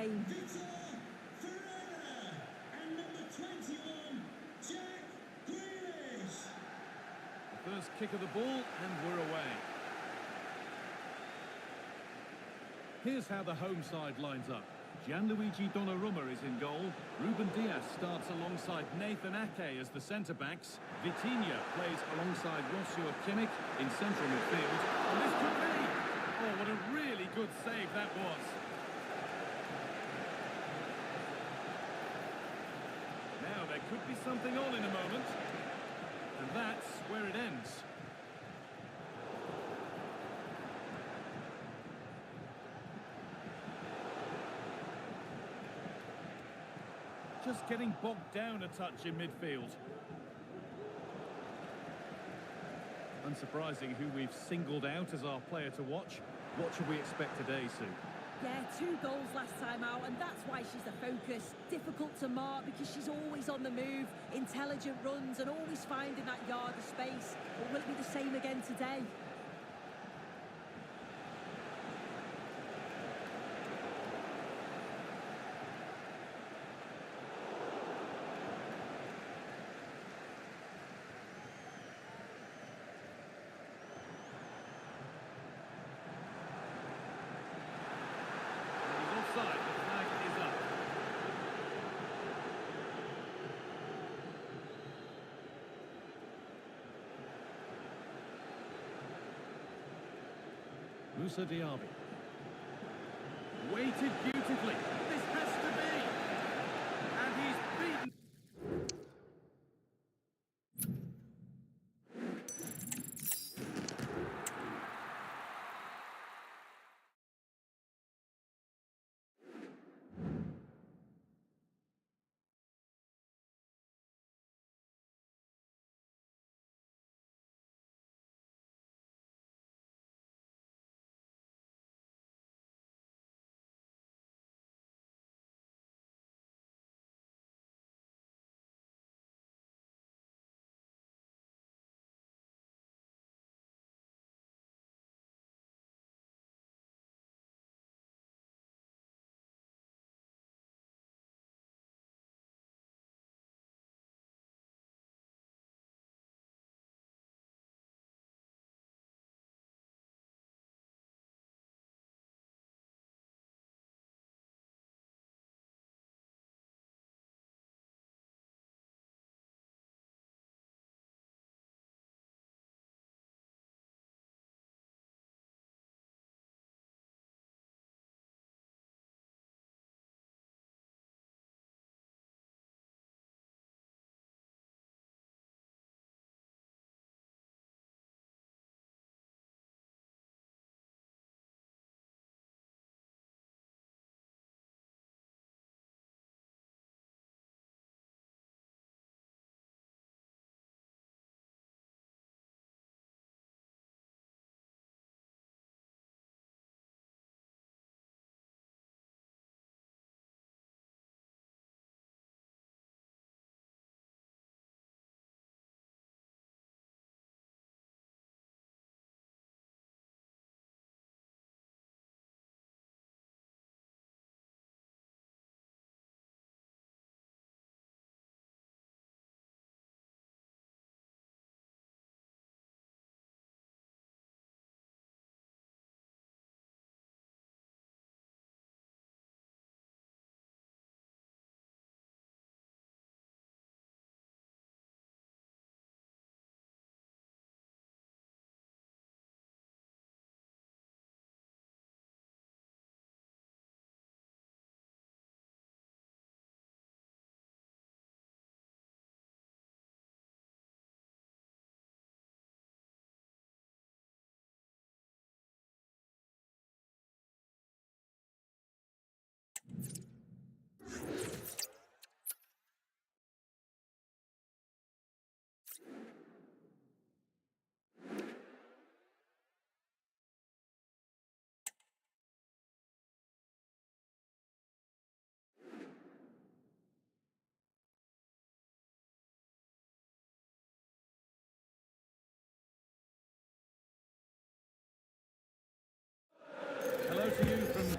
game. And number 21, Jack Grealish. The first kick of the ball, and we're away. Here's how the home side lines up. Gianluigi Donnarumma is in goal. Ruben Dias starts alongside Nathan Ake as the centre-backs. Vitinha plays alongside Joshua Kimmich in central midfield. And this could be... Oh, what a really good save that was. Now there could be something on in a moment. And that's where it ends. Just getting bogged down a touch in midfield. Unsurprising who we've singled out as our player to watch. What should we expect today, Sue? Yeah, 2 goals last time out, and that's why she's the focus. Difficult to mark because she's always on the move, intelligent runs and always finding that yard of space. But will it be the same again today? Offside, the flag is up. Moussa Diaby. Weighted beautifully. This has to be. And he's beaten.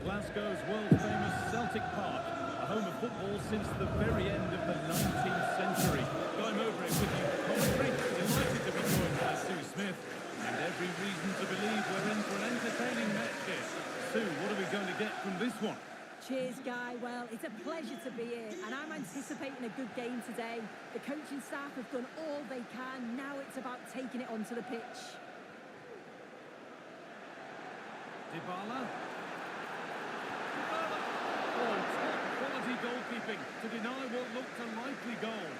Glasgow's world-famous Celtic Celtic Park, a home of football since the very end of the 19th century. Guy Mowbray with you for commentary. Delighted to be joined by Sue Smith. And every reason to believe we're in for an entertaining match here. Sue, what are we going to get from this one? Cheers, Guy. Well, it's a pleasure to be here, and I'm anticipating a good game today. The coaching staff have done all they can. Now it's about taking it onto the pitch. Dybala. Oh, top-quality goalkeeping to deny what looked a likely goal.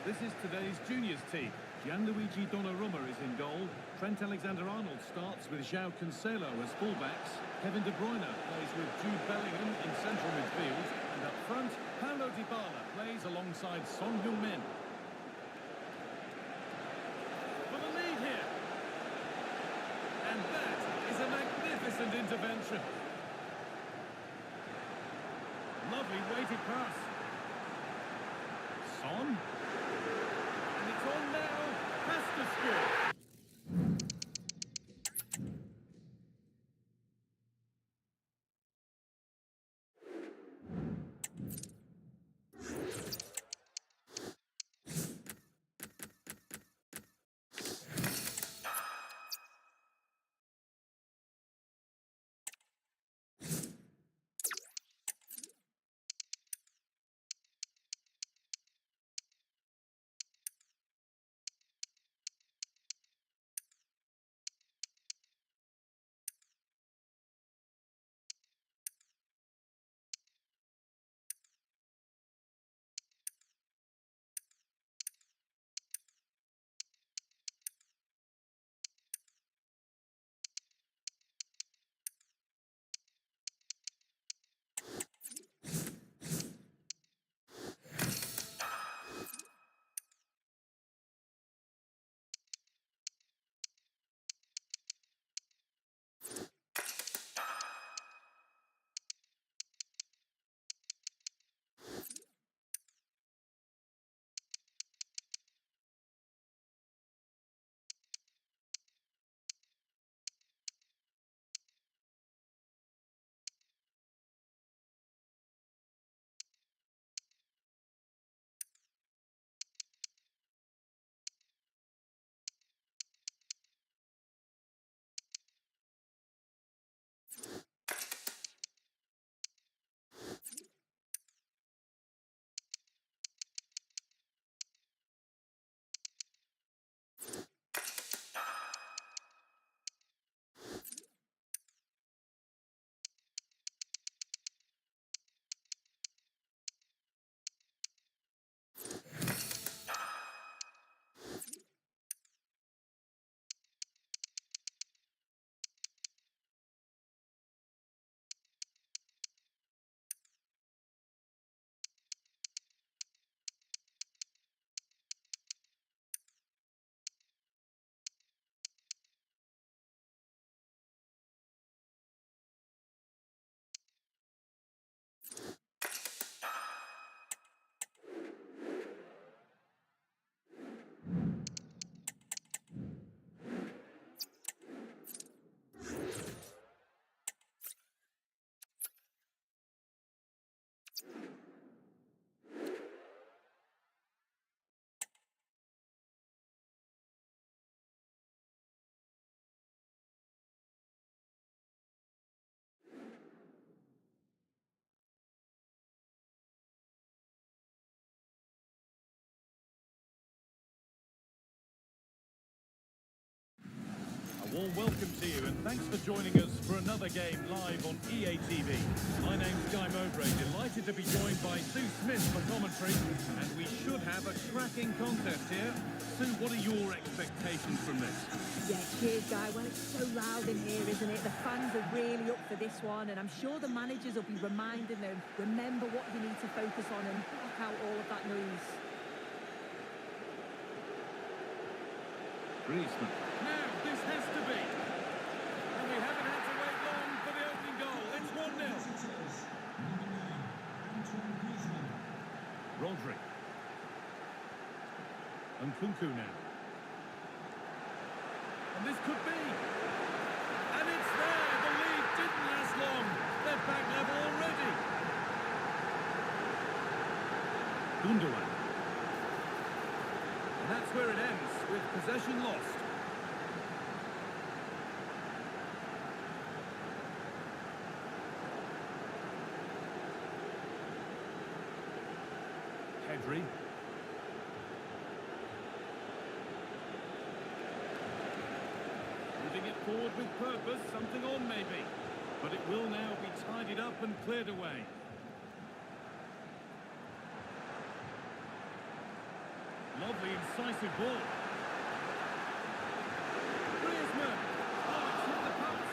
This is today's juniors team. Gianluigi Donnarumma is in goal. Trent Alexander-Arnold starts with João Cancelo as fullbacks. Kevin De Bruyne plays with Jude Bellingham in central midfield. And up front, Paulo Dybala plays alongside Son Heung-min. For the lead here. And that is a magnificent intervention. Lovely weighted pass. Son. And it's on now. Has to score. Warm welcome to you and thanks for joining us for another game live on EA TV. My name's Guy Mowbray, delighted to be joined by Sue Smith for commentary, and we should have a cracking contest here. Sue, what are your expectations from this? Yeah, cheers, Guy. Well, it's so loud in here, isn't it? The fans are really up for this one, and I'm sure the managers will be reminding them, remember what you need to focus on and block out all of that noise. Griezmann. Now, this has to be. And we haven't had to wait long for the opening goal. It's 1-0. Rodri. And Nkunku now. And this could be. And it's there. Gundogan. And that's where it ends, with possession lost. Pedri. Moving it forward with purpose, something on maybe. But it will now be tidied up and cleared away. Lovely, incisive ball. Griezmann. Oh, it's hit the post.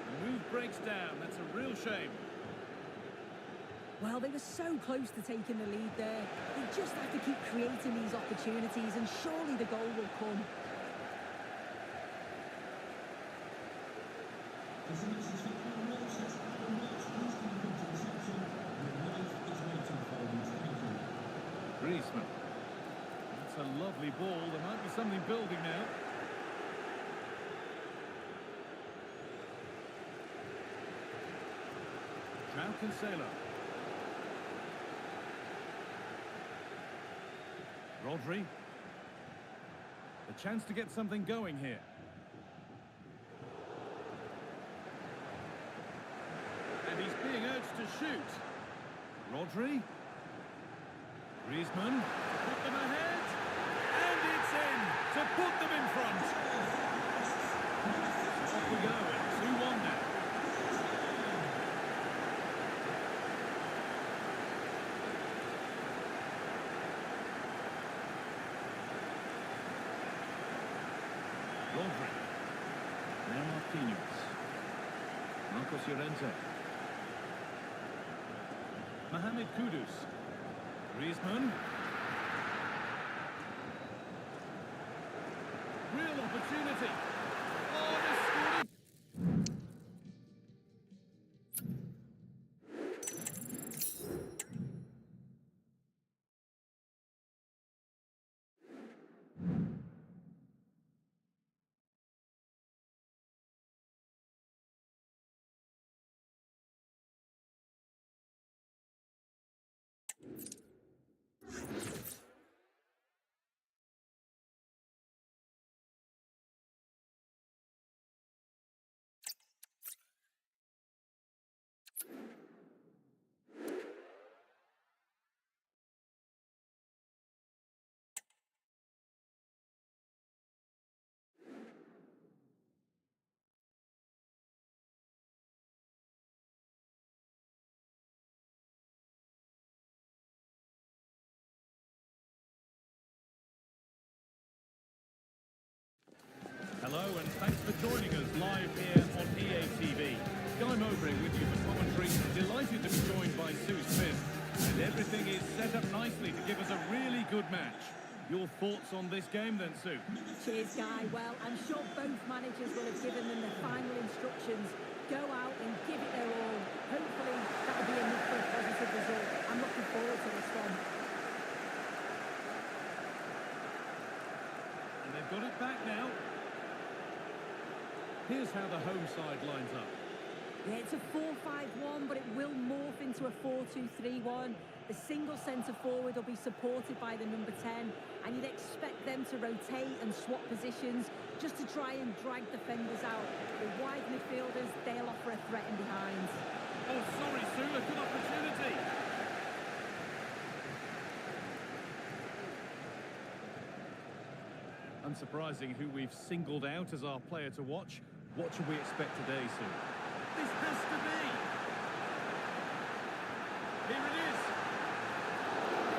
The move breaks down. That's a real shame. Well, they were so close to taking the lead there. They just have to keep creating these opportunities, and surely the goal will come. There's a message for Alan Walsh. That's Alan Walsh. He's going to come to reception. Your wife is waiting for you. Thank you. Griezmann. That's a lovely ball. There might be something building now. João Cancelo. Rodri. The chance to get something going here. And he's being urged to shoot. Rodri. Griezmann. Put them ahead. And it's in to put them in front. So off we go. It's 2-1 now. Rodri. Now Marquinhos. Marcos Llorente. Mohamed Kudus. Griezmann. Real opportunity. Oh, they scored it. Hello and thanks for joining us live here on EA TV. Guy Mowbray with you for commentary. Delighted to be joined by Sue Smith. And everything is set up nicely to give us a really good match. Your thoughts on this game then, Sue? Cheers, Guy. Well, I'm sure both managers will have given them the final instructions. Go out and give it their all. Hopefully, that'll be enough for a positive result. I'm looking forward to this one. And they've got it back now. Here's how the home side lines up. Yeah, it's a 4-5-1, but it will morph into a 4-2-3-1. The single centre forward will be supported by the number 10, and you'd expect them to rotate and swap positions just to try and drag defenders out. The wide midfielders, they'll offer a threat in behind. Oh, sorry, Sue, a good opportunity. Unsurprising who we've singled out as our player to watch. What should we expect today, Sue? This has to be! Here it is!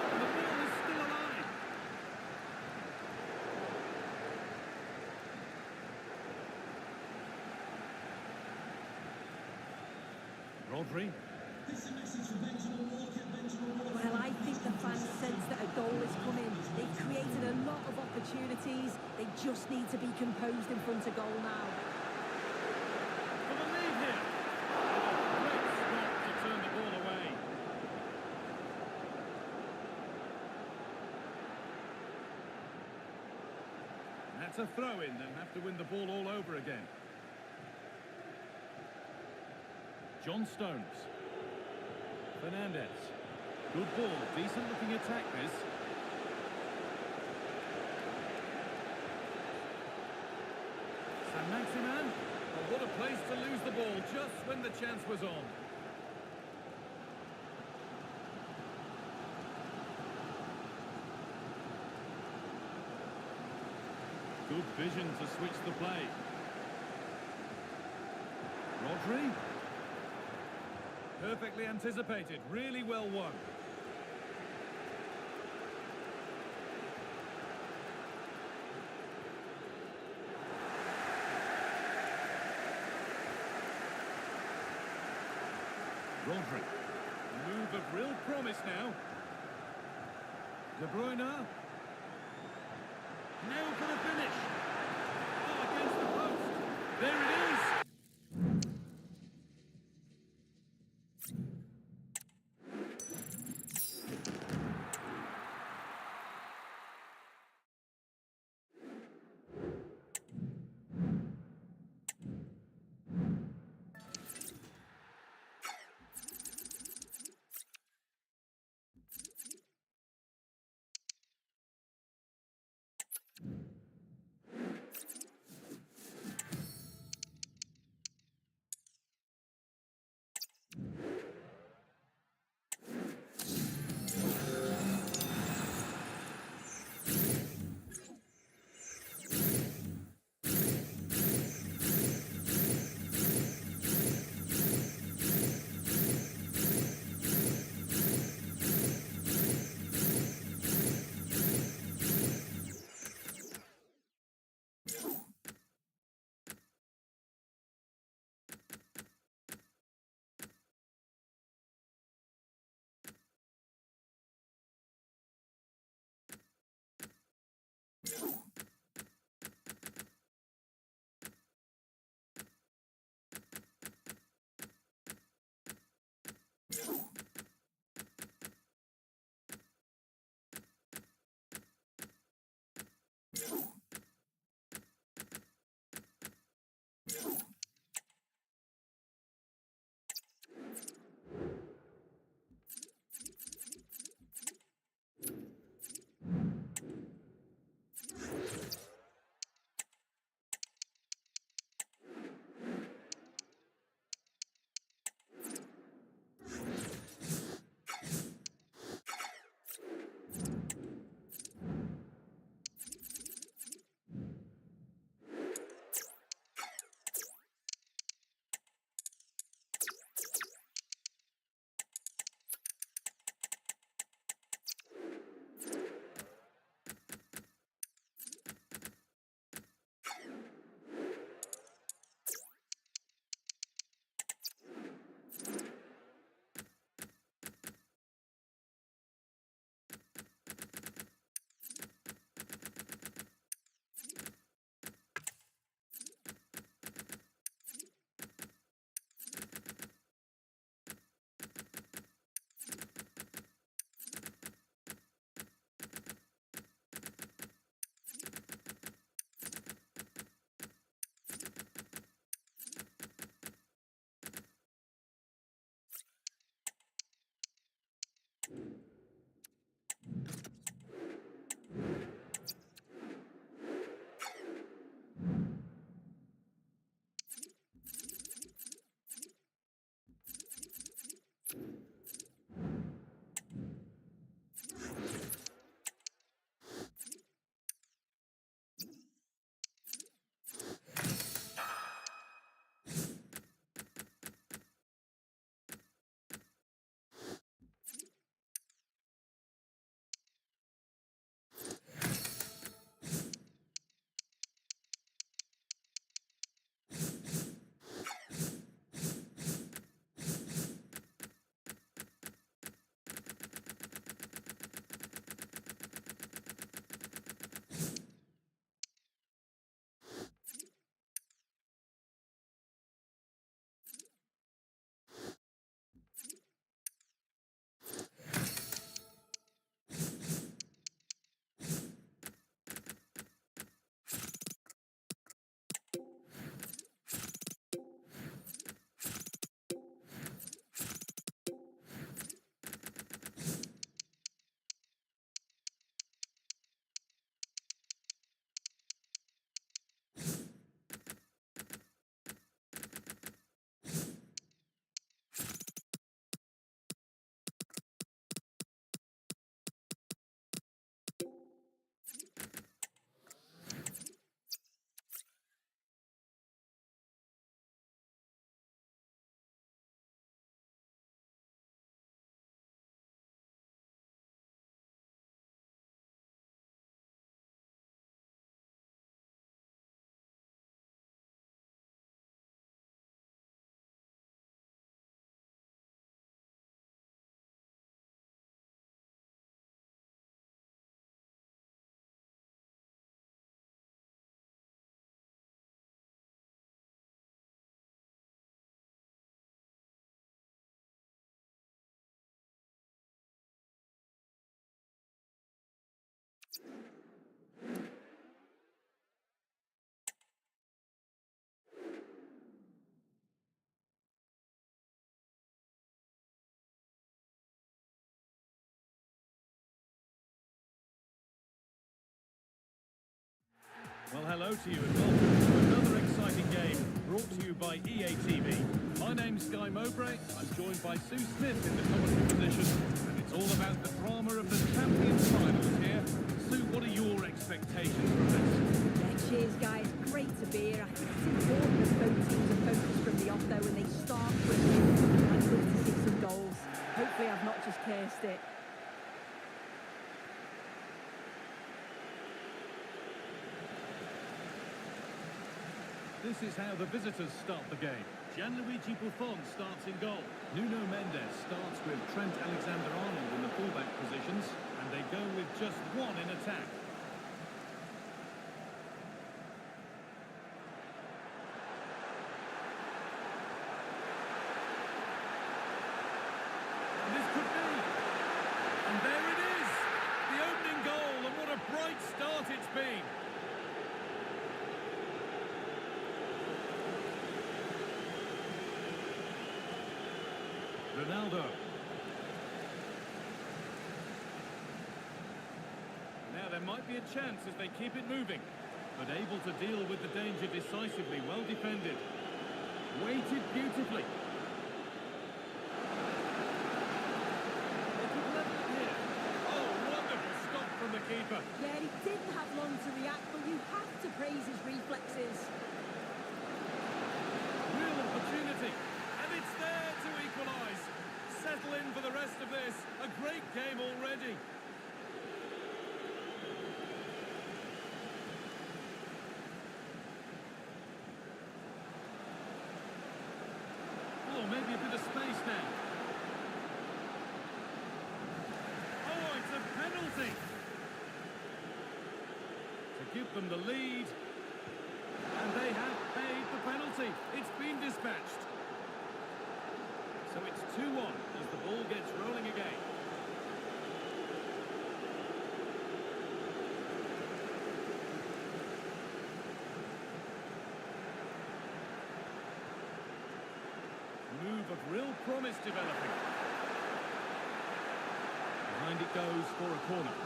And the ball is still alive! Rodri. This is a message for Benjamin Walker. Benjamin Walker. Well, I think the fans sense that a goal is coming. They've created a lot of opportunities. They just need to be composed in front of goal now. For the lead here. Great stop to turn the ball away. That's a throw-in. They'll have to win the ball all over again. John Stones. Fernandez. Good ball, decent looking attack this. Saint-Maximin. Oh, what a place to lose the ball just when the chance was on. Good vision to switch the play. Rodri. Perfectly anticipated, really well won. Rodri. Move of real promise now. De Bruyne. Now for the finish. Oh, against the post. There it is. Well, hello to you and welcome to another exciting game brought to you by EA TV. My name's Guy Mowbray. I'm joined by Sue Smith in the commentary position, and it's all about the drama of the Champions finals here. Sue, what are your expectations from this? Yeah, cheers, guys. Great to be here. I think it's important that both teams are focused from the off, though, and they start quickly. I'd love to see some goals. Hopefully I've not just cursed it. This is how the visitors start the game. Gianluigi Buffon starts in goal. Nuno Mendes starts with Trent Alexander-Arnold in the fullback positions, and they go with just one in attack. And this could be. And there it is! The opening goal, and what a bright start it's been! Ronaldo. Now there might be a chance as they keep it moving, but able to deal with the danger decisively, well defended. Weighted beautifully. They could level it here. Oh, wonderful stop from the keeper. Yeah, he didn't have long to react, but you have to praise his reflexes. Real opportunity, and it's there to equalise. Settle in for the rest of this. A great game already. Oh, maybe a bit of space now. Oh, it's a penalty. To give them the lead. And they have paid the penalty. It's been dispatched. So it's 2-1 as the ball gets rolling again. Move of real promise developing. Behind it goes for a corner.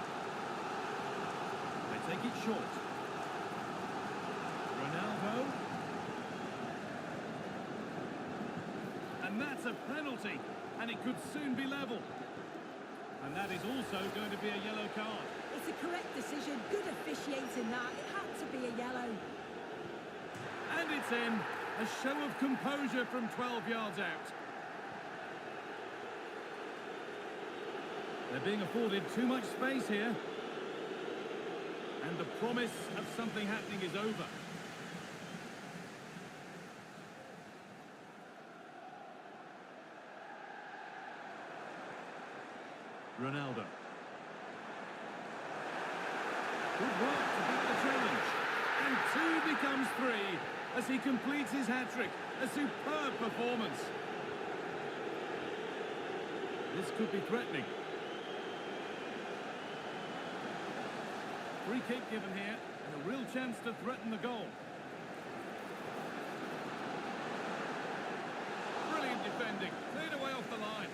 They take it short. Ronaldo. And that's a penalty, and it could soon be level. And that is also going to be a yellow card. It's a correct decision. Good officiating that. It had to be a yellow. And it's in. A show of composure from 12 yards out. They're being afforded too much space here. And the promise of something happening is over. Ronaldo. Good work to beat the challenge. And 2 becomes 3 as he completes his hat-trick. A superb performance. This could be threatening. Free kick given here, and a real chance to threaten the goal. Brilliant defending, cleared away off the line.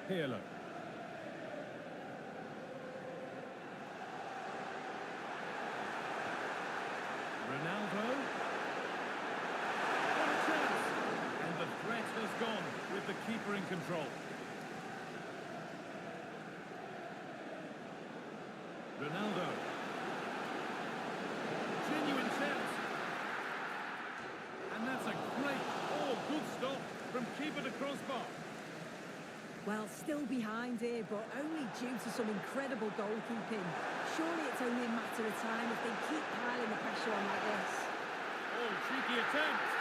Pirlo. Ronaldo. What a chance! And the threat has gone with the keeper in control. Ronaldo. Genuine chance. And that's a great, good stop from keeper to crossbar. Well, still behind here, but only due to some incredible goalkeeping. Surely it's only a matter of time if they keep piling the pressure on like this. Oh, cheeky attempt.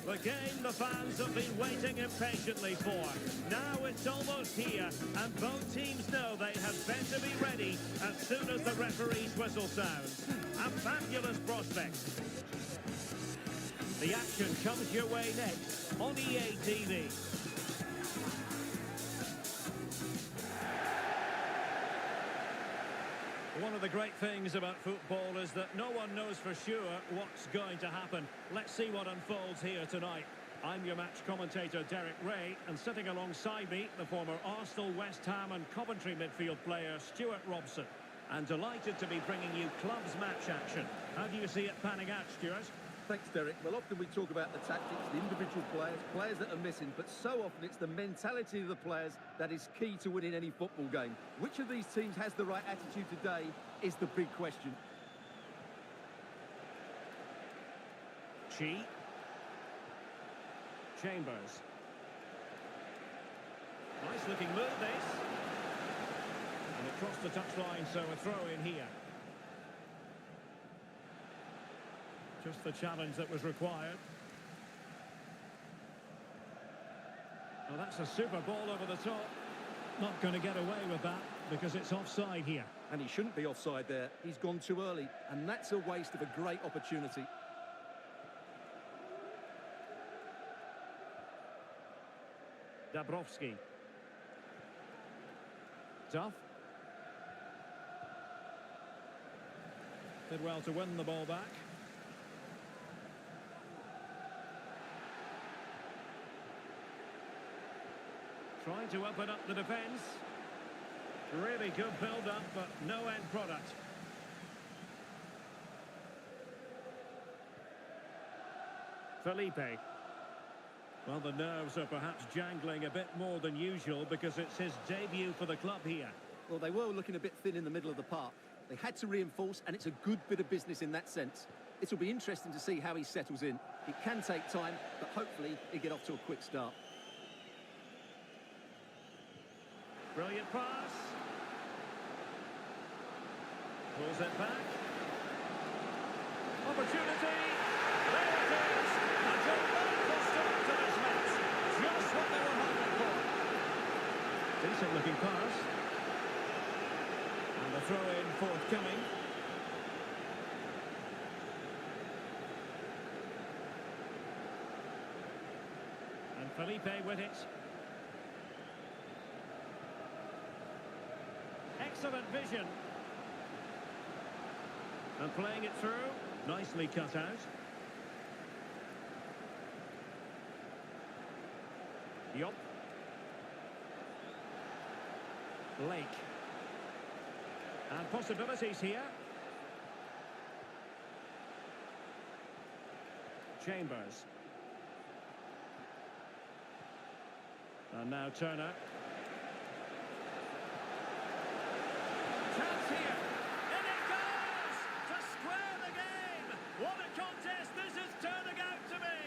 The game the fans have been waiting impatiently for. Now it's almost here, and both teams know they had better be ready as soon as the referee's whistle sounds. A fabulous prospect. The action comes your way next on EA TV. One of the great things about football is that no one knows for sure what's going to happen. Let's see what unfolds here tonight. I'm your match commentator, Derek Ray, and sitting alongside me, the former Arsenal, West Ham and Coventry midfield player, Stuart Robson. And delighted to be bringing you clubs match action. How do you see it panning out, Stuart? Thanks, Derek. Well, often we talk about the tactics, the individual players that are missing, but so often it's the mentality of the players that is key to winning any football game. Which of these teams has the right attitude today is the big question. Chi. Chambers. Nice looking move, this. And across the touchline, so a throw in here. Just the challenge that was required. Well, that's a super ball over the top. Not going to get away with that because it's offside here. And he shouldn't be offside there. He's gone too early, and that's a waste of a great opportunity. Dabrowski. Duff. Did well to win the ball back. Trying to open up the defence. Really good build-up, but no end product. Felipe. Well, the nerves are perhaps jangling a bit more than usual because it's his debut for the club here. Well, they were looking a bit thin in the middle of the park. They had to reinforce, and it's a good bit of business in that sense. It'll be interesting to see how he settles in. It can take time, but hopefully he'll get off to a quick start. Brilliant pass. Pulls it back. Opportunity. There it is. A delightful start to this match. Just what they were hoping for. Decent looking pass. And the throw-in forthcoming. And Felipe with it. Excellent vision. And playing it through. Nicely cut out. Yop. Lake. And possibilities here. Chambers. And now Turner. Chance here. And it goes! To square the game! What a contest this is turning out to be!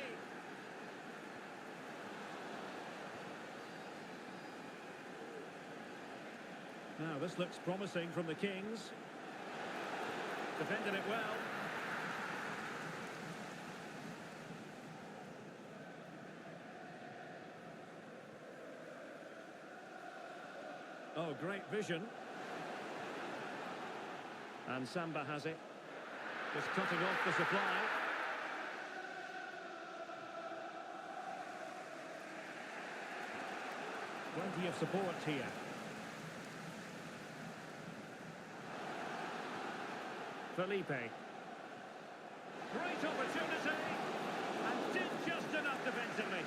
Now this looks promising from the Kings. Defended it well. Oh, great vision. And Samba has it. Just cutting off the supply. Plenty of support here. Felipe. Great opportunity. And did just enough defensively.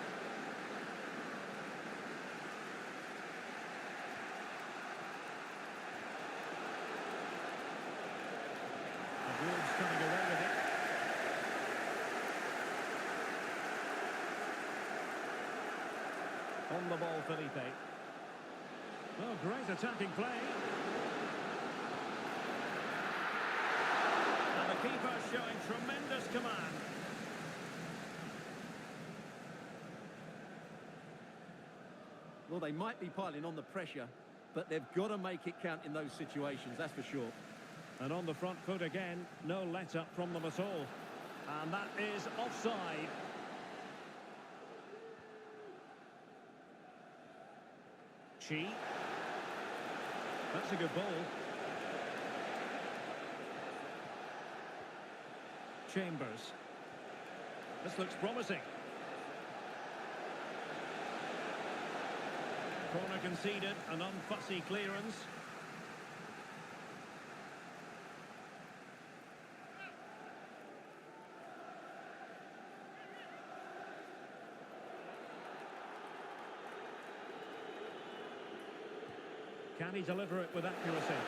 Wolves coming away with it. On the ball, Felipe. Oh, great attacking play. And the keeper showing tremendous command. Well, they might be piling on the pressure, but they've got to make it count in those situations, that's for sure. And on the front foot again, no let-up from them at all. And that is offside. Bonucci. That's a good ball. Chambers. This looks promising. Corner conceded, an unfussy clearance. Can he deliver it with accuracy?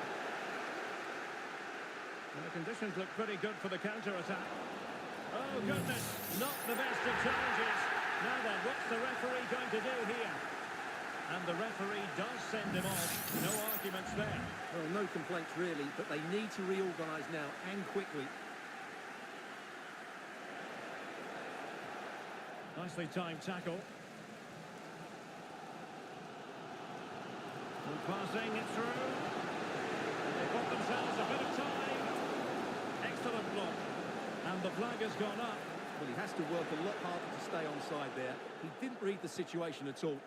And the conditions look pretty good for the counter-attack. Oh, goodness, not the best of challenges. Now then, what's the referee going to do here? And the referee does send him off. No arguments there. Well, no complaints really, but they need to reorganise now and quickly. Nicely timed tackle. And passing it through. They've got themselves a bit of time. Excellent block. And the flag has gone up. Well, he has to work a lot harder to stay onside there. He didn't read the situation at all.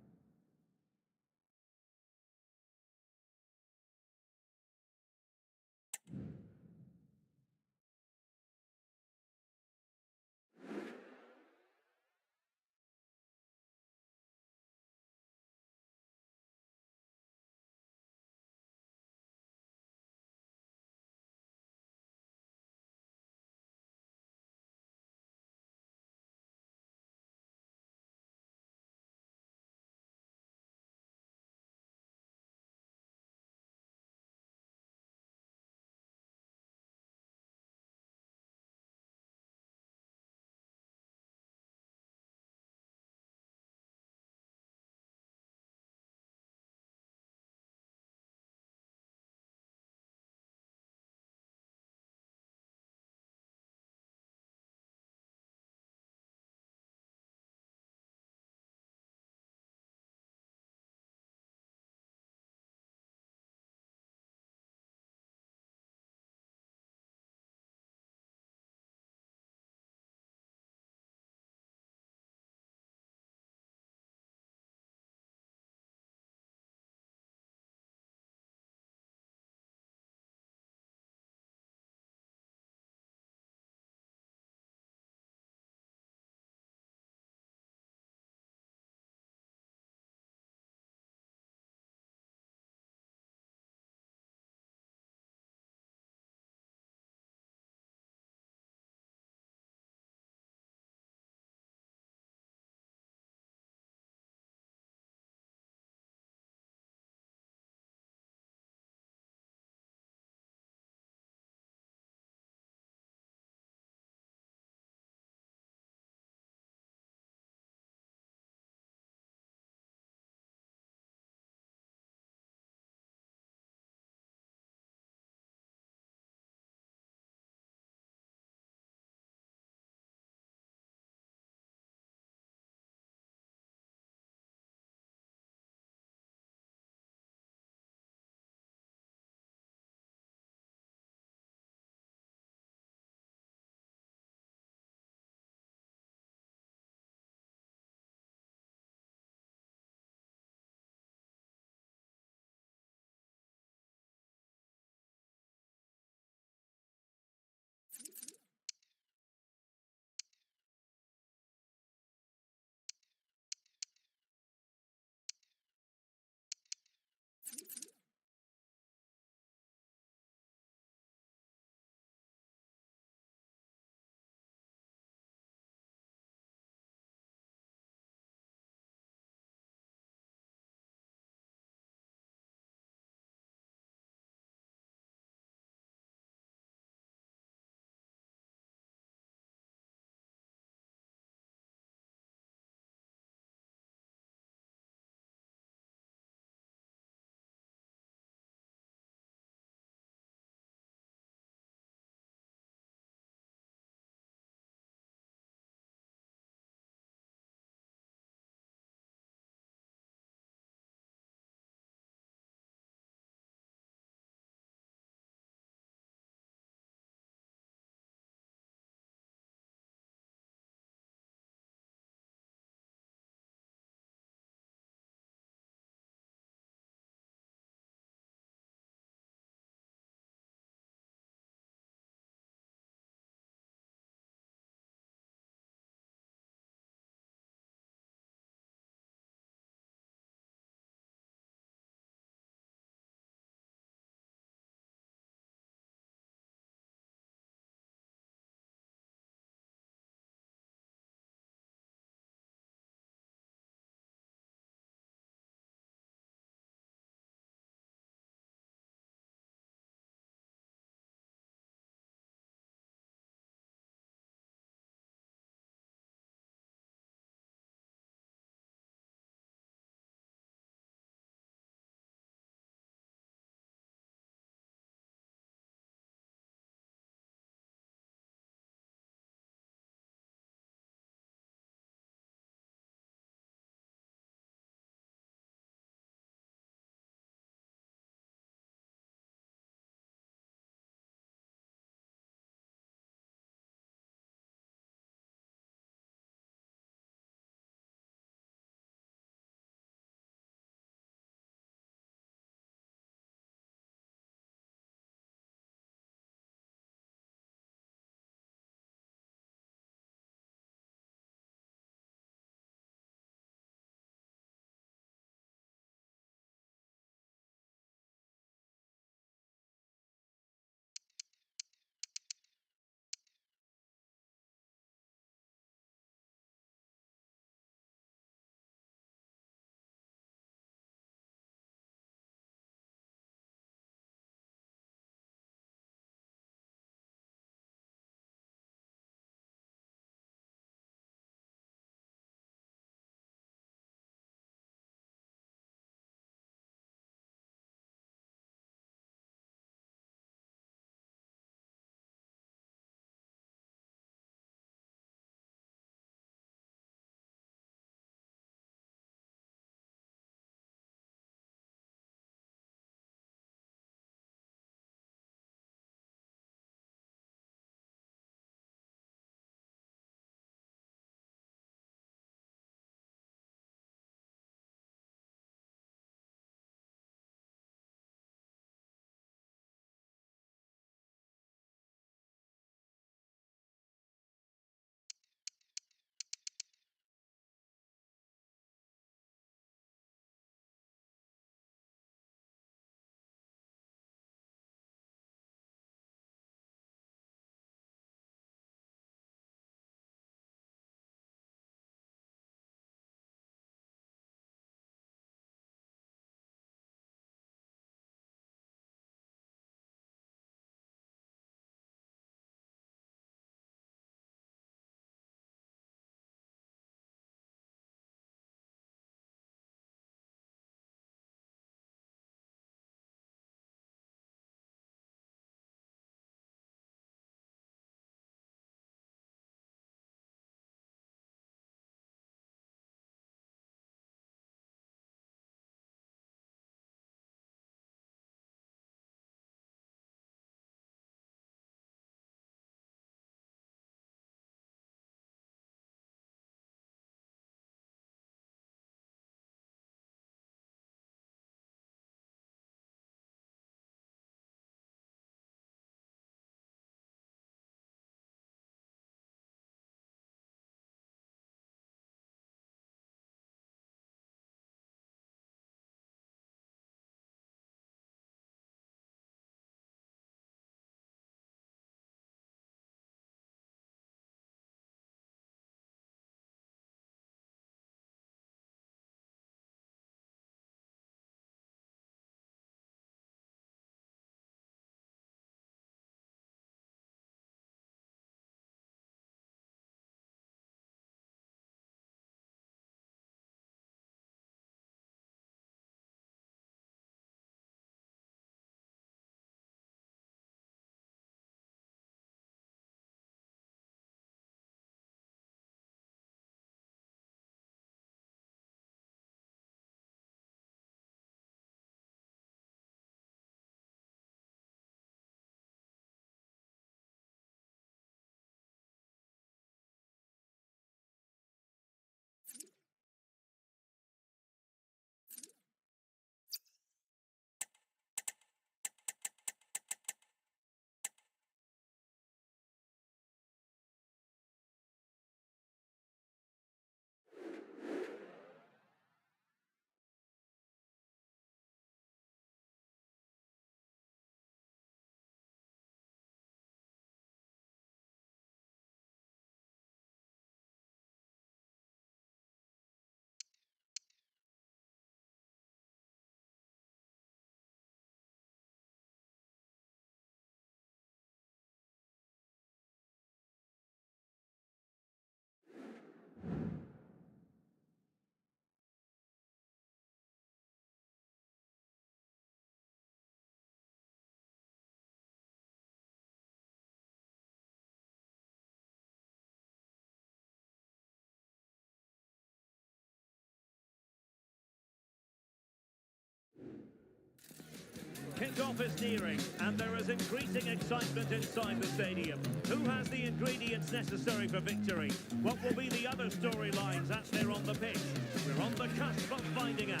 Kick-off is nearing, and there is increasing excitement inside the stadium. Who has the ingredients necessary for victory? What will be the other storylines as they're on the pitch? We're on the cusp of finding out.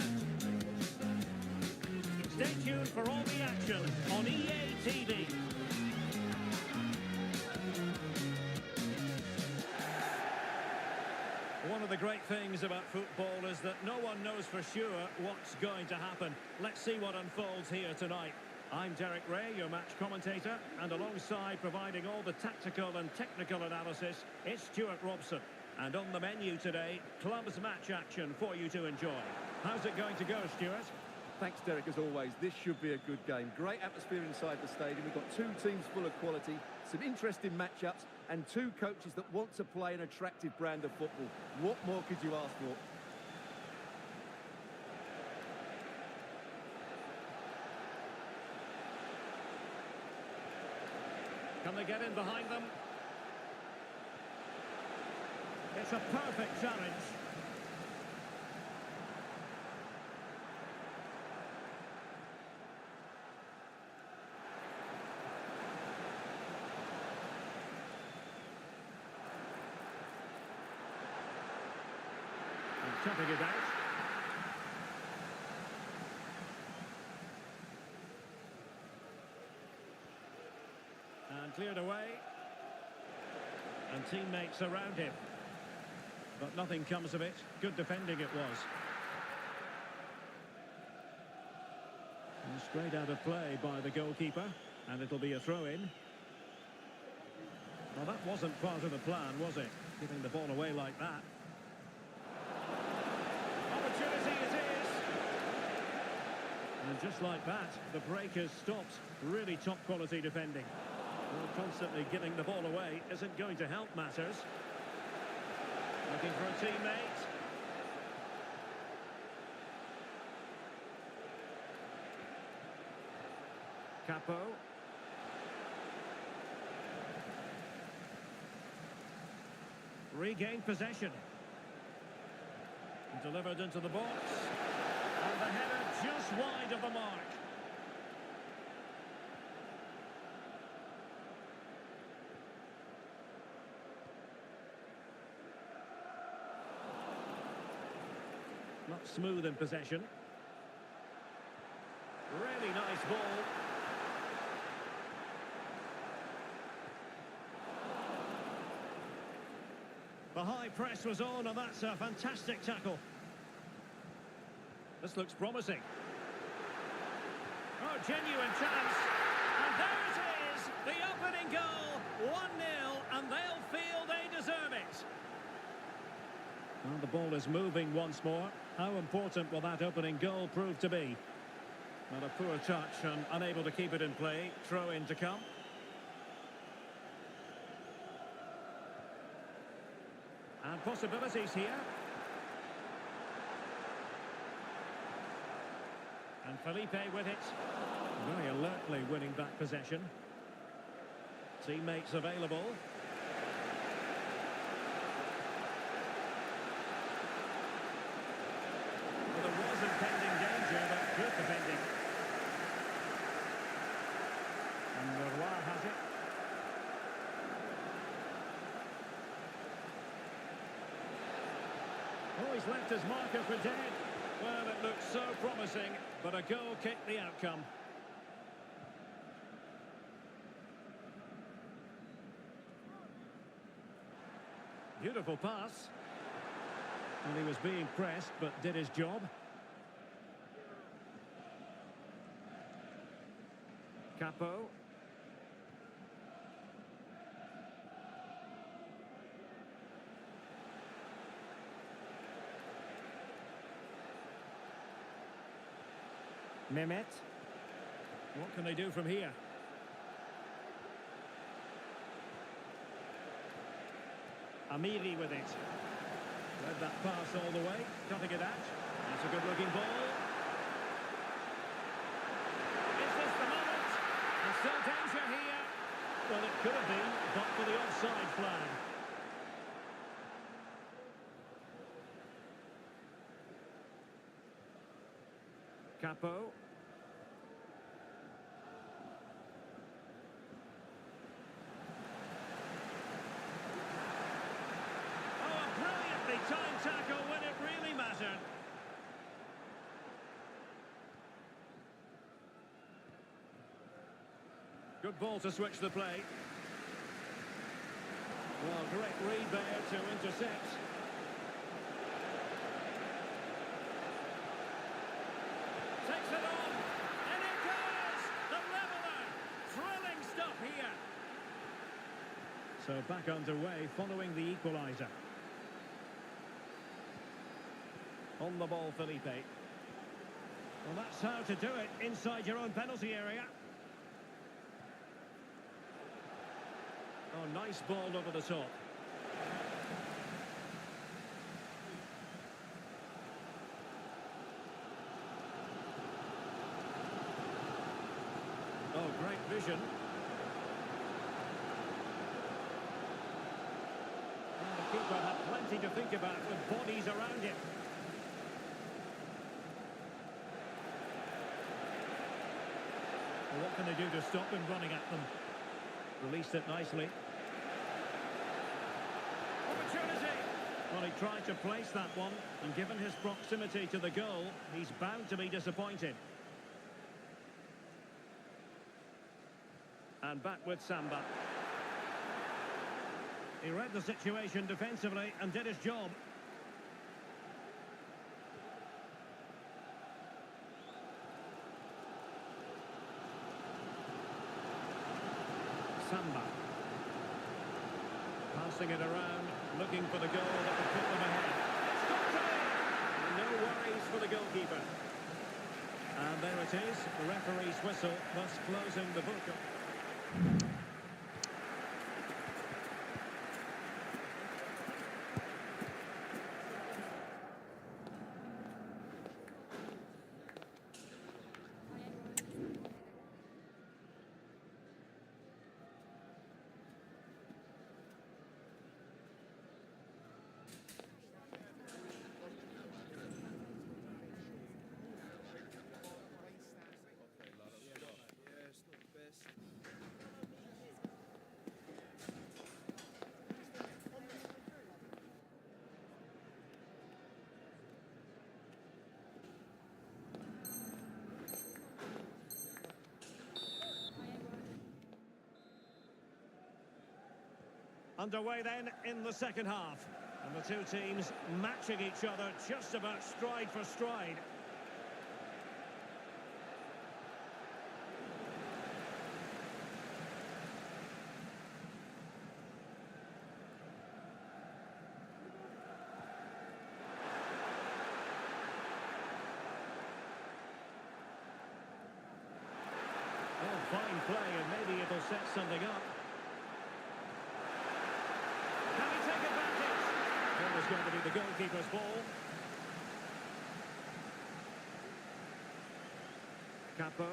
Stay tuned for all the action on EA TV. One of the great things about football is that no one knows for sure what's going to happen. Let's see what unfolds here tonight. I'm Derek Ray, your match commentator, and alongside providing all the tactical and technical analysis, it's Stuart Robson. And on the menu today, clubs match action for you to enjoy. How's it going to go, Stuart? Thanks, Derek, as always. This should be a good game. Great atmosphere inside the stadium. We've got two teams full of quality, some interesting matchups, and two coaches that want to play an attractive brand of football. What more could you ask for? Can they get in behind them? It's a perfect challenge. Tapping it out. And cleared away. And teammates around him. But nothing comes of it. Good defending it was. And straight out of play by the goalkeeper. And it'll be a throw-in. Well, that wasn't part of the plan, was it? Giving the ball away like that. Opportunity it is. And just like that, the break has stopped. Really top quality defending. Well, constantly giving the ball away isn't going to help matters. Looking for a teammate. Capo. Regained possession. Delivered into the box. And the header just wide of the mark. Not smooth in possession. Really nice ball. The high press was on, and that's a fantastic tackle. This looks promising. Oh, genuine chance. And there it is, the opening goal. 1-0, and they'll feel they deserve it. Well, the ball is moving once more. How important will that opening goal prove to be? Well, a poor touch and unable to keep it in play. Throw in to come. And possibilities here. And Felipe with it. Very alertly winning back possession. Teammates available. Well, there was impending danger, but good defending. And Leroy has it. Oh, he's left his marker for dead. Well, it looked so promising, but a goal kicked the outcome. Beautiful pass. And he was being pressed, but did his job. Capo. Mehmet. What can they do from here? Amiri with it. Read that pass all the way. Cutting it out. That's a good-looking ball. Is this the moment? And still danger here. Well, it could have been, but for the offside flag. Capo. Good ball to switch the play. Well, great read there to intercept. Takes it on, and it goes! The leveller! Thrilling stuff here. So back underway following the equaliser. On the ball, Felipe. Well, that's how to do it inside your own penalty area. Oh, nice ball over the top. Oh, great vision. And the keeper had plenty to think about with bodies around him. Well, what can they do to stop him running at them? Released it nicely. Opportunity! Well, he tried to place that one, and given his proximity to the goal, he's bound to be disappointed. And back with Samba. He read the situation defensively and did his job. Samba. Passing it around, looking for the goal that would put them ahead. It's got to be! No worries for the goalkeeper. And there it is, the referee's whistle, thus closing the book. Underway then in the second half. And the two teams matching each other just about stride for stride. Oh, fine play, and maybe it'll set something up. Can he take advantage? That was going to be the goalkeeper's ball. Capo.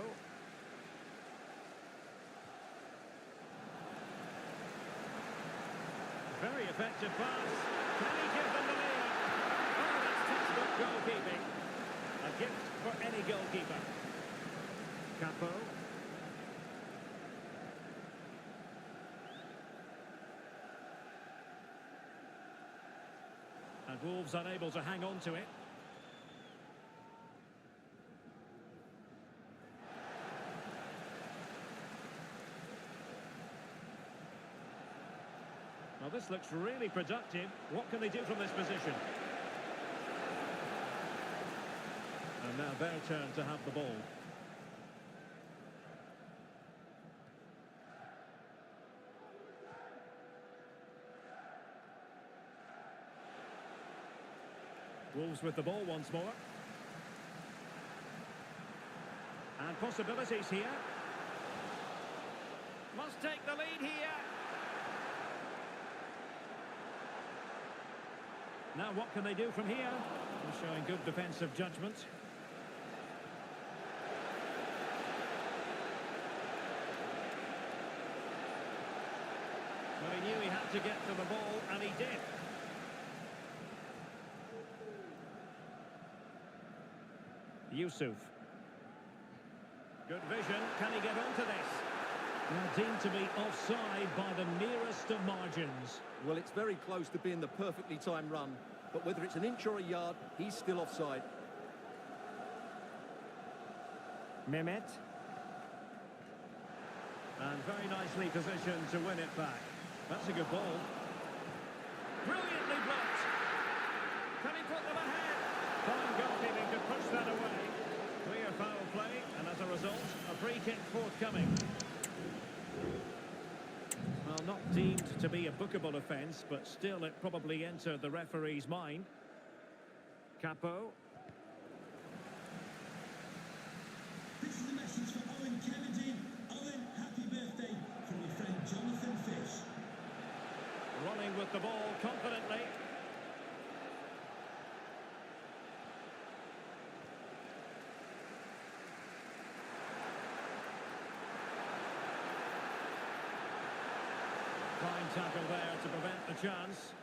Very effective pass. Can he give them the lead? Oh, that's textbook goalkeeping. A gift for any goalkeeper. Capo. And Wolves unable to hang on to it. Well, this looks really productive. What can they do from this position? And now their turn to have the ball. Wolves with the ball once more. And possibilities here. Must take the lead here. Now what can they do from here? They're showing good defensive judgment. Well, he knew he had to get to the ball, and he did. Yusuf. Good vision. Can he get onto this? Now deemed to be offside by the nearest of margins. Well, it's very close to being the perfectly timed run, but whether it's an inch or a yard, he's still offside. Mehmet. And very nicely positioned to win it back. That's a good ball. Brilliantly blocked. Can he put them ahead? Fine goalkeeping to push that away. Clear foul play, and as a result, a free kick forthcoming. Well, not deemed to be a bookable offence, but still it probably entered the referee's mind. Capo. This is a message for Owen Kennedy. Owen, happy birthday from your friend Jonathan Fish. Running with the ball confidently. Fine tackle there to prevent the chance.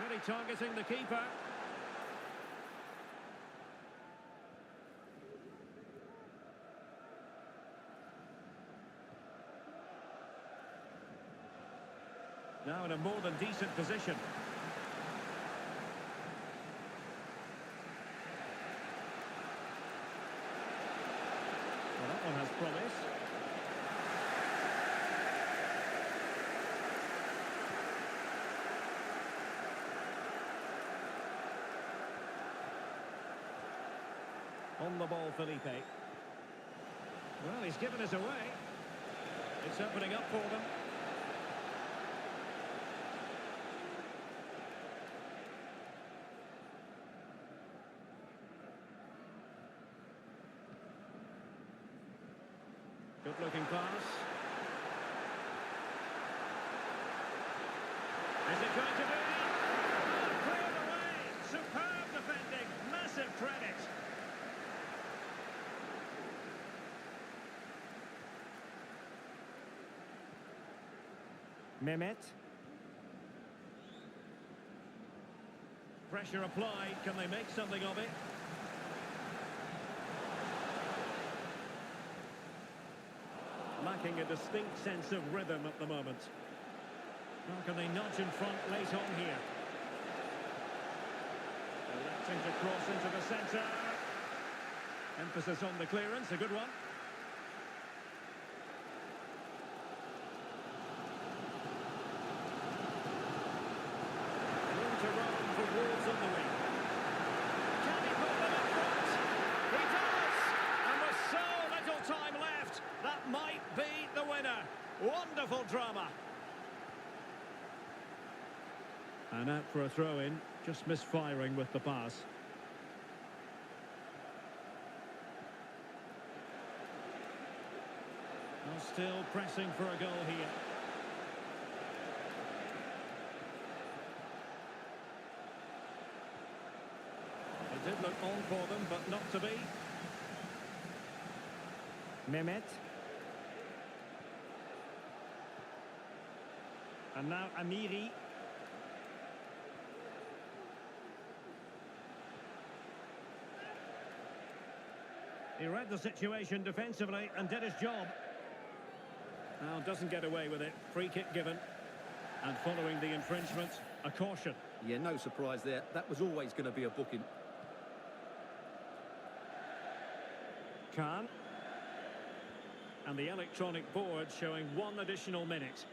Really targeting the keeper. Now in a more than decent position. Well, that one has promise. On the ball, Felipe. Well, he's given us away. It's opening up for them. Good-looking pass. Is it going to be? Oh, cleared away! Superb defending. Massive credit. Mehmet. Pressure applied. Can they make something of it? Lacking a distinct sense of rhythm at the moment. How can they nudge in front late on here? Electing to cross into the centre. Emphasis on the clearance, a good one. Room to run for Wolves on the wing. Can he put them in front? He does! And with so little time left, that might be the winner. Wonderful drama. And out for a throw-in, just misfiring with the pass. Well, still pressing for a goal here. It did look on for them, but not to be. Mehmet. And now Amiri. He read the situation defensively and did his job. Now doesn't get away with it. Free kick given. And following the infringement, a caution. Yeah, no surprise there. That was always going to be a booking. Khan. And the electronic board showing 1 additional minute.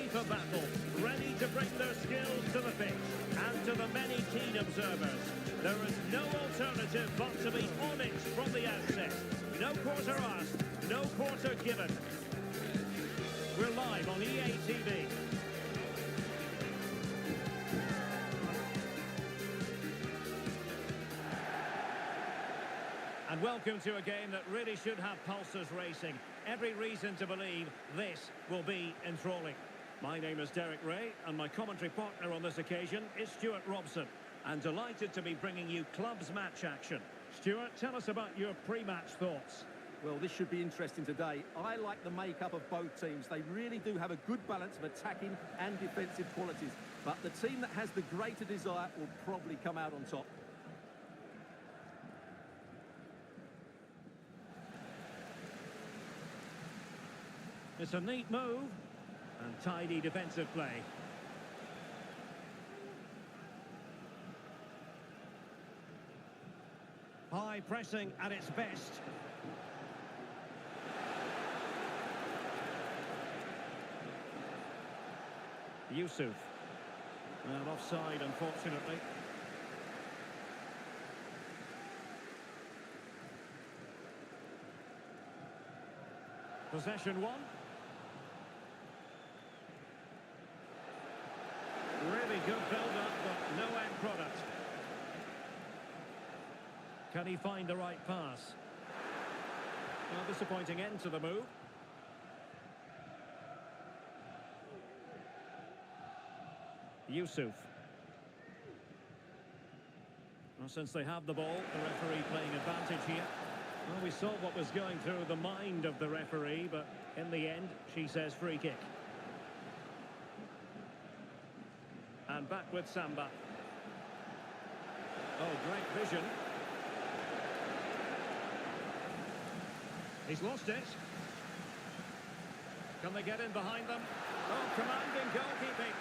ready for battle, ready to bring their skills to the pitch. And to the many keen observers, there is no alternative but to be on it from the outset. No quarter asked, no quarter given. We're live on EA TV. And welcome to a game that really should have pulses racing. Every reason to believe this will be enthralling. My name is Derek Ray, and my commentary partner on this occasion is Stuart Robson. And delighted to be bringing you clubs match action. Stuart, tell us about your pre-match thoughts. Well, this should be interesting today. I like the makeup of both teams. They really do have a good balance of attacking and defensive qualities. But the team that has the greater desire will probably come out on top. It's a neat move and tidy defensive play. High pressing at its best. Yusuf. And offside, unfortunately. Possession one. Really good build-up, but no end product. Can he find the right pass? A disappointing end to the move. Yusuf. Well, since they have the ball, the referee playing advantage here. Well, we saw what was going through the mind of the referee, but in the end, she says free kick. And back with Samba. Oh, great vision. He's lost it. Can they get in behind them? Oh, commanding goalkeeping.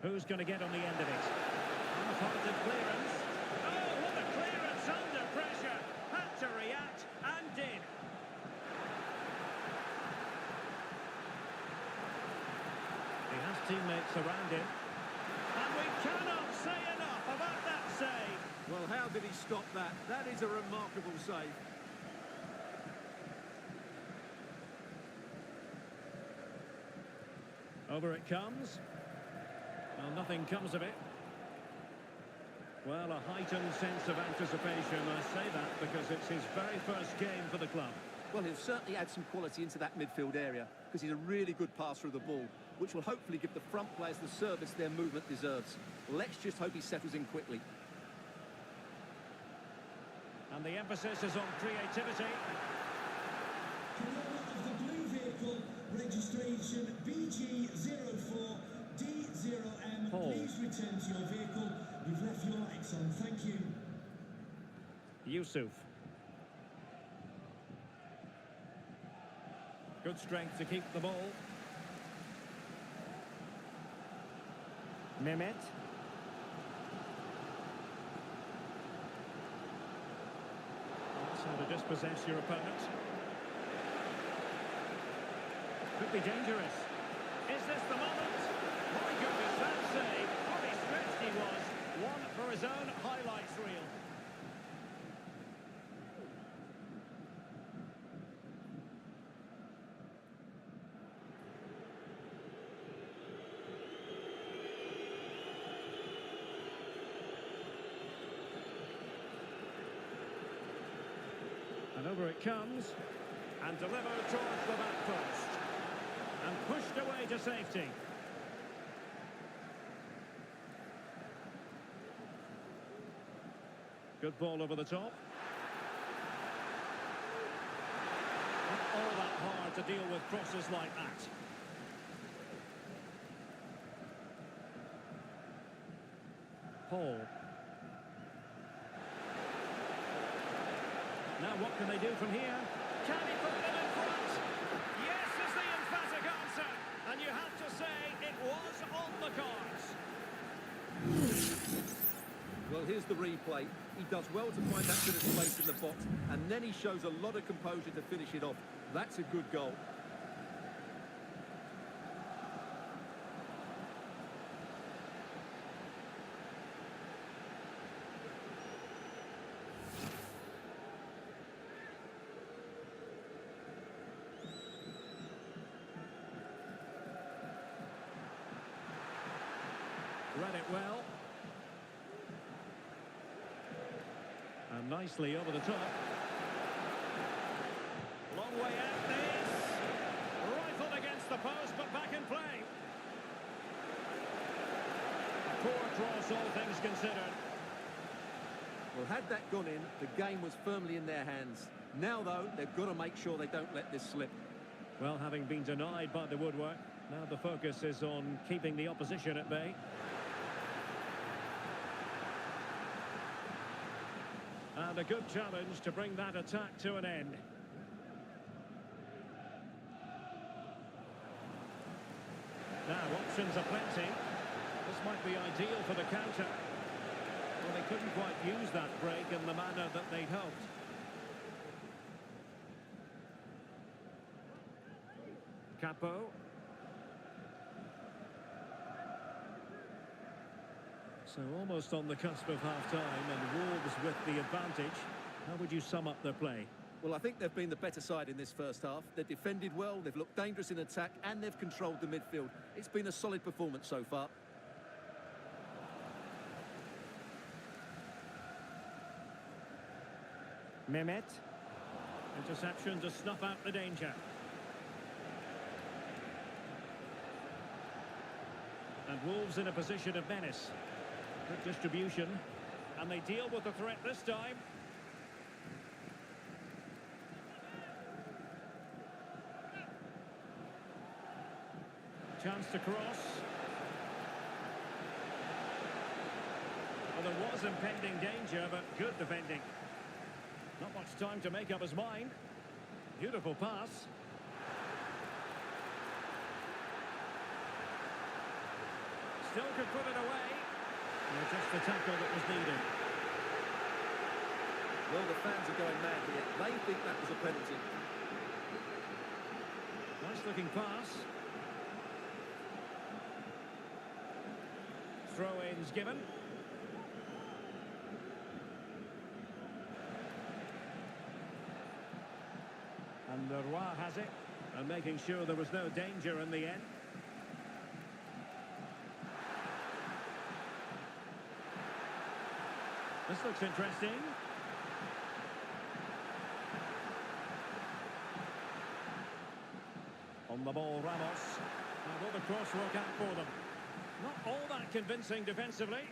Who's going to get on the end of it? Unfaulted clearance. Oh, what a clearance under pressure. Had to react and did. He has teammates around him. And we cannot say enough about that save. Well, how did he stop that? That is a remarkable save. Over it comes. Well, nothing comes of it. Well, a heightened sense of anticipation. I say that because it's his very first game for the club. Well, he'll certainly add some quality into that midfield area because he's a really good passer of the ball, which will hopefully give the front players the service their movement deserves. Let's just hope he settles in quickly. And the emphasis is on creativity. Driver of the blue vehicle, registration BG04D0M. Paul. Please return to your vehicle. You've left your lights on. Thank you. Yusuf. Good strength to keep the ball. Mehmet. That's how to dispossess your opponent. Could be dangerous. Is this the moment? My goodness, that save. How stretched he was. One for his own highlights reel. And over it comes. And delivered towards the back post. And pushed away to safety. Good ball over the top. Not all that hard to deal with crosses like that. Paul. Now what can they do from here? Can he put them in front? Yes is the emphatic answer. And you have to say it was on the Well, here's the replay. He does well to find that bit of space in the box, and then he shows a lot of composure to finish it off. That's a good goal. Read it well. And nicely over the top. Long way out this. Rifled against the post, but back in play. A poor cross, all things considered. Well, had that gone in, the game was firmly in their hands. Now, though, they've got to make sure they don't let this slip. Well, having been denied by the woodwork, now the focus is on keeping the opposition at bay. And a good challenge to bring that attack to an end. Now, options are plenty. This might be ideal for the counter. Well, they couldn't quite use that break in the manner that they'd hoped. Capo. So almost on the cusp of half-time, and Wolves with the advantage. How would you sum up their play? Well, I think they've been the better side in this first half. They've defended well, they've looked dangerous in attack, and they've controlled the midfield. It's been a solid performance so far. Mehmet. Interception to snuff out the danger. And Wolves in a position of menace. Good distribution. And they deal with the threat this time. Chance to cross. Well, there was impending danger, but good defending. Not much time to make up his mind. Beautiful pass. Still could put it away. Just the tackle that was needed. Well, the fans are going mad here. They think that was a penalty. Nice looking pass. Throw-ins given. And Leroy has it. And making sure there was no danger in the end. This looks interesting. On the ball, Ramos. Now will the cross work out for them? Not all that convincing defensively.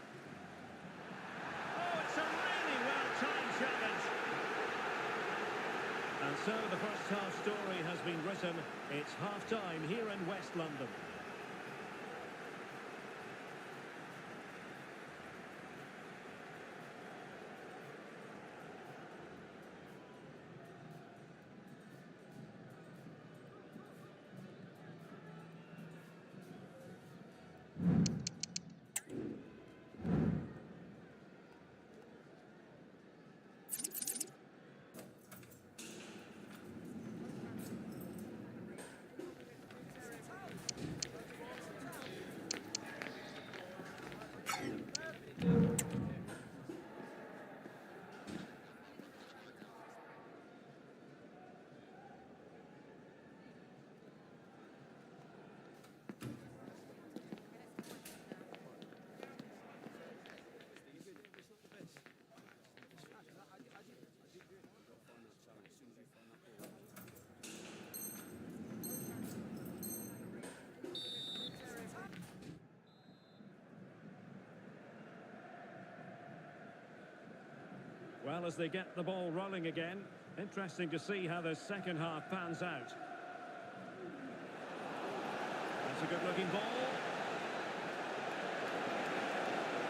Oh, it's a really well-timed challenge. And so the first half story has been written. It's half-time here in West London. Well, as they get the ball rolling again, interesting to see how the second half pans out. That's a good-looking ball.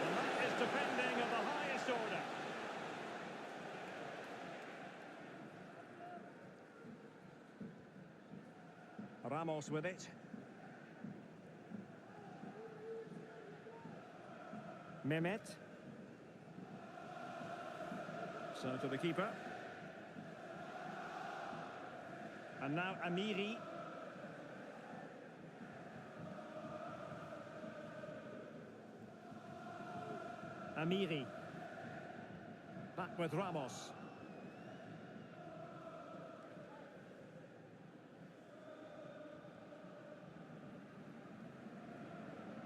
And that is defending of the highest order. Ramos with it. Mehmet. So to the keeper. And now Amiri. Amiri. Back with Ramos.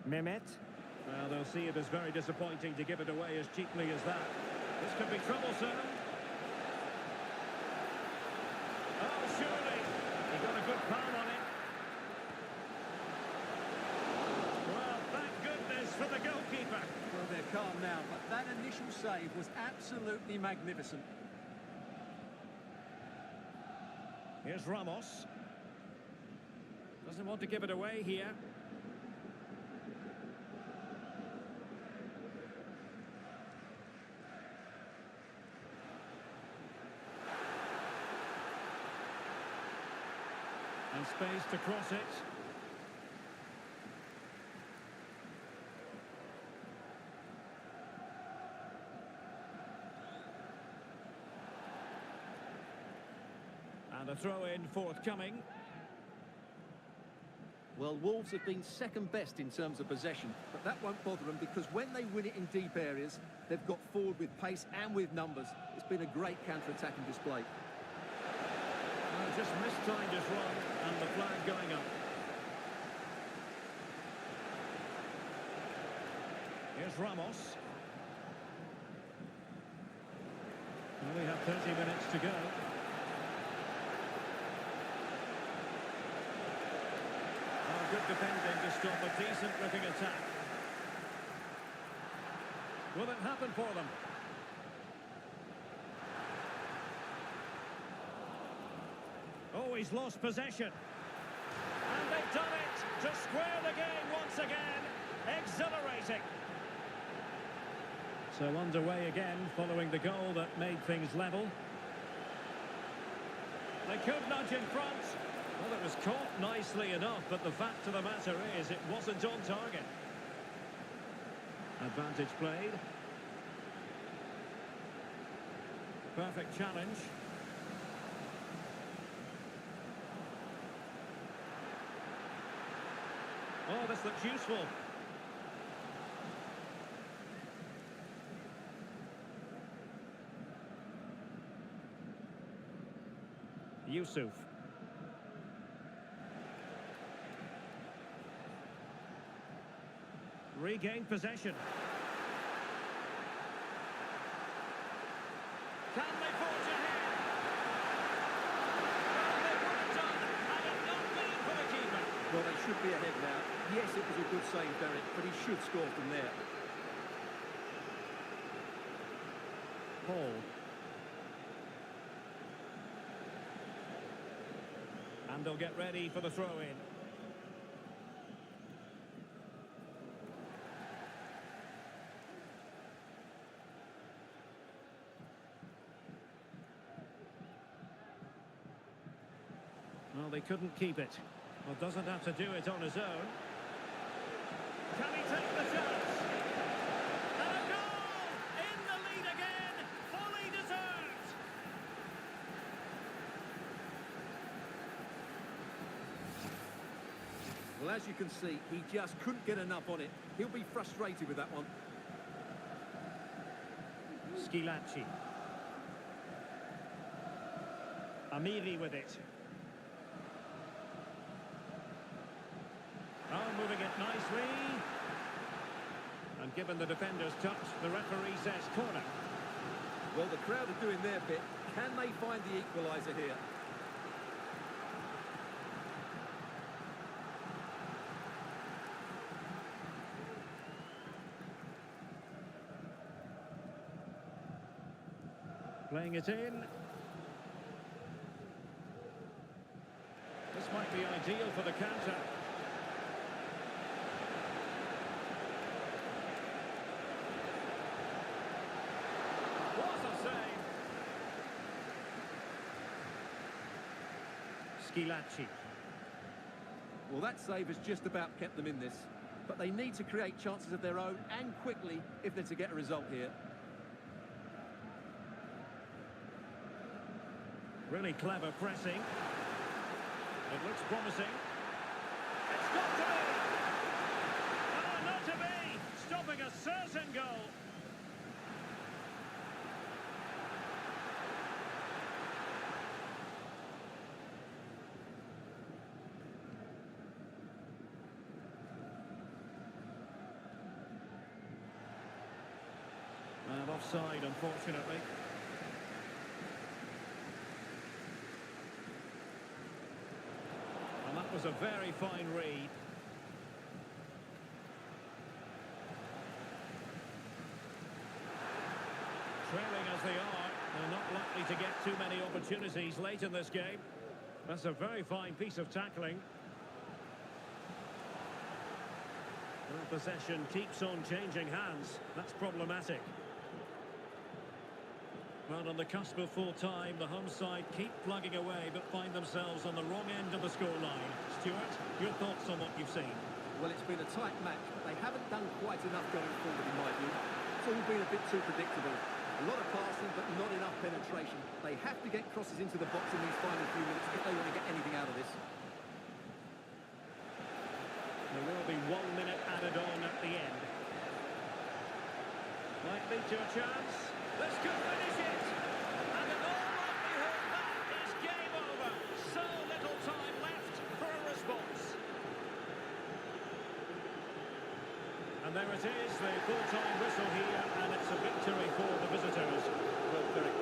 Mehmet. Well, they'll see it as very disappointing to give it away as cheaply as that. This could be troublesome. Oh, surely. He got a good palm on it. Well, thank goodness for the goalkeeper. Well, they're calm now, but that initial save was absolutely magnificent. Here's Ramos. Doesn't want to give it away here. And space to cross it. And a throw-in forthcoming. Well, Wolves have been second best in terms of possession, but that won't bother them because when they win it in deep areas, they've got forward with pace and with numbers. It's been a great counter-attacking display. Just mistimed his run, and the flag going up. Here's Ramos. Well, we have 30 minutes to go. Oh, good defending to stop a decent-looking attack. Will it happen for them? Oh, he's lost possession. And they've done it to square the game once again. Exhilarating. So underway again following the goal that made things level. They could nudge in front. Well, it was caught nicely enough, but the fact of the matter is it wasn't on target. Advantage played. Perfect challenge. Oh, this looks useful. Yusuf. Regained possession. Can they forge ahead? Well, they would have done had it not been for the keeper. Well, they should be ahead now. Yes, it was a good save, Derek, but he should score from there. Paul. And they'll get ready for the throw-in. Well, they couldn't keep it. Well, doesn't have to do it on his own. Can he take the chance? And a goal! In the lead again! Fully deserved! Well, as you can see, he just couldn't get enough on it. He'll be frustrated with that one. Schilacci. Amiri with it. Oh, moving it nicely. And given the defender's touch, the referee says corner. Well, the crowd are doing their bit. Can they find the equaliser here? Playing it in. This might be ideal for the counter. What a save! Schilacci. Well, that save has just about kept them in this. But they need to create chances of their own and quickly if they're to get a result here. Really clever pressing. It looks promising. It's got to be! Oh, not to be! Stopping a certain goal. And offside, unfortunately. And that was a very fine read. Trailing as they are, they're not likely to get too many opportunities late in this game. That's a very fine piece of tackling. Well, possession keeps on changing hands. That's problematic. Well, on the cusp of full time, the home side keep plugging away but find themselves on the wrong end of the scoreline. Stuart, your thoughts on what you've seen? Well, it's been a tight match, but they haven't done quite enough going forward, in my view. It's all been a bit too predictable. A lot of passing, but not enough penetration. They have to get crosses into the box in these final few minutes if they want to get anything out of this. There will be 1 minute added on at the end. Might lead to a chance. This could finish it. And in all likelihood, that is game over. So little time left for a response. And there it is, the full-time whistle here, and it's a victory for the visitors. Well, very...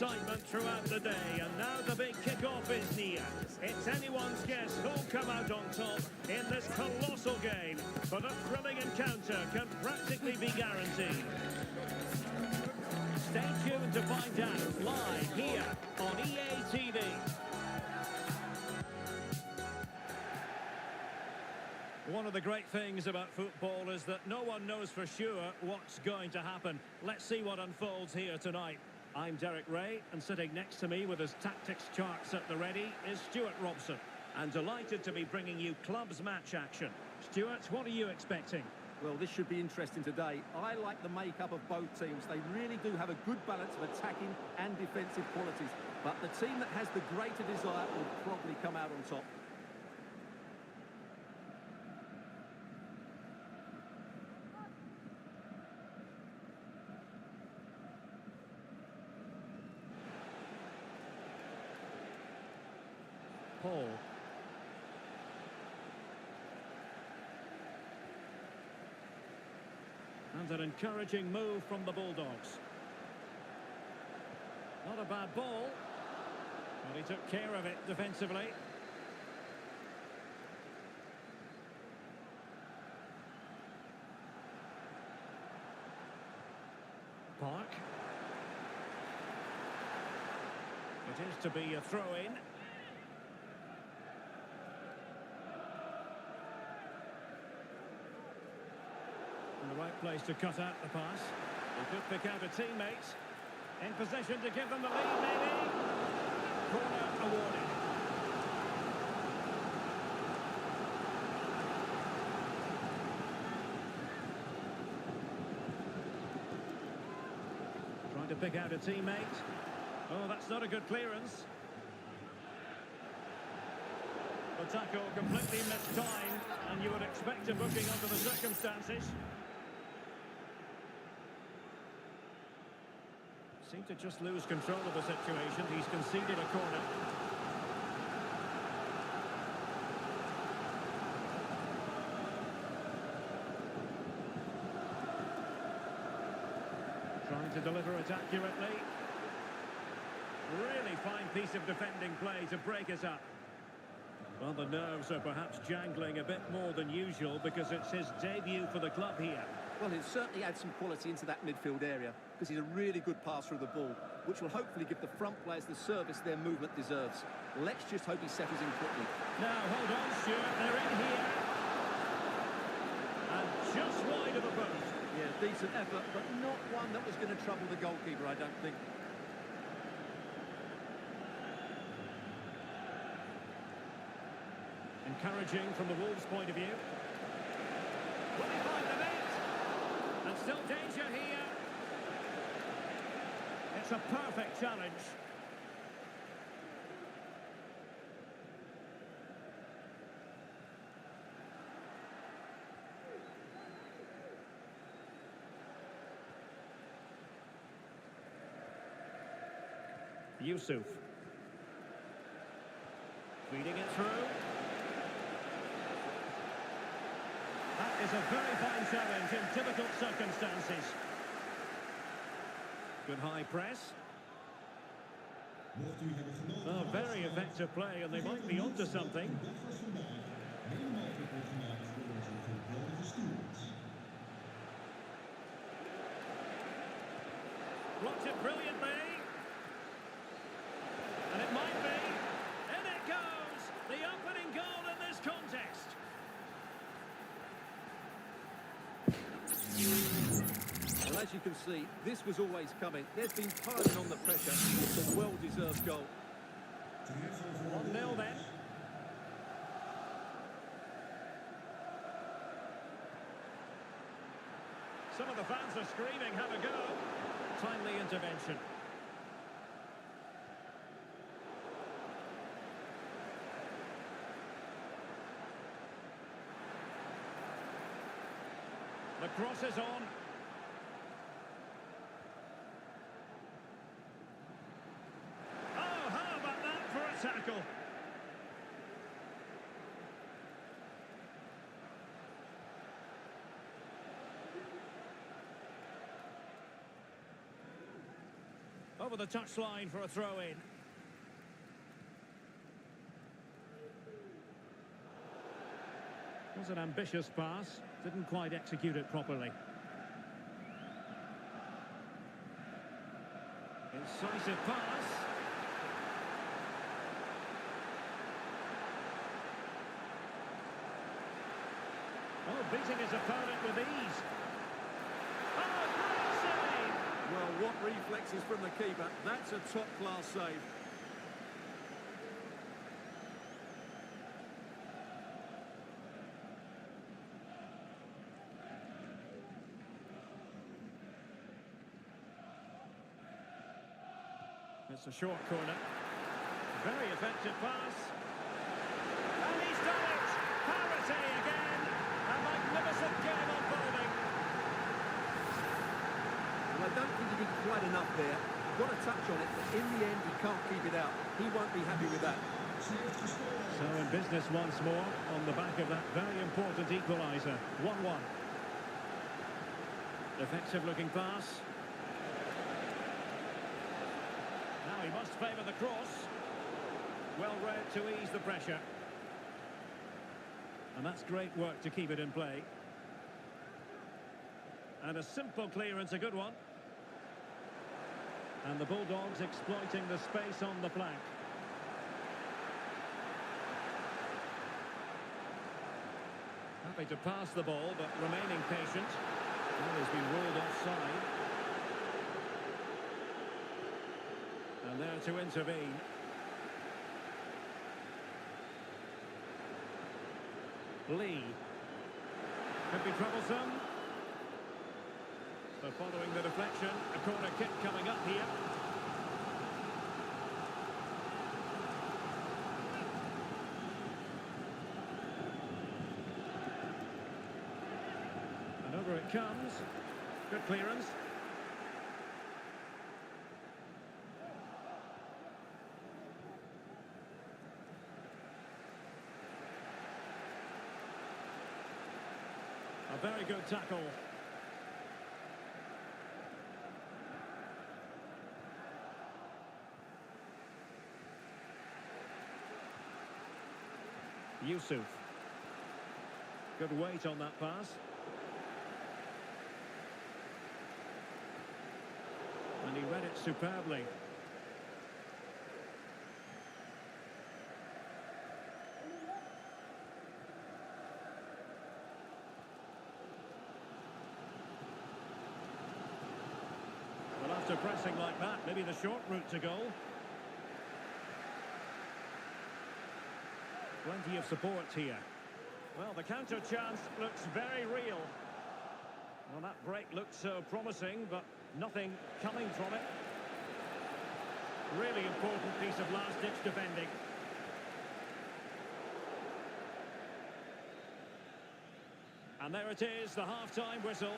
excitement throughout the day, and now the big kick-off is near. It's anyone's guess who'll come out on top in this colossal game, but a thrilling encounter can practically be guaranteed. Stay tuned to find out live here on EA TV. One of the great things about football is that no one knows for sure what's going to happen. Let's see what unfolds here tonight. I'm Derek Ray, and sitting next to me with his tactics charts at the ready is Stuart Robson. And delighted to be bringing you clubs match action. Stuart, what are you expecting? Well, this should be interesting today. I like the makeup of both teams. They really do have a good balance of attacking and defensive qualities. But the team that has the greater desire will probably come out on top. Paul. And an encouraging move from the Bulldogs. Not a bad ball. But he took care of it defensively. Park. It is to be a throw-in. The right place to cut out the pass. He could pick out a teammate. In position to give them the lead, maybe. Corner awarded. Trying to pick out a teammate. Oh, that's not a good clearance. The tackle completely missed time, and you would expect a booking under the circumstances. Seemed to just lose control of the situation. He's conceded a corner. Trying to deliver it accurately. Really fine piece of defending play to break us up. Well, the nerves are perhaps jangling a bit more than usual because it's his debut for the club here. Well, he'll certainly add some quality into that midfield area because he's a really good passer of the ball, which will hopefully give the front players the service their movement deserves. Let's just hope he settles in quickly. Now, hold on, Stuart. They're in here. And just wide of the post. Yeah, decent effort, but not one that was going to trouble the goalkeeper, I don't think. Encouraging from the Wolves' point of view. Will he find the net? And still danger here. It's a perfect challenge. Yusuf. Feeding it through. That is a very fine challenge in difficult circumstances. Good high press. Oh, very effective play, and they might be onto something. Blocked it brilliantly. And it might be. In it goes! The opening goal in this contest. Well, as you can see, this was always coming. There's been piling on the pressure. It's a well-deserved goal. 1-0 then. Some of the fans are screaming, have a go. Timely intervention. The cross is on. Oh, how about that for a tackle? Over the touchline for a throw-in. Was an ambitious pass, didn't quite execute it properly. Incisive pass. Oh, beating his opponent with ease. Oh, great save! Well, what reflexes from the keeper. That's a top-class save. It's a short corner. Very effective pass. And he's done it! Parity again! A magnificent game unfolding. Well, I don't think he did quite enough there. Got a touch on it, but in the end, he can't keep it out. He won't be happy with that. So in business once more, on the back of that very important equaliser. 1-1. Effective-looking pass. Now he must favour the cross. Well read to ease the pressure. And that's great work to keep it in play. And a simple clearance, a good one. And the Bulldogs exploiting the space on the flank. Happy to pass the ball, but remaining patient. Well, he's been ruled offside. And there to intervene. Lee. Could be troublesome. So following the deflection, a corner kick coming up here. And over it comes. Good clearance. A very good tackle. Yusuf. Good weight on that pass. And he read it superbly. Well, after pressing like that, maybe the short route to goal. Plenty of support here. Well, the counter chance looks very real. Well, that break looked so promising, but nothing coming from it. Really important piece of last-ditch defending. And there it is, the half-time whistle.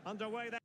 Underway there.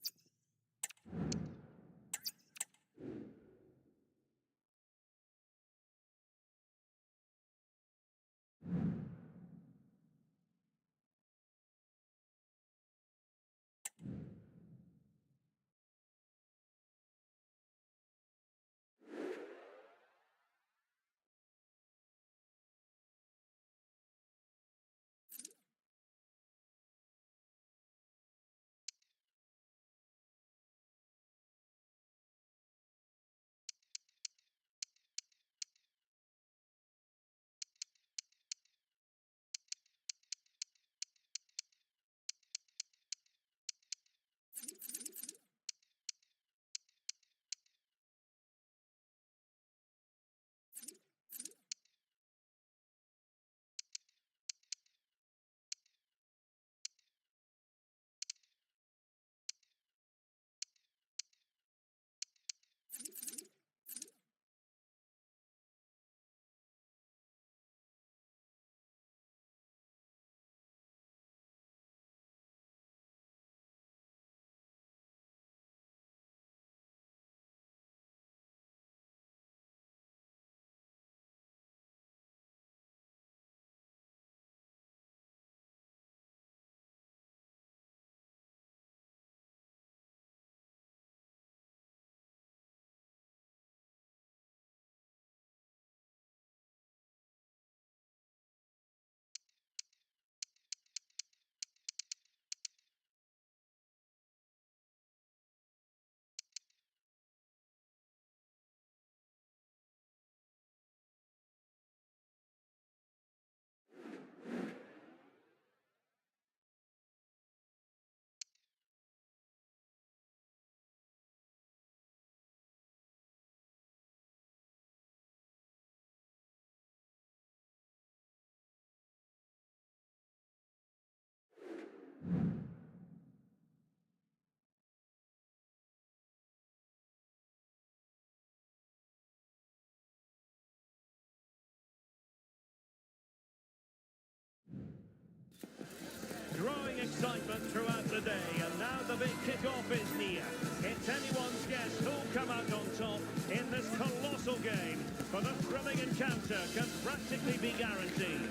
excitement throughout the day, and now the big kick-off is near. It's anyone's guess who'll come out on top in this colossal game, but a thrilling encounter can practically be guaranteed.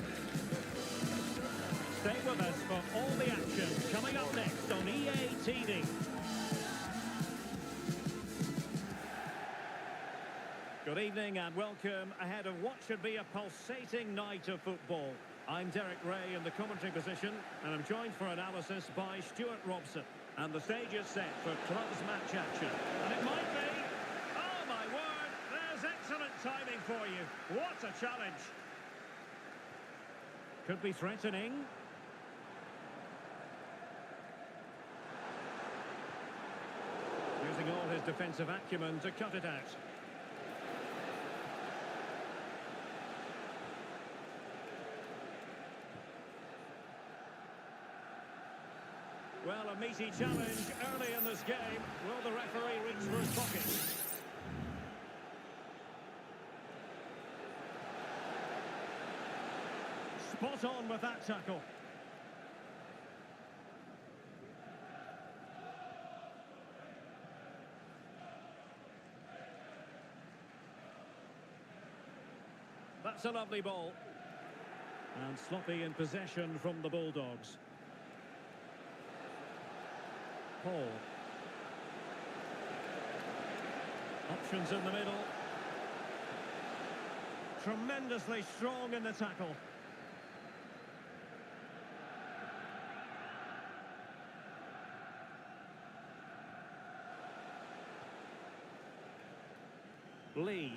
Stay with us for all the action coming up next on EA TV. Good evening and welcome ahead of what should be a pulsating night of football. I'm Derek Ray in the commentary position, and I'm joined for analysis by Stuart Robson. And the stage is set for close match action. And it might be... Oh, my word! There's excellent timing for you. What a challenge! Could be threatening. Using all his defensive acumen to cut it out. Well, a meaty challenge early in this game. Will the referee reach for his pocket? Spot on with that tackle. That's a lovely ball. And sloppy in possession from the Bulldogs. Paul. Options in the middle. Tremendously strong in the tackle. Lee.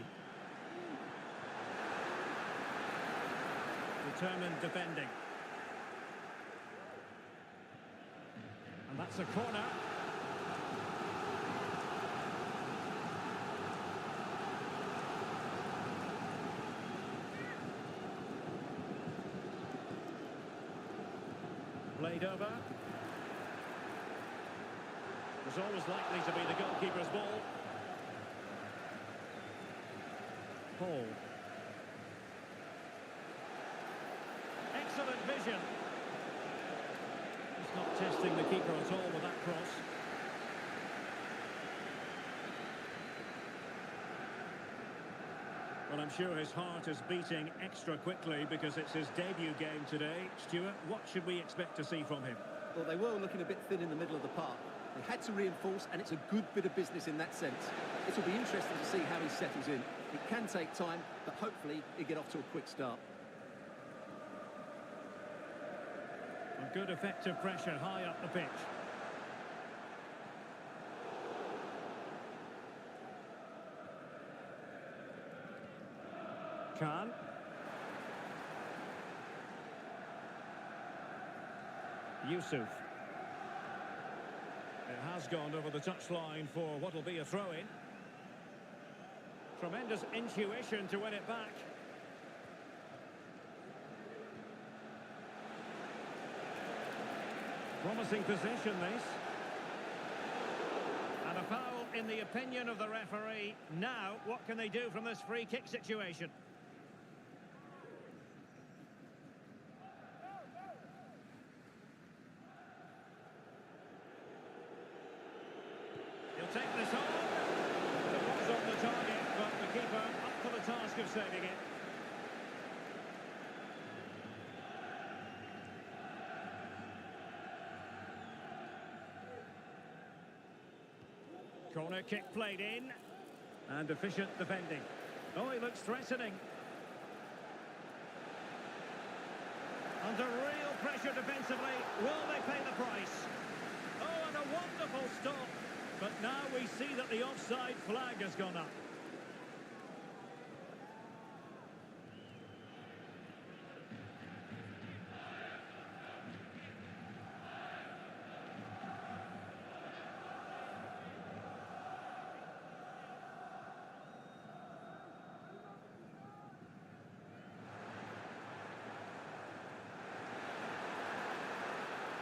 Determined defending. And that's a corner. Played over. Was always likely to be the goalkeeper's ball. Paul. Excellent vision. He's not testing the keeper at all with that cross. Well, I'm sure his heart is beating extra quickly because it's his debut game today. Stuart, what should we expect to see from him? Well, they were looking a bit thin in the middle of the park. They had to reinforce, and it's a good bit of business in that sense. It'll be interesting to see how he settles in. It can take time, but hopefully he'll get off to a quick start. A good effective pressure high up the pitch. Khan. Yusuf. It has gone over the touchline for what will be a throw-in. Tremendous intuition to win it back. Promising possession, this. And a foul in the opinion of the referee. Now, what can they do from this free kick situation? He'll take this on. It was on the target, but the keeper up for the task of saving it. Corner kick played in. And efficient defending. Oh, he looks threatening. Under real pressure defensively. Will they pay the price? Oh, and a wonderful stop. But now we see that the offside flag has gone up.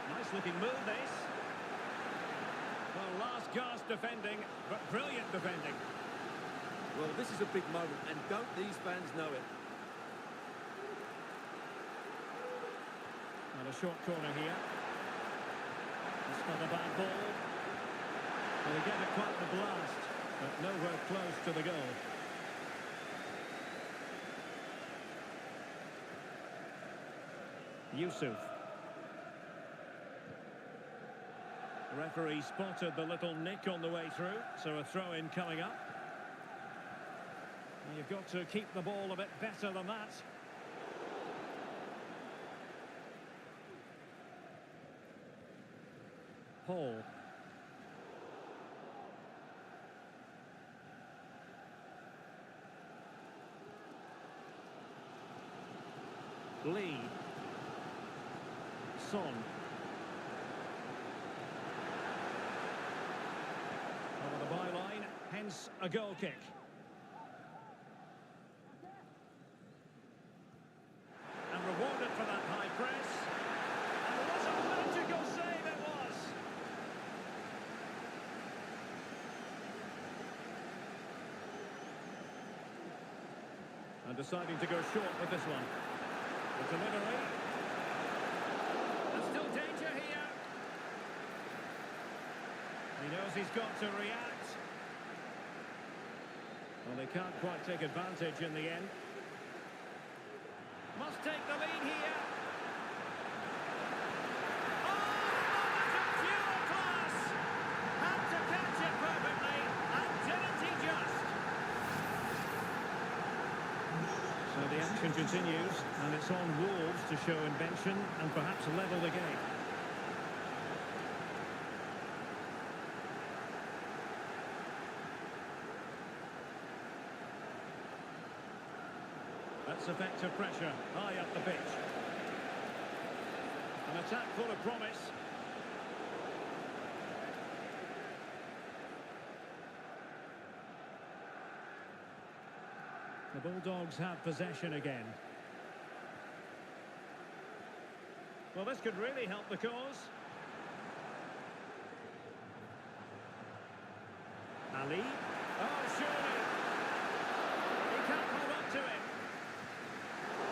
Nice looking move, this. Well, last gasp defending, but brilliant defending. Well, this is a big moment, and don't these fans know it? And a short corner here. Not a bad ball. Well, he gave it quite the blast, but nowhere close to the goal. Yusuf. The referee spotted the little nick on the way through, so a throw-in coming up. And you've got to keep the ball a bit better than that. Paul. Lee. Son. Over the byline, hence a goal kick. And rewarded for that high press. And what a magical save it was! And deciding to go short with this one. The delivery. There's still danger here. He knows he's got to react. Well, they can't quite take advantage in the end. Must take the lead here. Oh, moment of pure class! Had to catch it perfectly, and didn't he just? So the action continues, and it's on Wolves to show invention and perhaps level the game. That's effective pressure, high up the pitch. An attack full of promise. The Bulldogs have possession again. Well, this could really help the cause. Ali. Oh, surely. He can't hold on to it.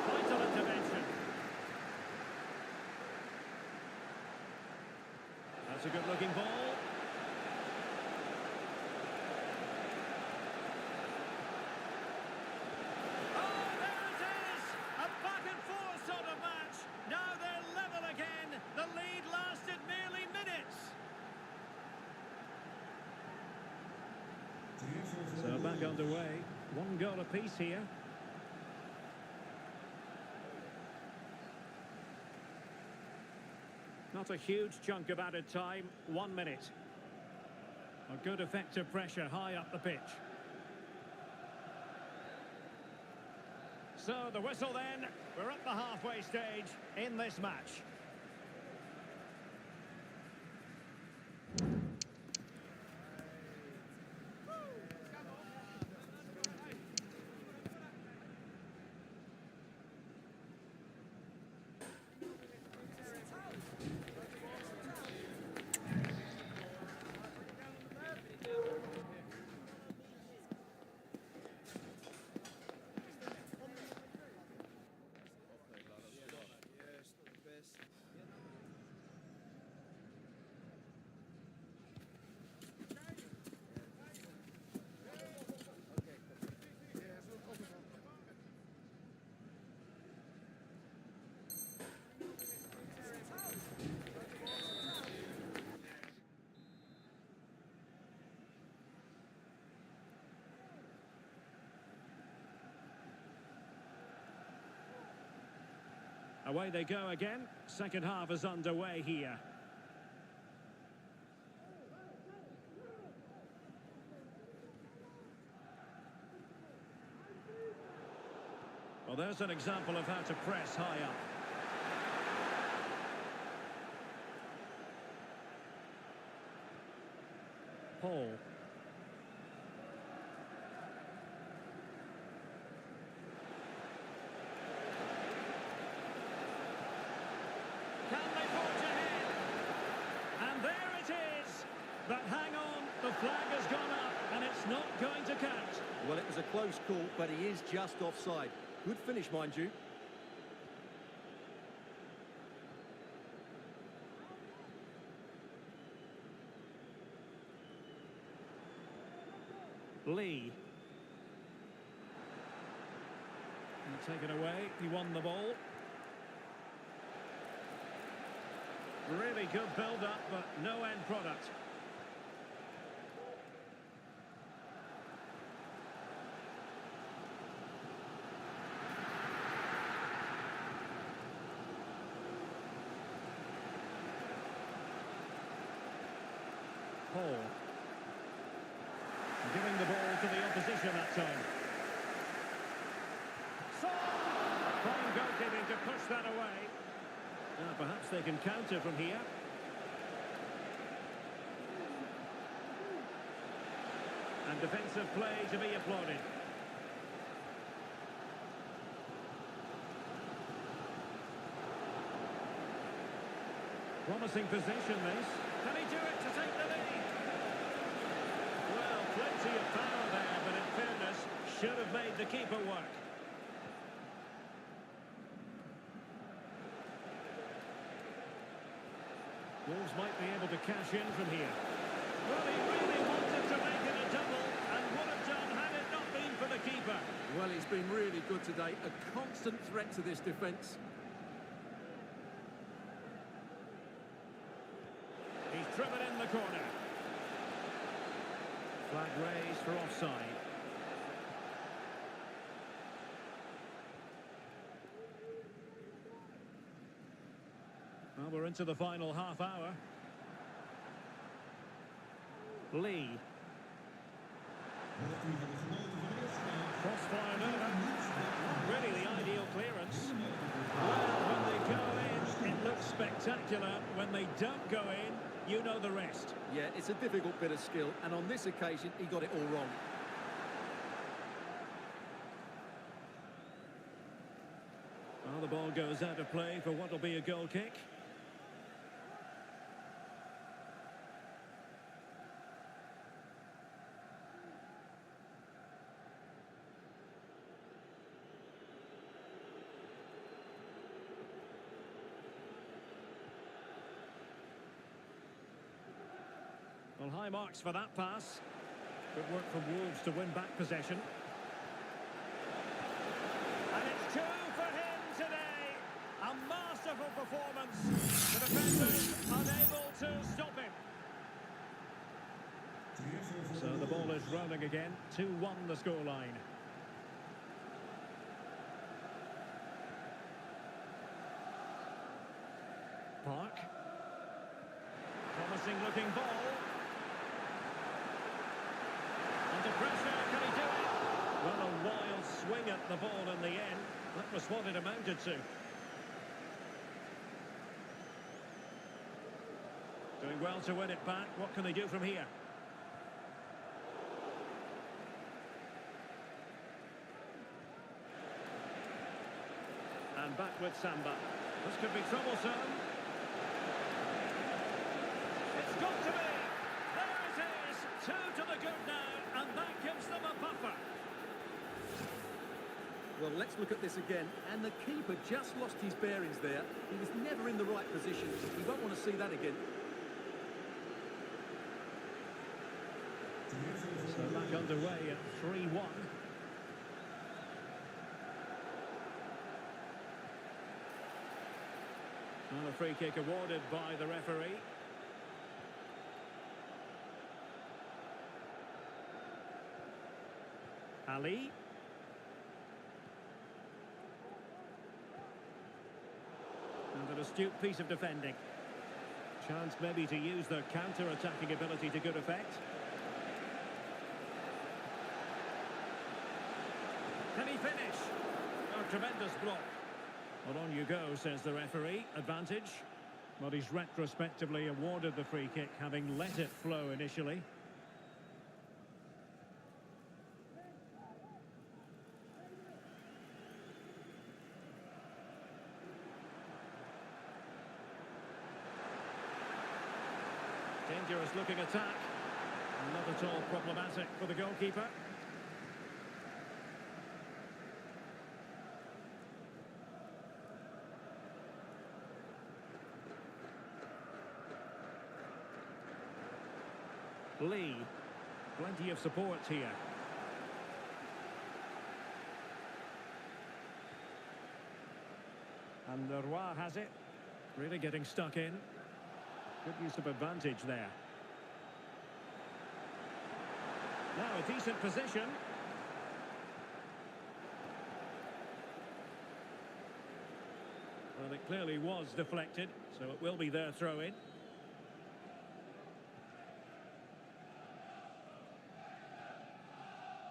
Vital intervention. That's a good-looking ball. Oh, there it is! A back-and-forth sort of match. Now they're level again. The lead lasted merely minutes. So back underway. One goal apiece here. Not a huge chunk of added time, 1 minute. A good effective pressure high up the pitch. So the whistle then, we're at the halfway stage in this match. Away they go again. Second half is underway here. Well, there's an example of how to press high up. Paul. Can they forge ahead? And there it is. But hang on, the flag has gone up and it's not going to count. Well, it was a close call, but he is just offside. Good finish, mind you. Lee. And taken away, he won the ball. Really good build-up, but no end product. Paul. Giving the ball to the opposition that time. Fine goalkeeping to push that away. Now perhaps they can counter from here. And defensive play to be applauded. Promising position this. Can he do it to take the lead? Well, plenty of power there, but in fairness, should have made the keeper work. Wolves might be able to cash in from here. Well, he really wanted to make it a double and would have done had it not been for the keeper. Well, he's been really good today. A constant threat to this defence. He's driven in the corner. Flag raised for offside. Well, we're into the final half hour. Lee. Crossfire over. Not really the ideal clearance. Well, when they go in, it looks spectacular. When they don't go in, you know the rest. Yeah, it's a difficult bit of skill, and on this occasion, he got it all wrong. Well, the ball goes out of play for what will be a goal kick. Well, high marks for that pass. Good work from Wolves to win back possession. And it's two for him today. A masterful performance. The defenders unable to stop him. So the ball is rolling again. 2-1 the scoreline. Park. Promising looking ball. Under pressure, can he do it? Well, a wild swing at the ball in the end. That was what it amounted to. Doing well to win it back. What can they do from here? And back with Samba. This could be troublesome. It's got to be. There it is. 2 to the good now, and that gives them a buffer. Well, let's look at this again. And the keeper just lost his bearings there. He was never in the right position. He won't want to see that again. So back underway at 3-1. And a free kick awarded by the referee. Ali. And an astute piece of defending. Chance maybe to use their counter-attacking ability to good effect. Can he finish? A tremendous block. Well, on you go, says the referee. Advantage. Well, he's retrospectively awarded the free kick, having let it flow initially. Dangerous looking attack. Not at all problematic for the goalkeeper. Lee. Plenty of support here. And Leroy has it. Really getting stuck in. Good use of advantage there. Now a decent position. Well, it clearly was deflected, so it will be their throw-in.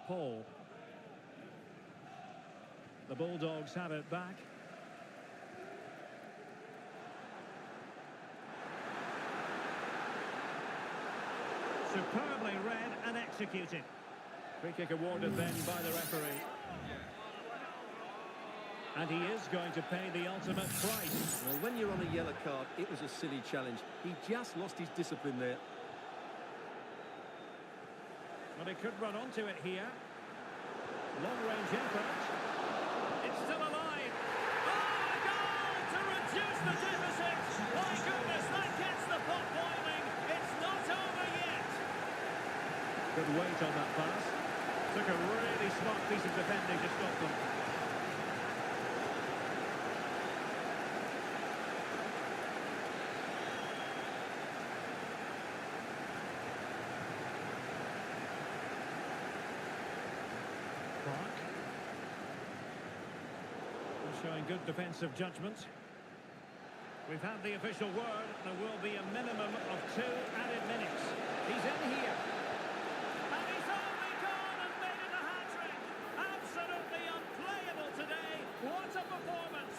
Paul. The Bulldogs have it back. Superbly read and executed. Free kick awarded then by the referee. And he is going to pay the ultimate price. Well, when you're on a yellow card, it was a silly challenge. He just lost his discipline there. But he could run onto it here. Long-range effort. It's still alive. Oh, a goal to reduce the deficit. My goodness, that gets the pot boiling. It's not over yet. Good weight on that pass. Took a really smart piece of defending to stop them. Showing good defensive judgment. We've had the official word. There will be a minimum of 2 added minutes. He's in here. And he's only gone and made it a hat-trick. Absolutely unplayable today. What a performance.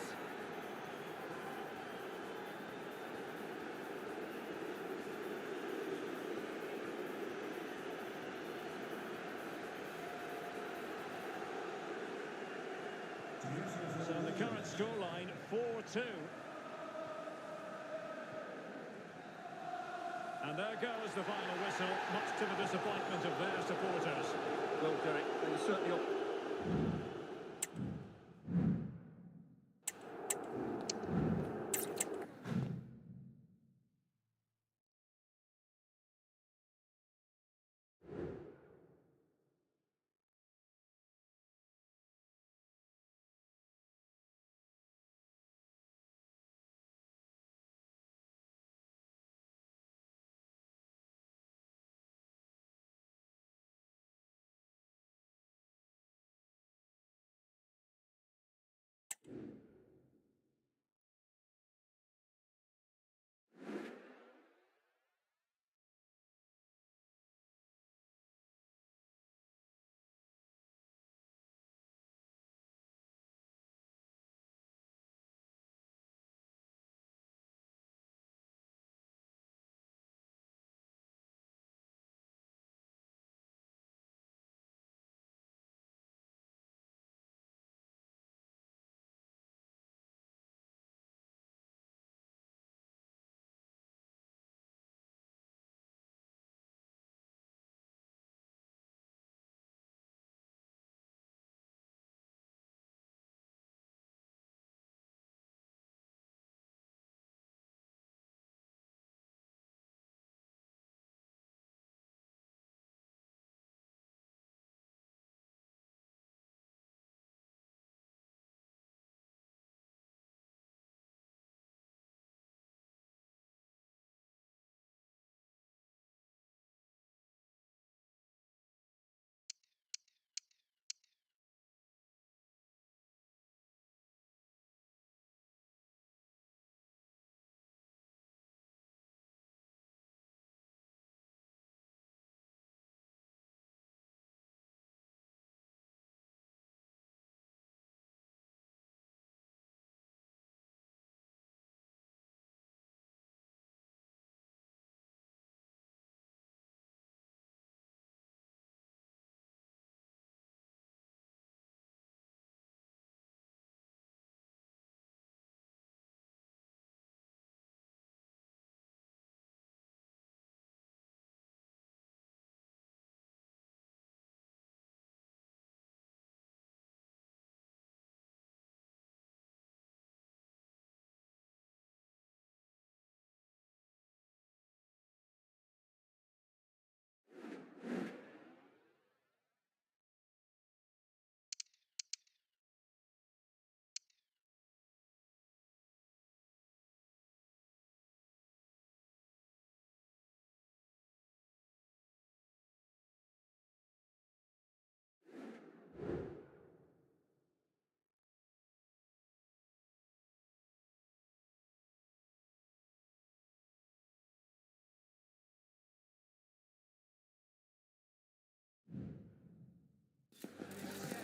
So the current scoreline, 4-2. And there goes the final whistle, much to the disappointment of their supporters. Well, Derek, they were certainly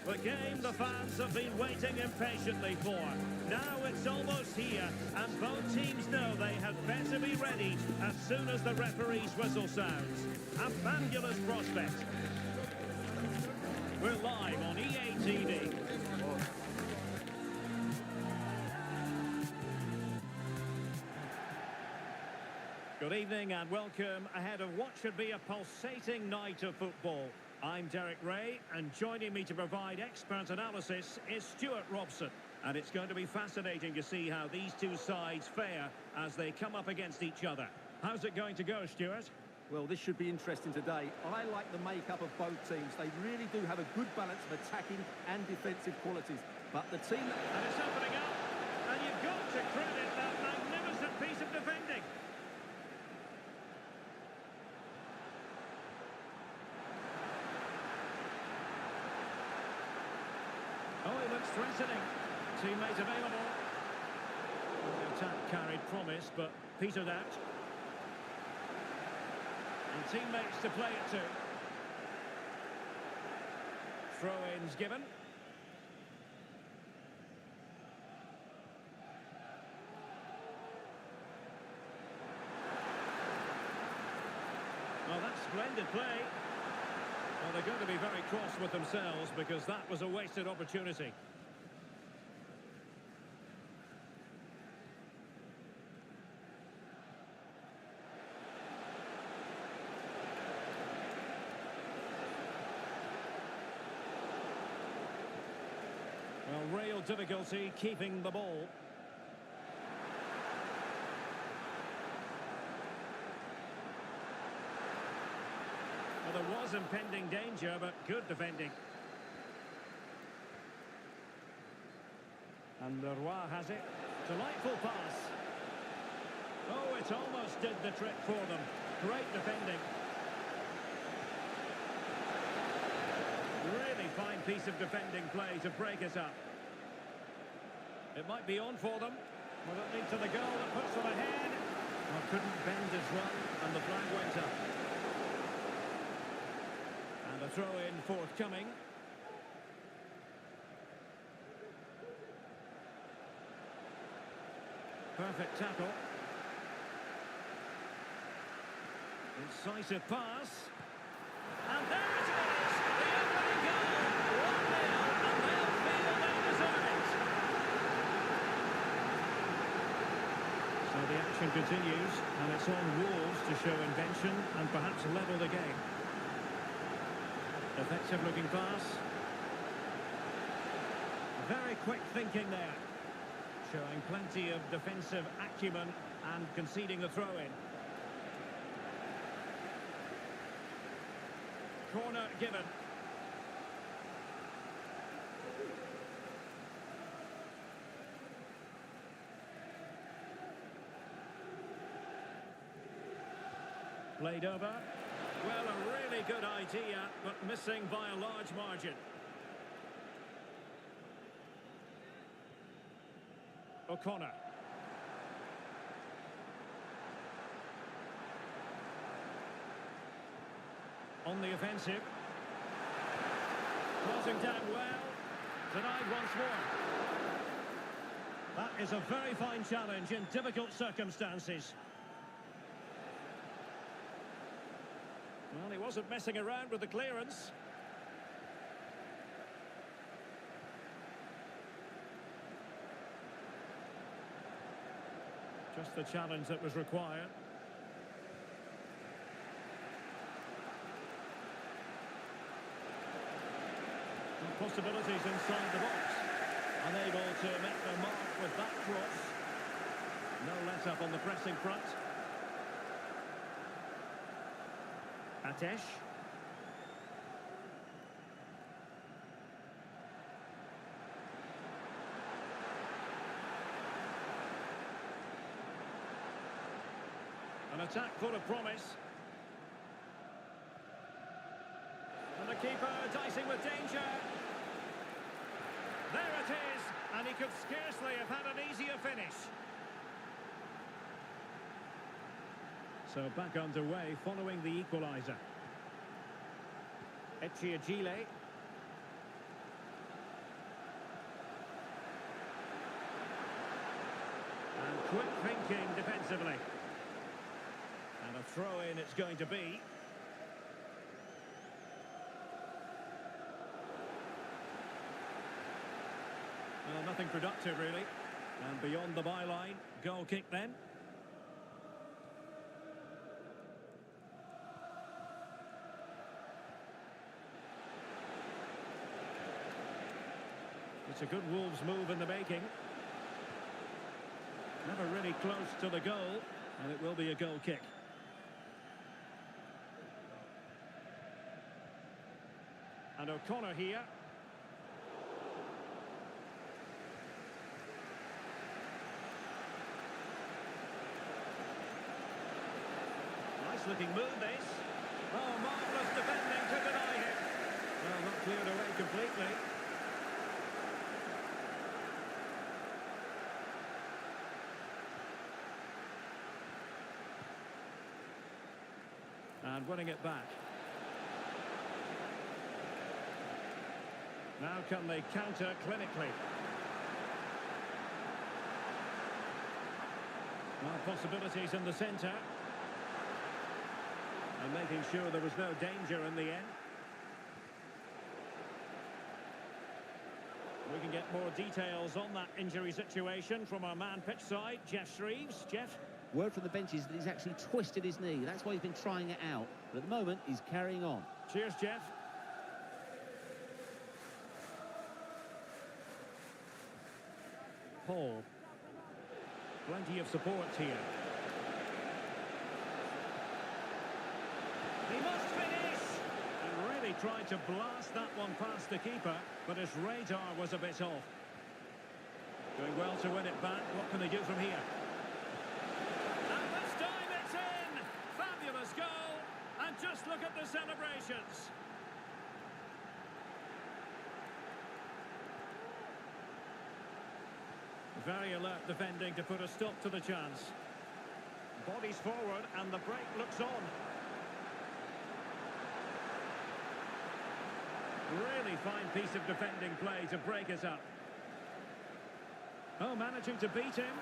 The game the fans have been waiting impatiently for. Now it's almost here, and both teams know they had better be ready as soon as the referee's whistle sounds. A fabulous prospect. We're live on EA TV. Good evening and welcome ahead of what should be a pulsating night of football. I'm Derek Ray, and joining me to provide expert analysis is Stuart Robson. And it's going to be fascinating to see how these two sides fare as they come up against each other. How's it going to go, Stuart? Well, this should be interesting today. I like the makeup of both teams. They really do have a good balance of attacking and defensive qualities. But the team... And it's opening up, and you've got to credit that magnificent piece of defending. Oh, it looks threatening. Teammate available. The attack carried promise, but petered out. And teammates to play it to. Throw-ins given. Well, that's splendid play. Well, they're going to be very cross with themselves because that was a wasted opportunity. Well, real difficulty keeping the ball. Well, there was impending danger, but good defending. And Leroy has it. Delightful pass. Oh, it almost did the trick for them. Great defending. Really fine piece of defending play to break it up. It might be on for them. Will it lead to the goal that puts them ahead? Well, couldn't bend his run, and the flag went up. And a throw-in forthcoming. Perfect tackle. Incisive pass. And there it is! The opening goal! 1-0, and they'll feel they deserve it. So the action continues, and it's on Wolves to show invention and perhaps level the game. Effective looking pass. Very quick thinking there. Showing plenty of defensive acumen and conceding the throw-in. Corner given. Played over. Well, a really good idea, but missing by a large margin. O'Connor. On the offensive. Closing down well. Denied once more. That is a very fine challenge in difficult circumstances. Well, he wasn't messing around with the clearance. Just the challenge that was required. And possibilities inside the box. Unable to make their mark with that cross. No let-up on the pressing front. Atesh. An attack full of promise. And the keeper dicing with danger. There it is, and he could scarcely have had an easier finish. So back underway following the equaliser. Echiagile. quick thinking defensively. And a throw-in it's going to be. Well, nothing productive, really. And beyond the byline, goal kick then. It's a good Wolves move in the making. Never really close to the goal, and it will be a goal kick. And O'Connor here. Nice looking move this. Oh, marvellous defending to deny him. Well, not cleared away completely. And winning it back. Now can they counter clinically? Well, possibilities in the centre. And making sure there was no danger in the end. We can get more details on that injury situation from our man pitch side, Jeff Shreeves. Jeff? Word from the bench is that he's actually twisted his knee. That's why he's been trying it out. But at the moment, he's carrying on. Cheers, Jeff. Paul. Plenty of support here. He must finish! He really tried to blast that one past the keeper, but his radar was a bit off. Doing well to win it back. What can they do from here? And this time it's in! Fabulous goal! And just look at the celebrations. Very alert defending to put a stop to the chance. Bodies forward and the break looks on. Really fine piece of defending play to break it up. Oh, managing to beat him.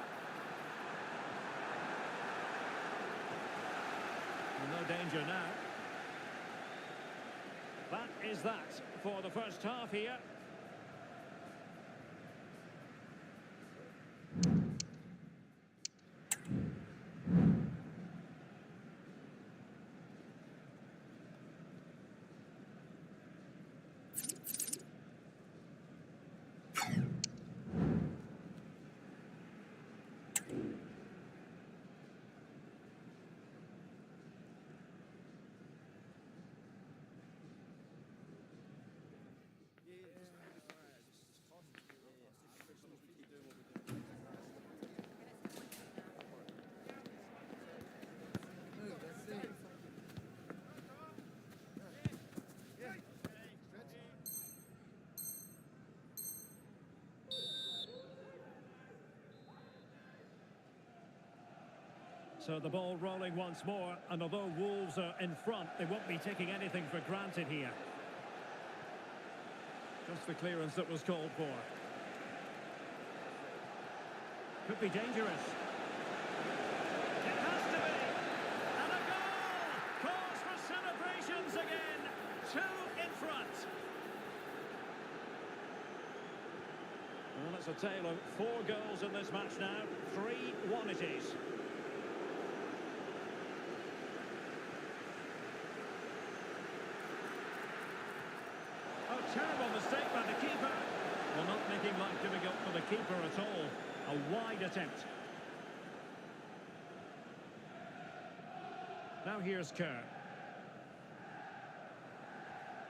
No danger now. That is that for the first half here. So the ball rolling once more, and although Wolves are in front, they won't be taking anything for granted here. Just the clearance that was called for. Could be dangerous. It has to be! And a goal! Cause for celebrations again! 2 in front. Well, it's a tale of 4 goals in this match now. 3-1 it is. Terrible mistake by the keeper. Well, not making life difficult for the keeper at all. A wide attempt. Now here's Kerr.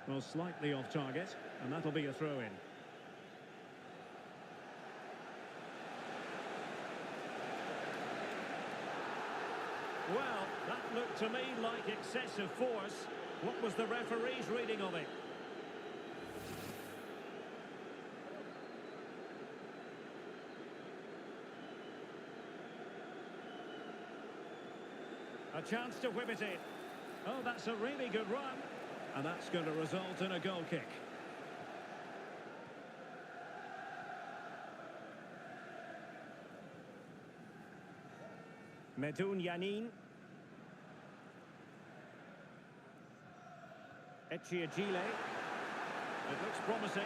Well, slightly off target, and that'll be a throw-in. Well, that looked to me like excessive force. What was the referee's reading of it? A chance to whip it in. Oh, that's a really good run. And that's going to result in a goal kick. Medoun Yanin. Echiagile. It looks promising.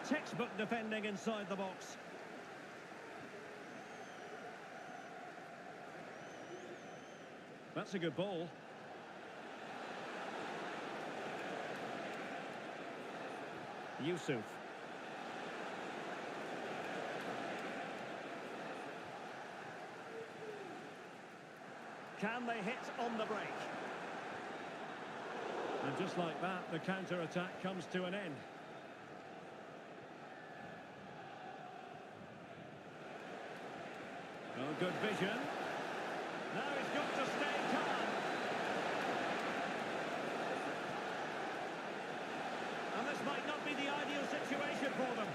Textbook defending inside the box. That's a good ball. Yusuf. Can they hit on the break? And just like that, the counter-attack comes to an end. Oh, good vision. Now he's got to stay calm. And this might not be the ideal situation for them.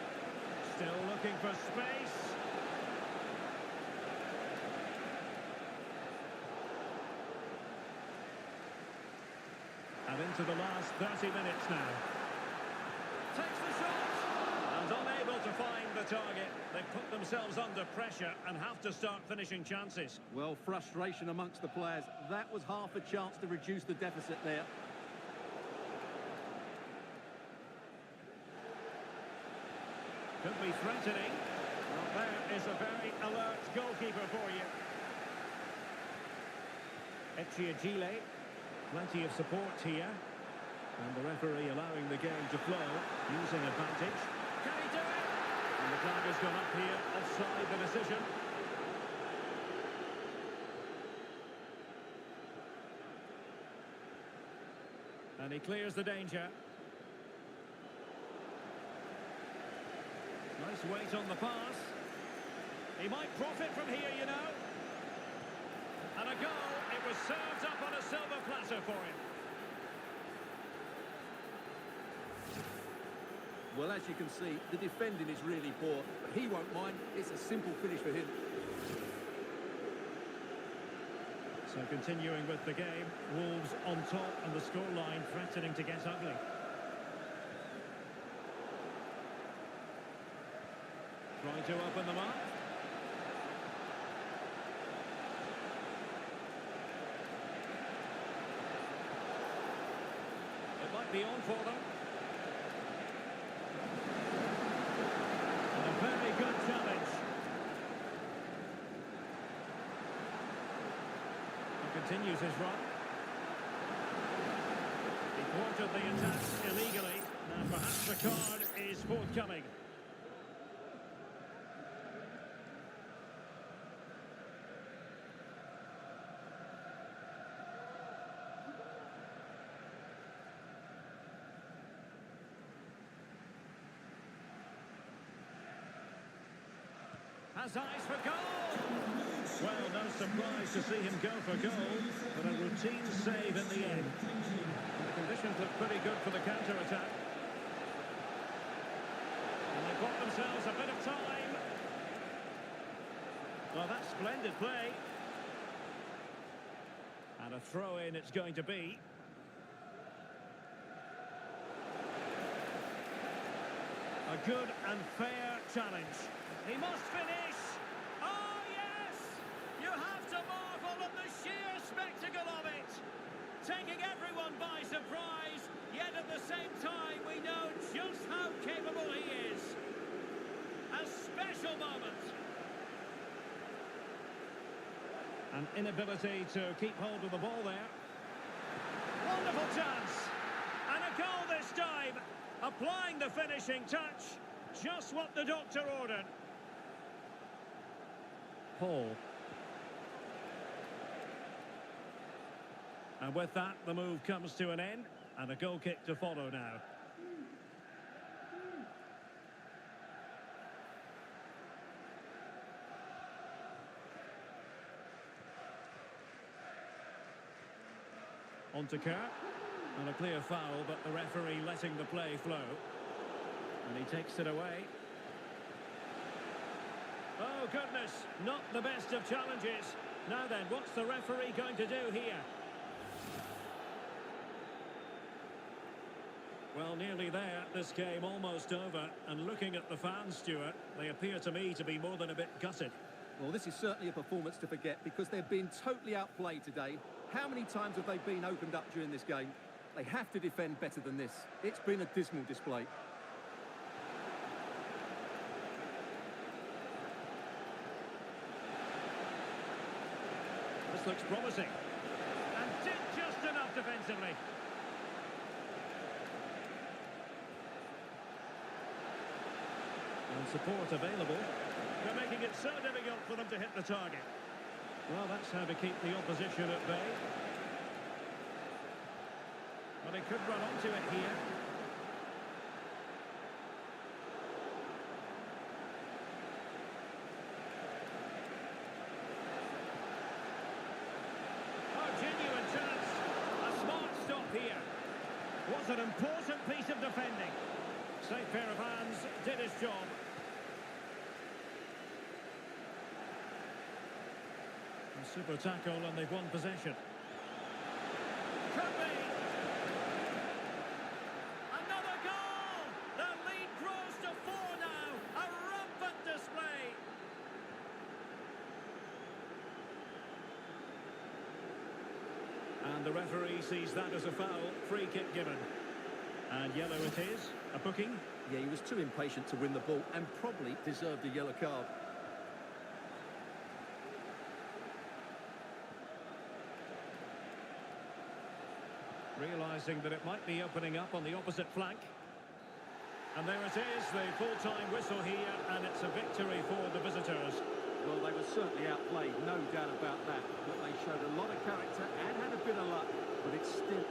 Still looking for space. And into the last 30 minutes now. Takes the shot. And unable to find the target. They've put themselves under pressure and have to start finishing chances. Well, frustration amongst the players. That was half a chance to reduce the deficit there. Could be threatening. Well, there is a very alert goalkeeper for you. Echiagile. Plenty of support here. And the referee allowing the game to flow, using advantage. Can he do it? And the flag has gone up here, offside the decision. And he clears the danger. Nice weight on the pass. He might profit from here, you know. And a goal. It was served up on a silver platter for him. Well, as you can see, the defending is really poor, but he won't mind. It's a simple finish for him. So continuing with the game, Wolves on top and the scoreline threatening to get ugly. Trying to open them up. It might be on for them. And a very good challenge. He continues his run. He thwarted the attack illegally. Now perhaps the card is forthcoming. Has eyes for goal! Well, no surprise to see him go for goal, but a routine save in the end. The conditions look pretty good for the counter-attack. And they've got themselves a bit of time. Well, that's splendid play. And a throw-in it's going to be. A good and fair challenge. He must finish! Oh, yes! You have to marvel at the sheer spectacle of it! Taking everyone by surprise, yet at the same time we know just how capable he is. A special moment. An inability to keep hold of the ball there. Wonderful chance! And a goal this time! Applying the finishing touch. Just what the doctor ordered. Paul. And with that, the move comes to an end, and a goal kick to follow now. On to Kerr. And a clear foul, but the referee letting the play flow. And he takes it away. Oh, goodness, not the best of challenges. Now then, what's the referee going to do here? Well, nearly there. This game almost over. And looking at the fans, Stuart, they appear to me to be more than a bit gutted. Well, this is certainly a performance to forget because they've been totally outplayed today. How many times have they been opened up during this game? They have to defend better than this. It's been a dismal display. This looks promising. And did just enough defensively. And support available. They're making it so difficult for them to hit the target. Well, that's how to keep the opposition at bay. But they could run onto it here. Oh, genuine chance. A smart stop here. Was an important piece of defending. Safe pair of hands, did his job. A super tackle and they've won possession. Could be. Another goal! The lead grows to 4 now. A rampant display. And the referee sees that as a foul. Free kick given. And yellow it is. A booking. Yeah, he was too impatient to win the ball and probably deserved a yellow card. Realising that it might be opening up on the opposite flank. And there it is, the full-time whistle here, and it's a victory for the visitors. Well, they were certainly outplayed, no doubt about that. But they showed a lot of character and had a bit of luck. But it's still...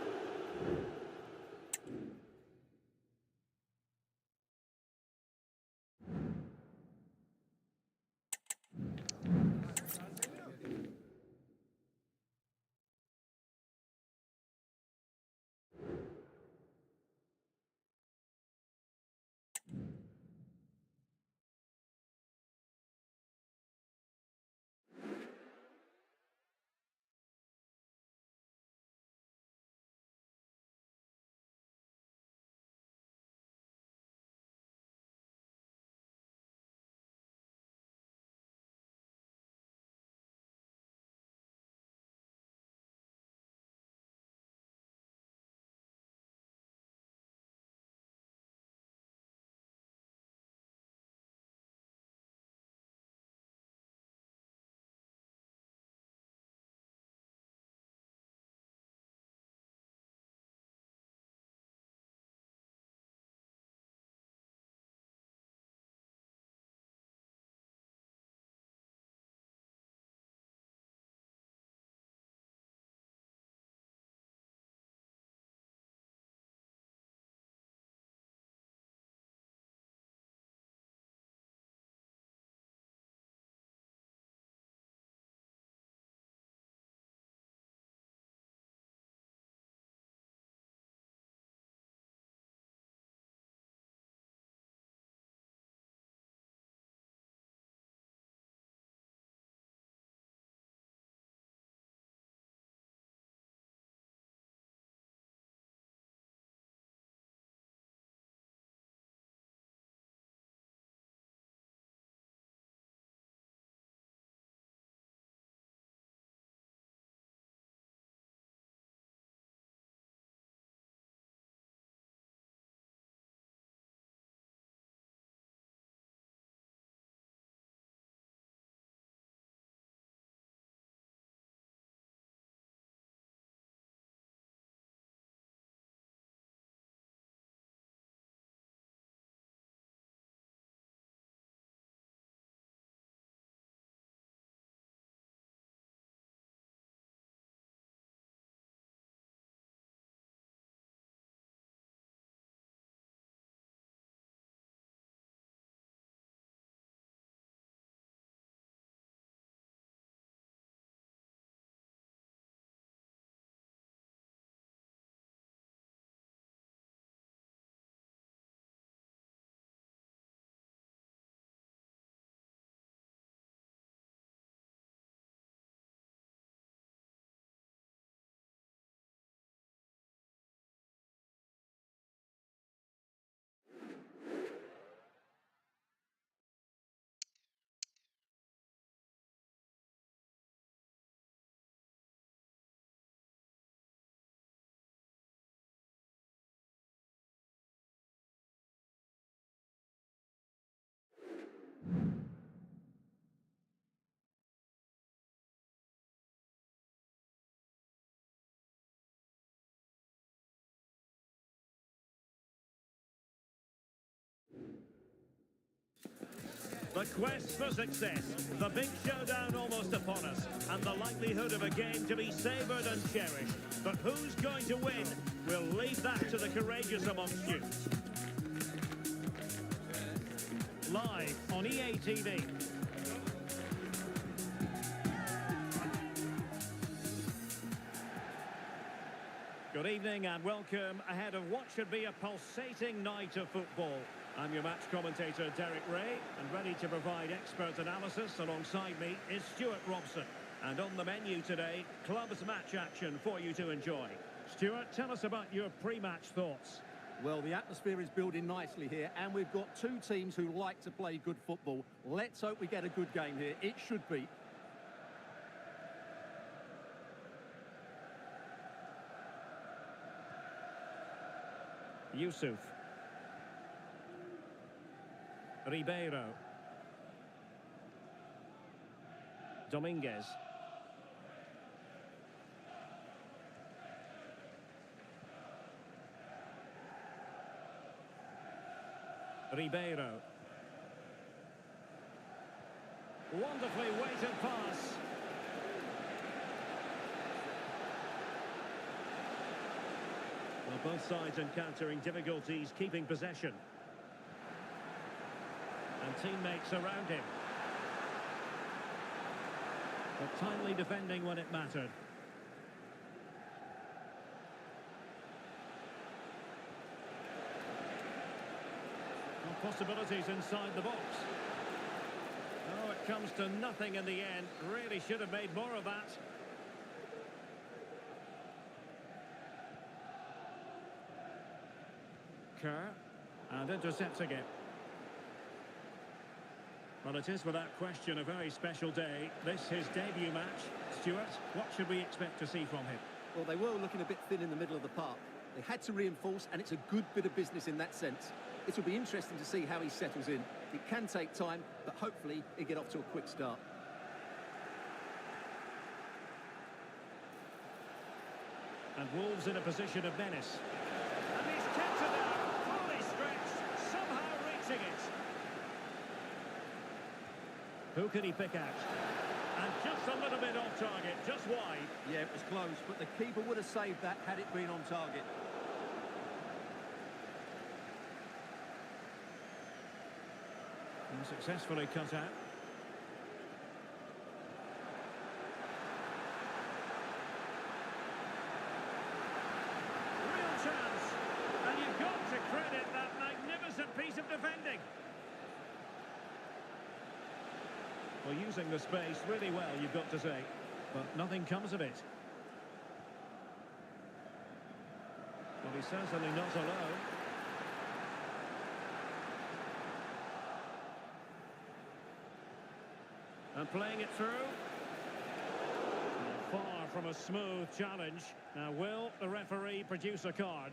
The quest for success, the big showdown almost upon us, and the likelihood of a game to be savoured and cherished. But who's going to win? We'll leave that to the courageous amongst you. Live on EA TV. Good evening and welcome ahead of what should be a pulsating night of football. I'm your match commentator, Derek Ray, and ready to provide expert analysis alongside me is Stuart Robson. And on the menu today, clubs match action for you to enjoy. Stuart, tell us about your pre-match thoughts. Well, the atmosphere is building nicely here, and we've got two teams who like to play good football. Let's hope we get a good game here. It should be. Yusuf. Ribeiro. Dominguez. Ribeiro. Wonderfully weighted pass. Well, both sides encountering difficulties keeping possession. And teammates around him. But timely defending when it mattered. Well, possibilities inside the box. Oh, it comes to nothing in the end. Really should have made more of that. Kerr, and intercepts again. Well, it is without question a very special day. This his debut match. Stuart, what should we expect to see from him? Well, they were looking a bit thin in the middle of the park. They had to reinforce, and it's a good bit of business in that sense. It will be interesting to see how he settles in. It can take time, but hopefully he'll get off to a quick start. And Wolves in a position of menace. And he's kept it out, fully stretched, somehow reaching it. Who can he pick out? And just a little bit off target, just wide. Yeah, it was close, but the keeper would have saved that had it been on target. And successfully cut out. Real chance. And you've got to credit that magnificent piece of defending. Well, using the space really well, you've got to say. But nothing comes of it. Well, he's certainly not alone. And playing it through. Far from a smooth challenge. Now, will the referee produce a card?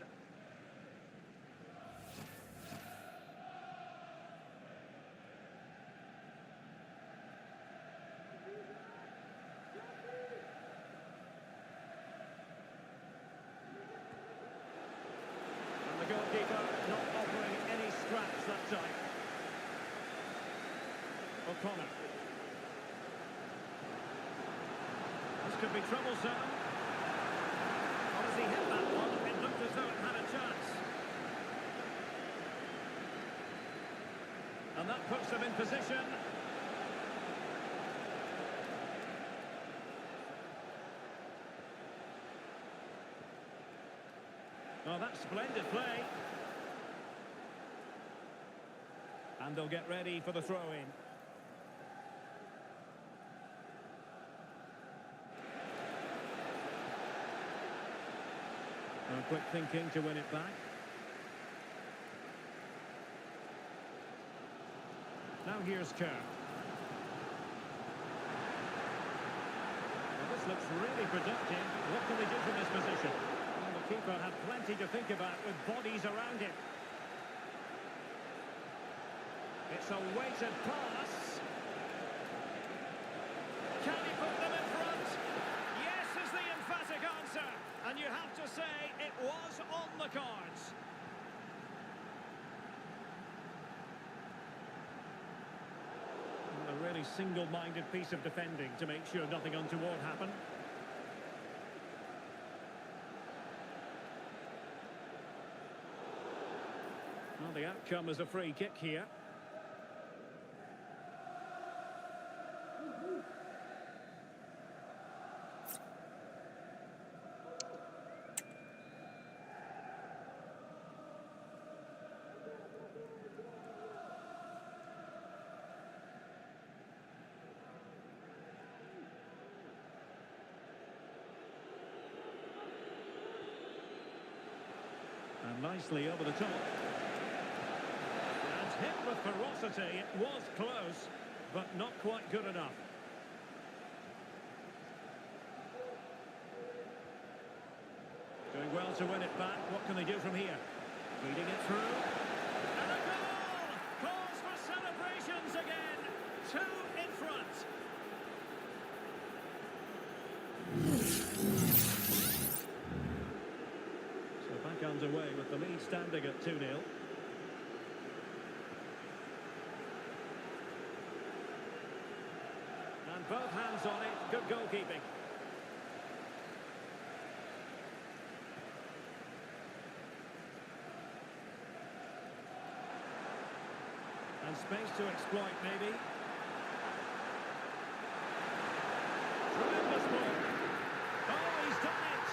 And the goalkeeper not offering any scraps that time. O'Connor. This could be troublesome. Or as he hit that one, it looked as though it had a chance. And that puts them in position. Well, that's splendid play. And they'll get ready for the throw-in. Quick thinking to win it back. Now here's Kerr. Well, this looks really productive. What can they do from this position? Well, the keeper had plenty to think about with bodies around him. It's a weighted pass. Can he put them in front? Yes is the emphatic answer. And you have to say it was on the cards. single-minded piece of defending to make sure nothing untoward happened. Well, the outcome is a free kick here. And nicely over the top. And hit with ferocity. It was close, but not quite good enough. Doing well to win it back. What can they do from here? Feeding it through. And a goal! Calls for celebrations again. 2 in front. So back underway with the lead standing at 2-0. And both hands on it. Good goalkeeping. And space to exploit, maybe. Tremendous ball. Oh, he's done it.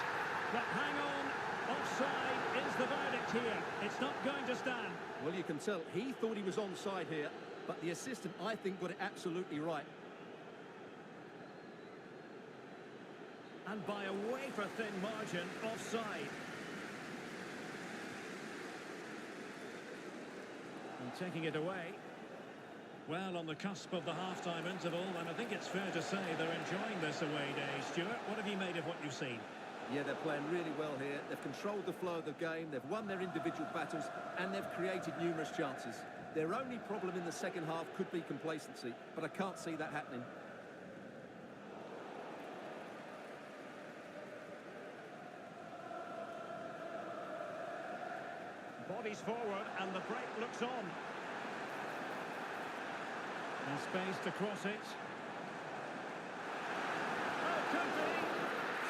But hang on. Offside is the verdict here. It's not going to stand. Well, you can tell he thought he was onside here, but the assistant, I think, got it absolutely right. And by a wafer-thin margin, offside. And taking it away. Well, on the cusp of the half-time interval, and I think it's fair to say they're enjoying this away day. Stuart, what have you made of what you've seen? Yeah, they're playing really well here. They've controlled the flow of the game, they've won their individual battles, and they've created numerous chances. Their only problem in the second half could be complacency, but I can't see that happening. Bodies forward, and the break looks on. And space to cross it. Oh, could be.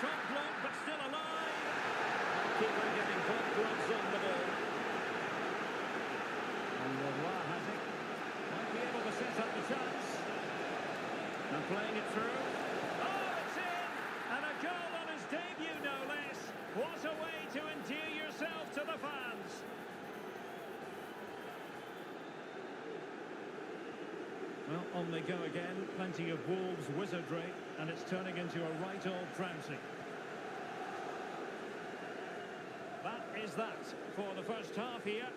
Shot blocked, but still alive. Keeper getting both gloves on the ball. And Lavoie has it. Might be able to set up the chance. And playing it through. Oh, it's in! And a goal on his debut, no less. What a way to endear yourself to the fans. Well, on they go again. Plenty of Wolves wizardry, and it's turning into a right old trouncing. That is that for the first half here.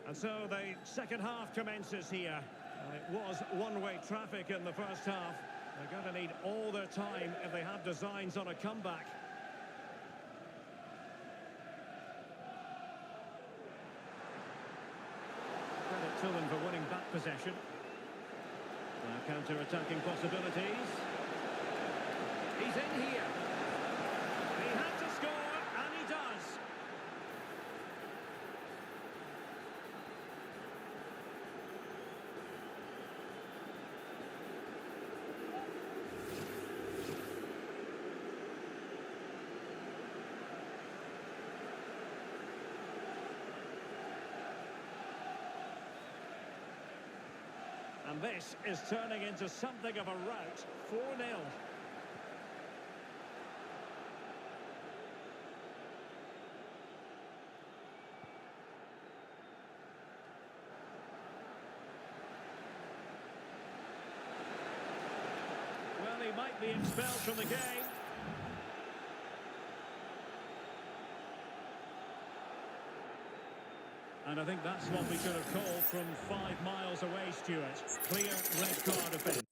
And so the second half commences here. It was one-way traffic in the first half. They're going to need all their time if they have designs on a comeback. Credit to them for winning back possession. Now counter-attacking possibilities. He's in here. He had to score, and he does. And this is turning into something of a rout. 4-0. Well, he might be expelled from the game. And I think that's what we could have called from 5 miles away, Stuart. Clear red card offence.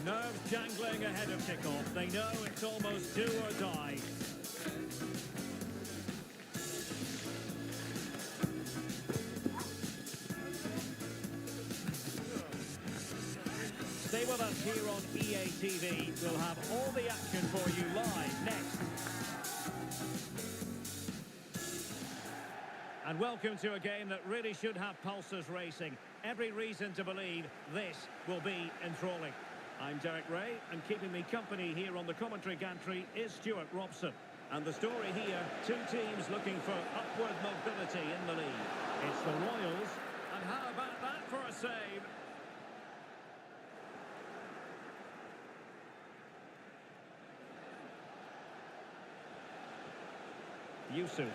Nerves jangling ahead of kickoff. They know it's almost do or die. Stay with us here on EA TV. We'll have all the action for you live next. And welcome to a game that really should have pulses racing. Every reason to believe this will be enthralling. I'm Derek Ray, and keeping me company here on the commentary gantry is Stuart Robson. And the story here, two teams looking for upward mobility in the league. It's the Royals, and how about that for a save? Yusuf.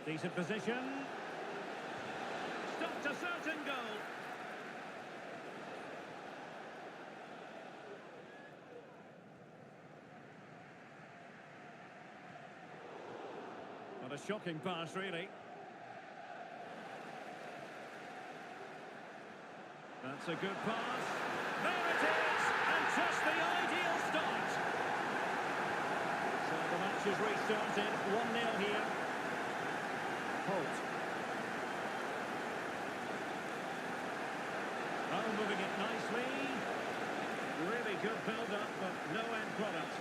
Decent position. Stopped a certain goal. What a shocking pass, really. That's a good pass. There it is! And just the ideal start. So the match is restarted. 1-0 here. Holt. Oh, moving it nicely. Really good build-up, but no end product.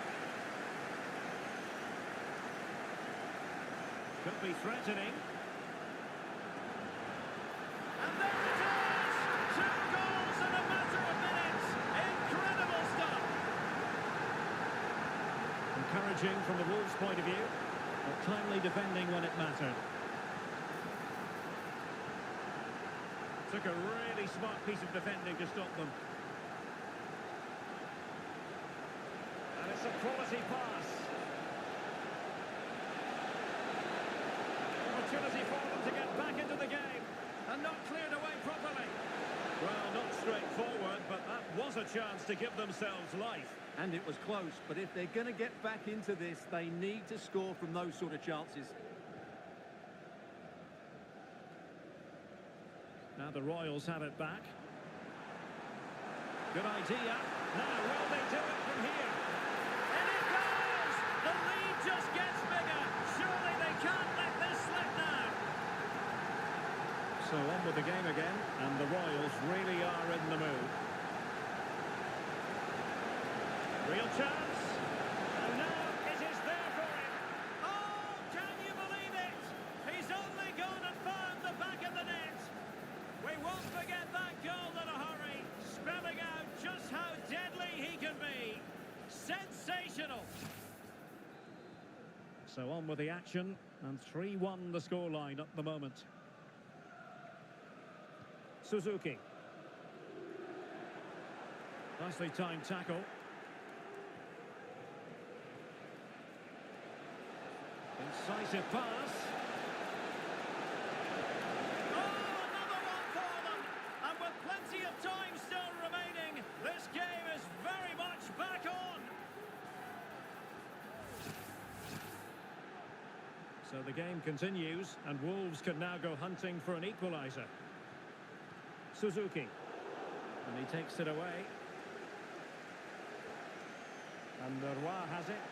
Could be threatening. And there it is! 2 goals in a matter of minutes. Incredible stuff. Encouraging from the Wolves' point of view, but timely defending when it mattered. Took a really smart piece of defending to stop them. And it's a quality pass. Opportunity for them to get back into the game. And not cleared away properly. Well, not straightforward, but that was a chance to give themselves life. And it was close, but if they're going to get back into this, they need to score from those sort of chances. Now the Royals have it back. Good idea. Now, will they do it from here? And it goes! The lead just gets bigger. Surely they can't let this slip now. So on with the game again, and the Royals really are in the mood. Real chance. And now it is there for him. Oh, can you believe it? He's only gone and found the back of the net. We won't forget that goal in a hurry, spelling out just how deadly he can be. Sensational. So on with the action, and 3-1 the scoreline at the moment. Suzuki. Nicely timed tackle. Incisive pass. Time still remaining. This game is very much back on. So the game continues, and Wolves can now go hunting for an equaliser. Suzuki. And he takes it away. And Leroy has it.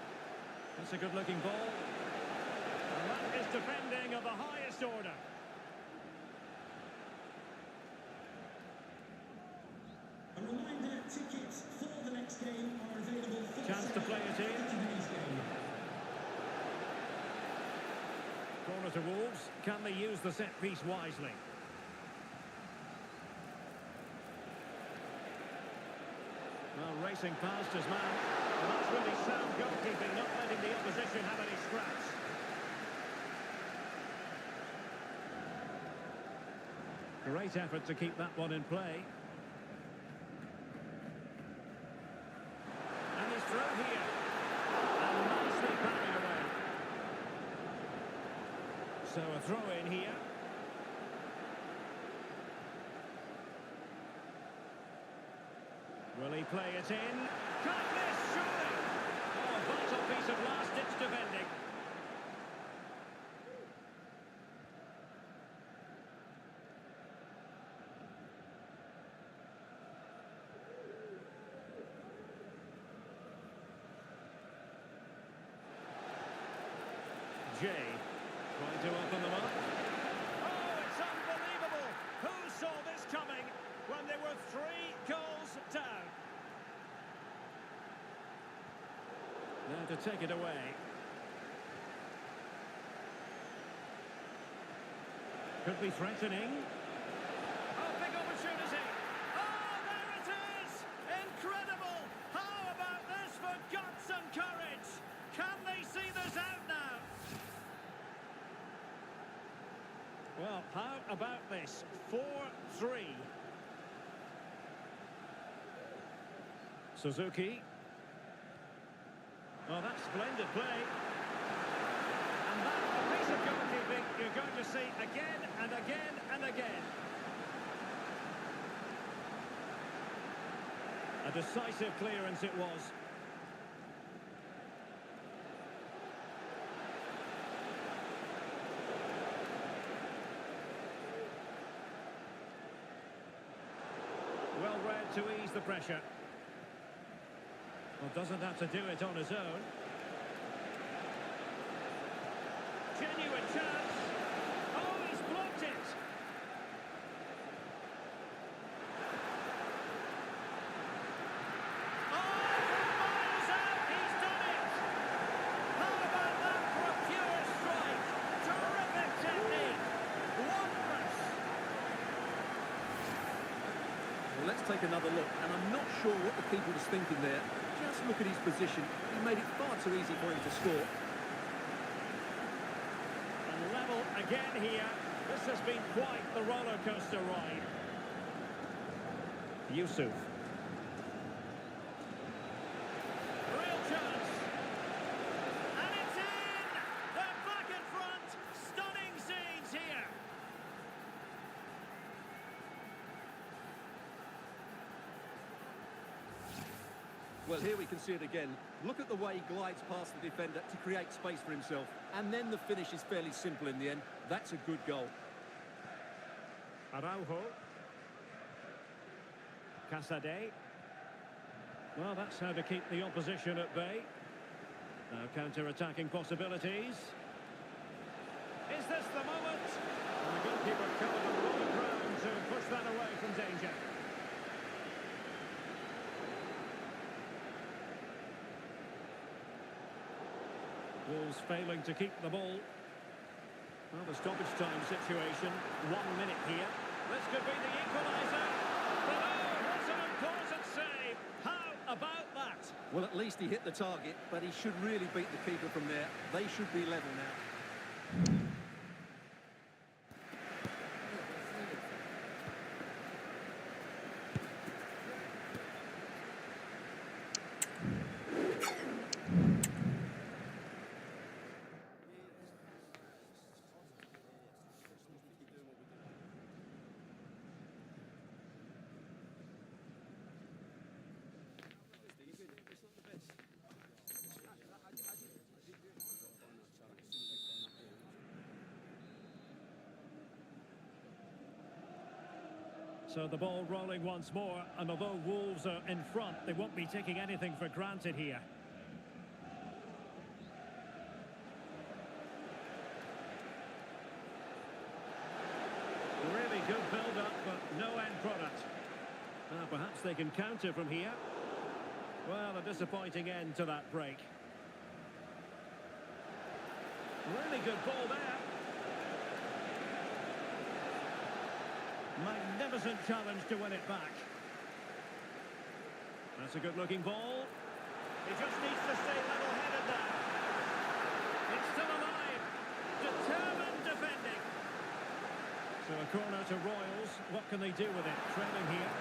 That's a good-looking ball. And that is defending of the highest order. A reminder, tickets for the next game are available for Chance to play it in. today's game. Corner to Wolves. Can they use the set piece wisely? Well, racing past his man. And that's really sound goalkeeping, not letting the opposition have any scraps. Great effort to keep that one in play. And he's through here. And nicely parried away. So a throw in here. Will he play it in? Can't miss, surely! Oh, vital piece of last-ditch defending. Jay trying to open them up. Oh, it's unbelievable! Who saw this coming when they were 3 goals down? Now to take it away. Could be threatening. Oh, big opportunity! Oh, there it is! Incredible! How about this for guts and courage? Can they see this out now? Well, how about this? 4-3. Suzuki. Oh, that's splendid play. And that's a piece of goalkeeping you're going to see again and again and again. A decisive clearance it was. Well read to ease the pressure. Well, doesn't have to do it on his own. Genuine chance. Oh, he's blocked it. Oh, from miles out, he's done it. How about that for a pure strike? Terrific technique. Wondrous. Well, let's take another look, and I'm not sure what the keeper was thinking there. Just look at his position. He made it far too easy for him to score. And level again here. This has been quite the roller coaster ride. Yusuf. Real chance. And it's in! They're back in front. Stunning scenes here. Well, here we can see it again. Look at the way he glides past the defender to create space for himself. And then the finish is fairly simple in the end. That's a good goal. Araujo. Casade. Well, that's how to keep the opposition at bay. Now counter-attacking possibilities. Is this the moment? And the goalkeeper covered a lot of ground to push that away from danger. Wolves failing to keep the ball. Well, the stoppage time situation. 1 minute here. This could be the equaliser. But oh, what an important save. How about that? Well, at least he hit the target, but he should really beat the keeper from there. They should be level now. So the ball rolling once more, and although Wolves are in front, they won't be taking anything for granted here. Really good build-up, but no end product. Perhaps they can counter from here. Well, a disappointing end to that break. Really good ball there. Magnificent challenge to win it back. That's a good-looking ball. He just needs to stay level-headed now. It's still alive. Determined defending. So a corner to Royals. What can they do with it? Trailing here.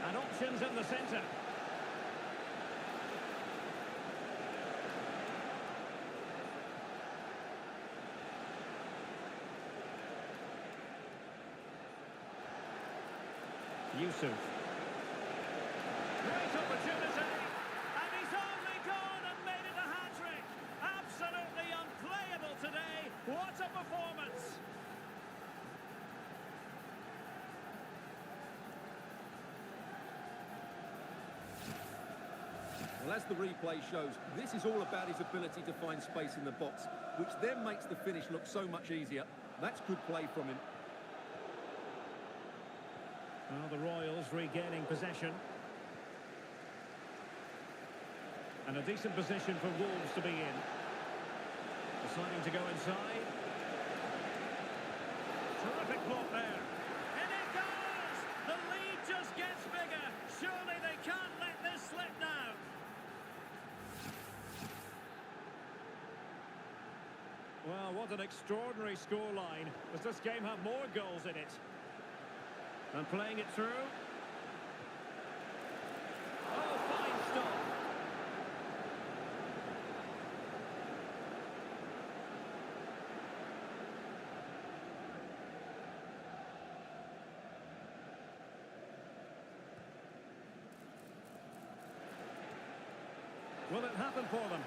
And options in the centre. Yusuf. Great opportunity. And he's only gone and made it a hat-trick. Absolutely unplayable today. What a performance. Well, as the replay shows, this is all about his ability to find space in the box, which then makes the finish look so much easier. That's good play from him. Well, the Royals regaining possession. And a decent position for Wolves to be in. Deciding to go inside. Terrific block there. And it goes! The lead just gets bigger. Surely they can't let this slip now. Well, what an extraordinary scoreline. Does this game have more goals in it? And playing it through. Oh, fine stop. Will it happen for them?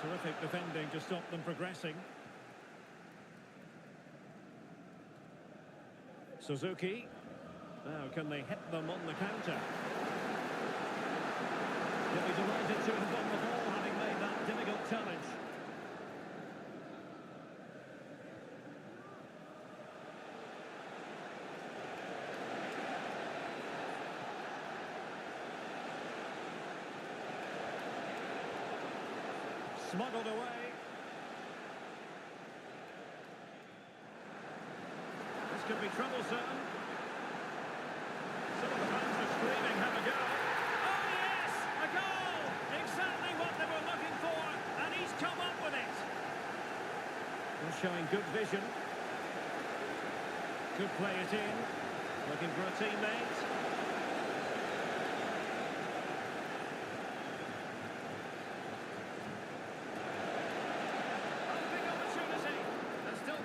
Terrific defending to stop them progressing. Suzuki. Now, can they hit them on the counter? He'll be delighted to have won the ball, having made that difficult challenge. Smuggled away. This could be troublesome. Some of the fans are screaming, have a go. Oh yes, a goal! Exactly what they were looking for, and he's come up with it. Well, showing good vision. Could play it in. Looking for a teammate.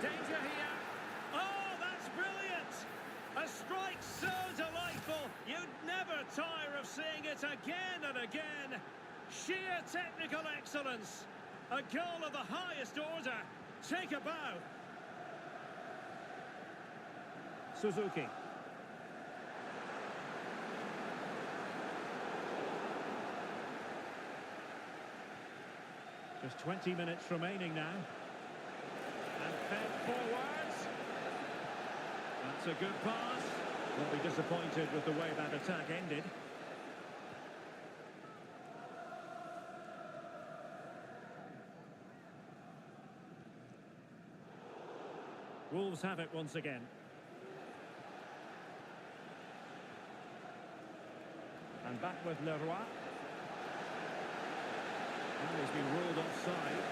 Danger here. Oh, that's brilliant. A strike so delightful. You'd never tire of seeing it again and again. Sheer technical excellence. A goal of the highest order. Take a bow. Suzuki. Just 20 minutes remaining now. And fed forwards. That's a good pass. Won't be disappointed with the way that attack ended. Wolves have it once again. And back with Leroy. And he's been ruled offside.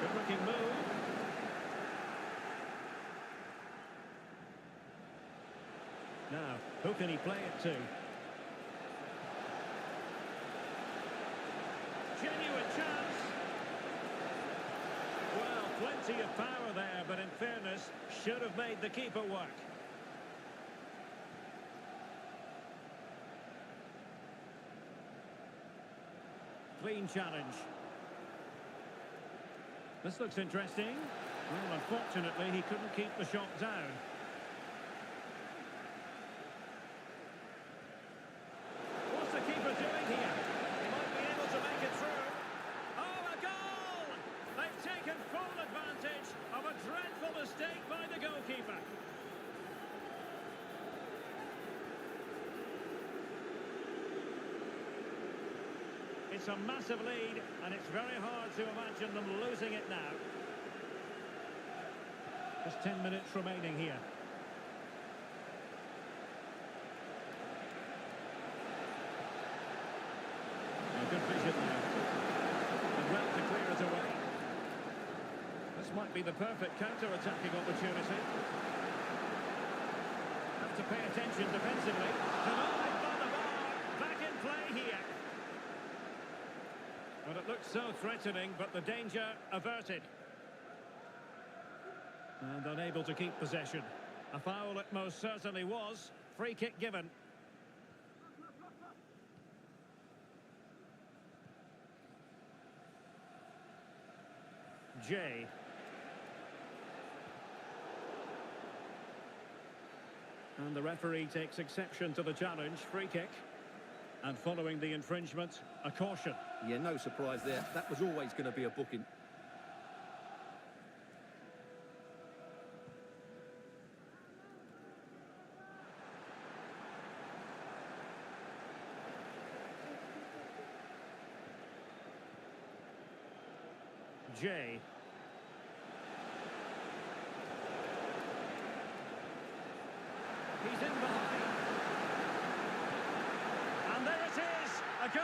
Good-looking move. Now, who can he play it to? Genuine chance. Well, plenty of power there, but in fairness, should have made the keeper work. Clean challenge. This looks interesting. Well, unfortunately, he couldn't keep the shot down. What's the keeper doing here? He might be able to make it through. Oh, a goal! They've taken full advantage of a dreadful mistake by the goalkeeper. It's a massive lead, and it's very hard to imagine them losing it now. Just 10 minutes remaining here. A good vision now. And well to clear it away. This might be the perfect counter-attacking opportunity. Have to pay attention defensively. Denied by the bar. Back in play here. Well, it looks so threatening, but the danger averted. And unable to keep possession. A foul it most certainly was. Free kick given. Jay. And the referee takes exception to the challenge. Free kick. And following the infringement, a caution. Yeah, no surprise there. That was always going to be a booking. Jay. He's in behind. And there it is, a goal.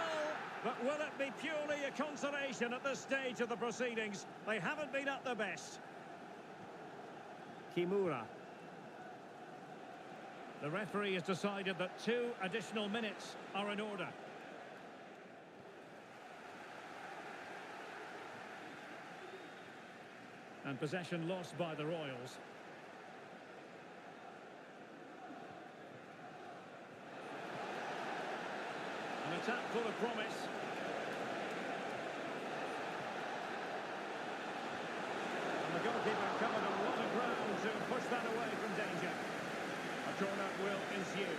But will it be purely a consolation at this stage of the proceedings? They haven't been at their best. Kimura. The referee has decided that 2 additional minutes are in order. And possession lost by the Royals. An attack full of promise. And the goalkeeper covered a lot of ground to push that away from danger. A corner will ensue.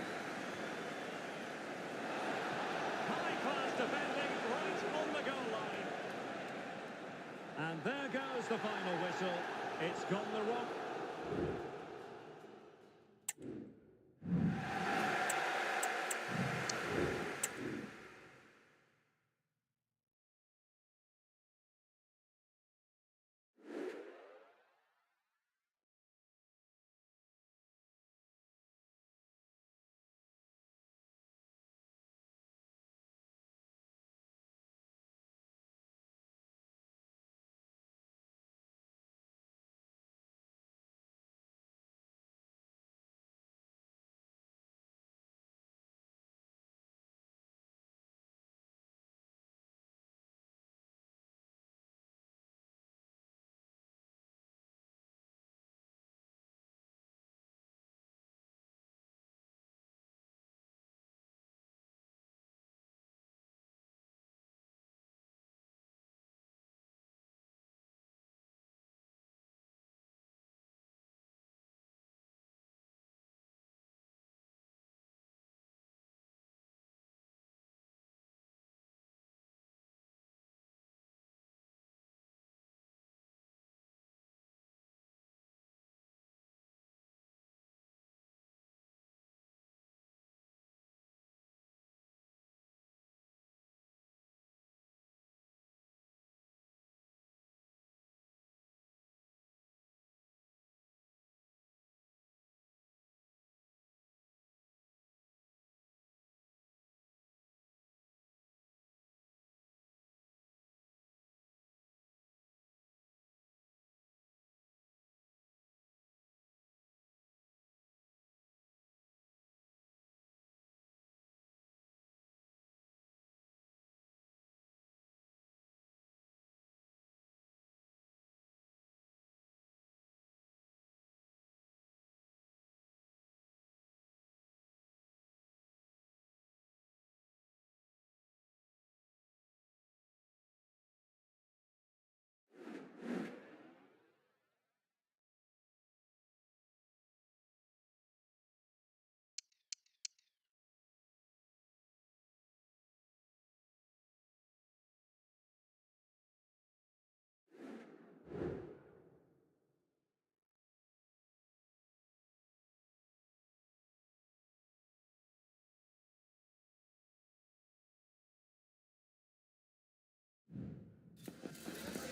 High-class defending right on the goal line. And there goes the final whistle. It's gone the wrong...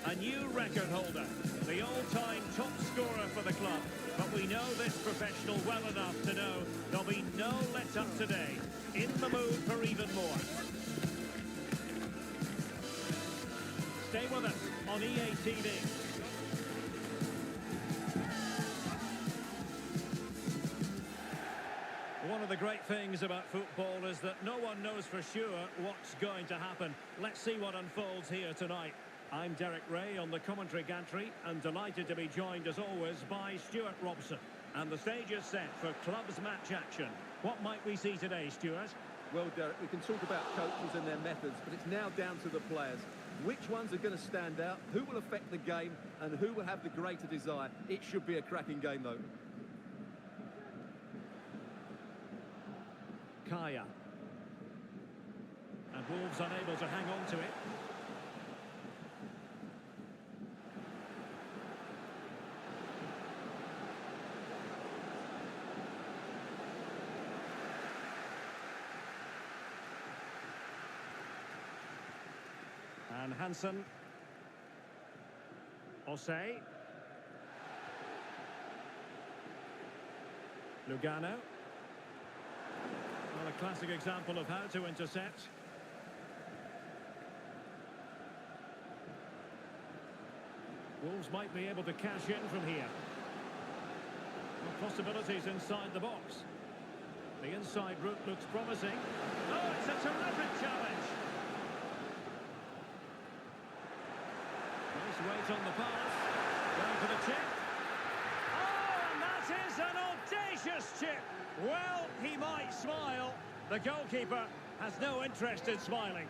A new record holder, the all-time top scorer for the club. But we know this professional well enough to know there'll be no let-up today. In the mood for even more. Stay with us on EA TV. One of the great things about football is that no one knows for sure what's going to happen. Let's see what unfolds here tonight. I'm Derek Ray on the commentary gantry and delighted to be joined as always by Stuart Robson. And the stage is set for clubs match action. What might we see today, Stuart? Well, Derek, we can talk about coaches and their methods, but it's now down to the players. Which ones are going to stand out, who will affect the game, and who will have the greater desire? It should be a cracking game, though. Kaya. And Wolves unable to hang on to it. And Hansen. Osei. Lugano. Well, a classic example of how to intercept. Wolves might be able to cash in from here. Well, possibilities inside the box. The inside route looks promising. Oh, it's a terrific challenge. Nice weight on the pass. Going for the chip. Oh, and that is an audacious chip. Well, he might smile. The goalkeeper has no interest in smiling.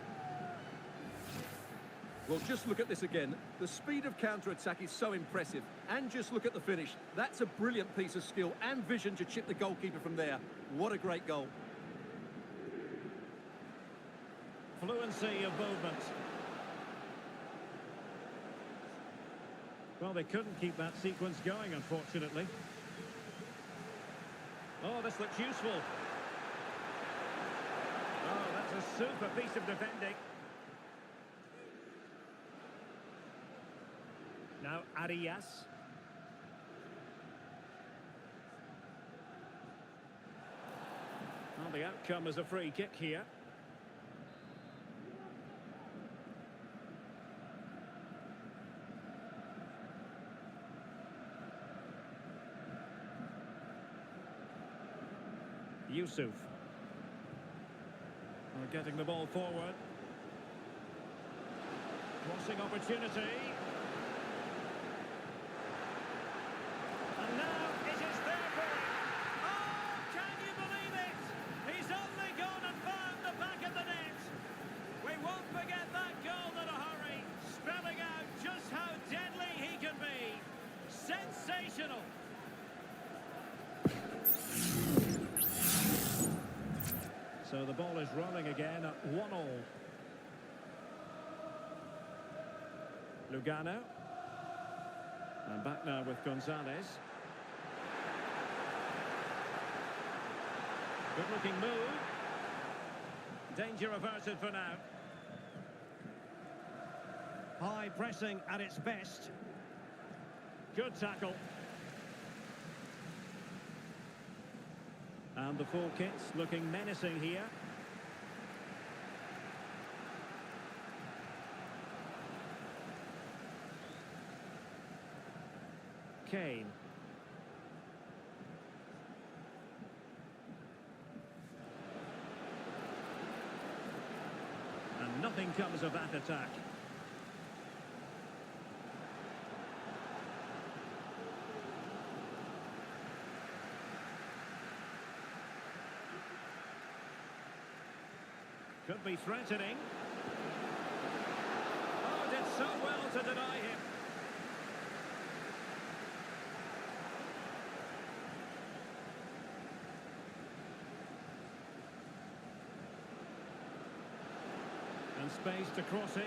Well, just look at this again. The speed of counter-attack is so impressive. And just look at the finish. That's a brilliant piece of skill and vision to chip the goalkeeper from there. What a great goal. Fluency of movement. Well, they couldn't keep that sequence going, unfortunately. Oh, this looks useful. Oh, that's a super piece of defending. Now Arias. Well, the outcome is a free kick here. Yusuf. Getting the ball forward. Crossing opportunity. And now it is there for him. Oh, can you believe it? He's only gone and found the back of the net. We won't forget that goal in a hurry, spelling out just how deadly he can be. Sensational. So the ball is rolling again at 1-1. Lugano. And back now with Gonzalez. Good-looking move. Danger averted for now. High pressing at its best. Good tackle. And the full kits looking menacing here. Kane. And nothing comes of that attack. Could be threatening. Oh, did so well to deny him. And space to cross it.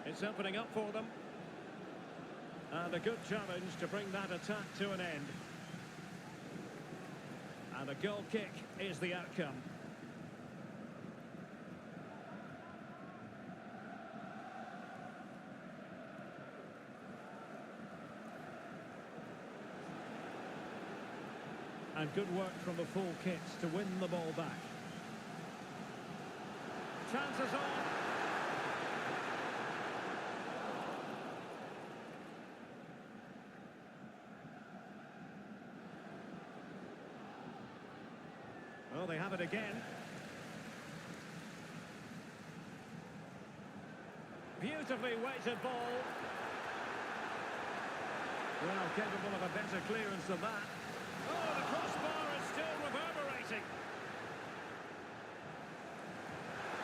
It's opening up for them. And a good challenge to bring that attack to an end. And a goal kick is the outcome. And good work from the full kits to win the ball back. Chances on. have it again. Beautifully weighted ball. Well, capable of a better clearance than that. Oh, the crossbar is still reverberating.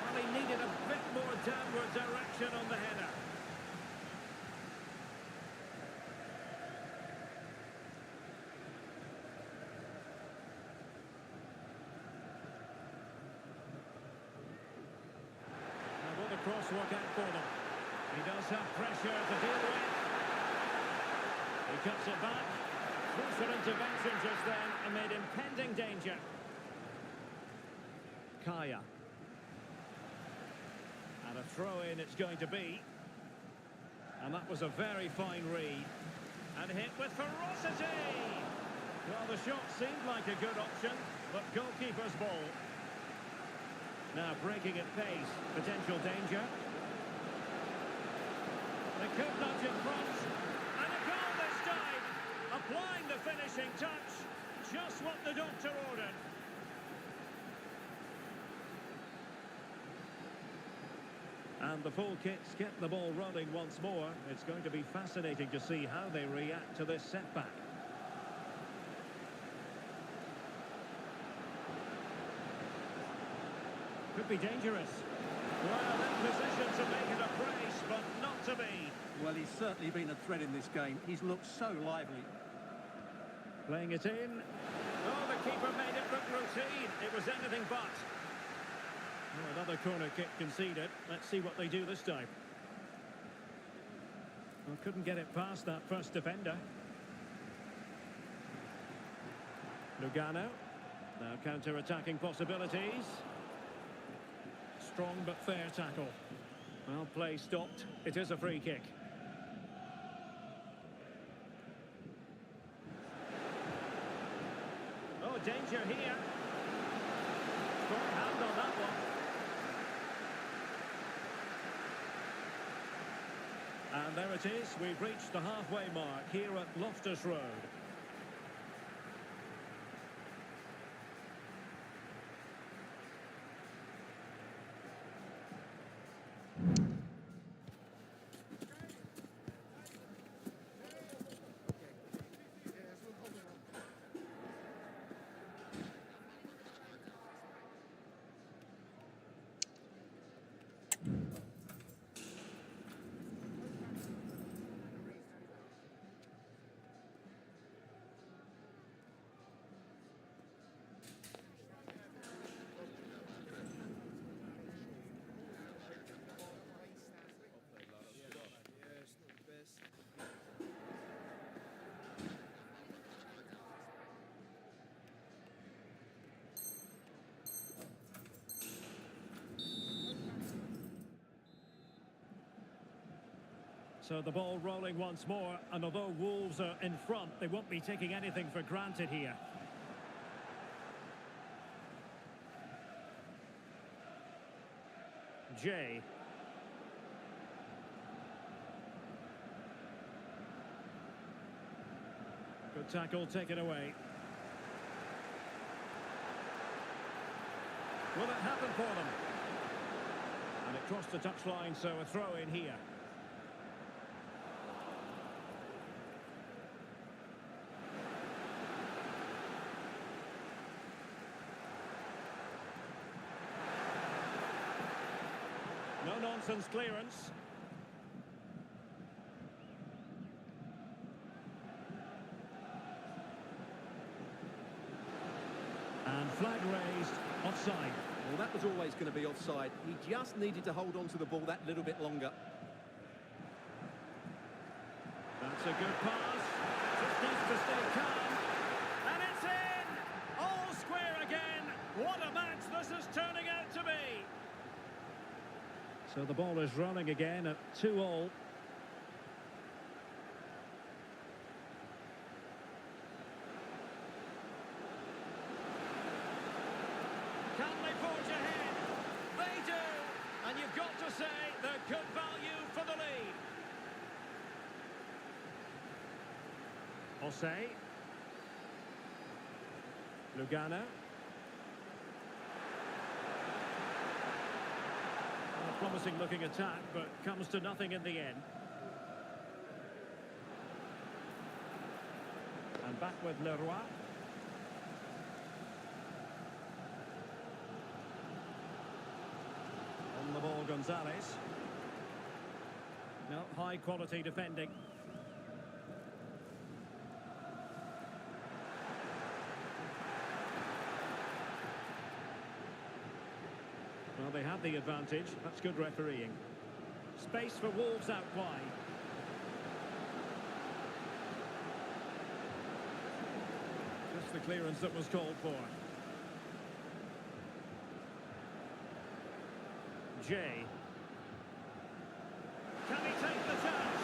Well, he needed a bit more downward direction on the header. Now will the cross work out for them? He does have pressure to deal with. He cuts it back. Closer intervention just then amid impending danger. Kaya. And a throw-in it's going to be. And that was a very fine read. And hit with ferocity! Well, the shot seemed like a good option, but goalkeeper's ball. Now breaking at pace, potential danger. They could nudge in front. And a goal this time! Applying the finishing touch. Just what the doctor ordered. And the full kits get the ball rolling once more. It's going to be fascinating to see how they react to this setback. Could be dangerous. Well, in position to make it a brace, but not to be. Well, he's certainly been a threat in this game. He's looked so lively. Playing it in. Oh, the keeper made it look routine. It was anything but. Oh, another corner kick conceded. Let's see what they do this time. Well, couldn't get it past that first defender. Lugano. Now counter-attacking possibilities. Strong but fair tackle. Well, play stopped. It is a free kick. Oh, danger here. Strong hand on that one. And there it is. We've reached the halfway mark here at Loftus Road. So the ball rolling once more, and although Wolves are in front, they won't be taking anything for granted here. Jay. Good tackle taken away. Will it happen for them? And it crossed the touchline, so a throw in here. No-nonsense clearance. And flag raised, offside. Well, that was always going to be offside. He just needed to hold on to the ball that little bit longer. That's a good pass. Just needs to stay calm. And it's in! All square again. What a match this is turning out to be. So the ball is running again at 2-2. Can they forge ahead? They do! And you've got to say they're good value for the lead. Jose. Lugano. promising looking attack, but comes to nothing in the end. And back with Leroy. On the ball, Gonzalez. No, high quality defending. Well, they had the advantage. That's good refereeing. Space for Wolves out wide. Just the clearance that was called for. Jay. Can he take the chance?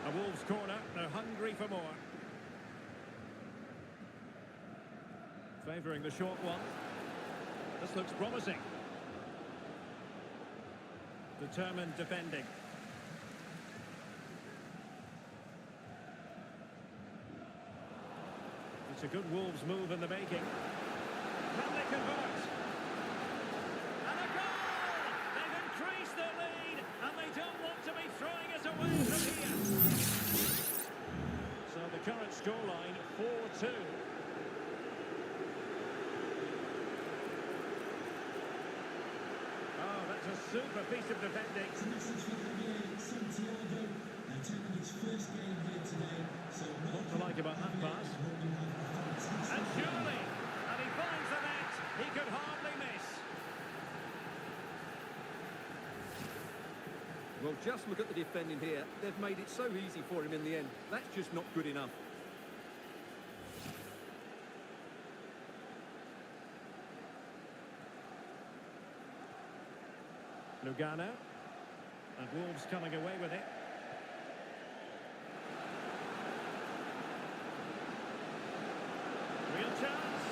A Wolves corner. They're hungry for more. Favouring the short one. This looks promising. Determined defending. It's a good Wolves move in the making. Can they convert? And a goal! They've increased their lead, and they don't want to be throwing it away from here. So the current scoreline, 4-2. A super piece of defending. It's a message for Javier Santiago. They're taking his first game here today. So what to like about that pass? And surely, and he finds the net. He could hardly miss. Well, just look at the defending here. They've made it so easy for him in the end. That's just not good enough. Lugano. And Wolves coming away with it. Real chance.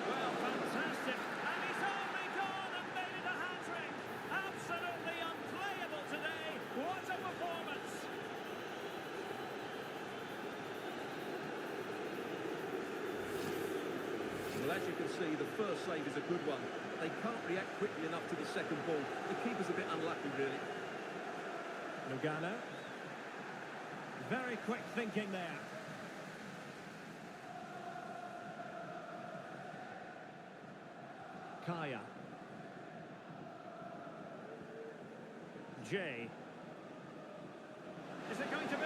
Well, fantastic. And he's only gone and made it a hat-trick. Absolutely unplayable today. What a performance. Well, as you can see, the first save is a good one. They can't react quickly enough to the second ball. The keeper's a bit unlucky, really. Lugano. Very quick thinking there. Kaya. Jay. Is it going to be?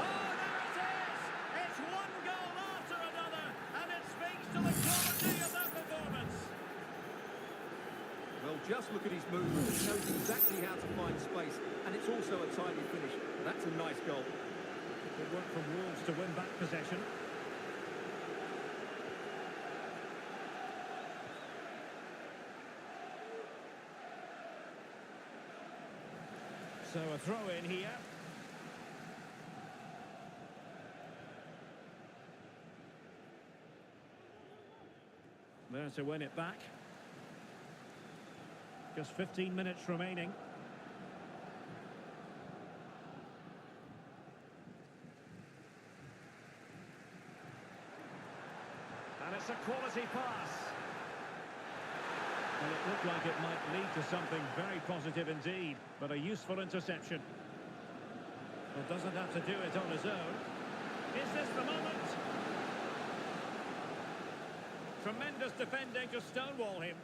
Oh, there it is! It's one goal after another, and it speaks to the quality of that performance. Well, just look at his movement. He knows exactly how to find space, and it's also a timely finish. That's a nice goal. Good work from Wolves to win back possession. So a throw in here. There to win it back. Just 15 minutes remaining. And it's a quality pass. Well, it looked like it might lead to something very positive indeed, but a useful interception. Well, doesn't have to do it on his own. Is this the moment? Tremendous defending to stonewall him.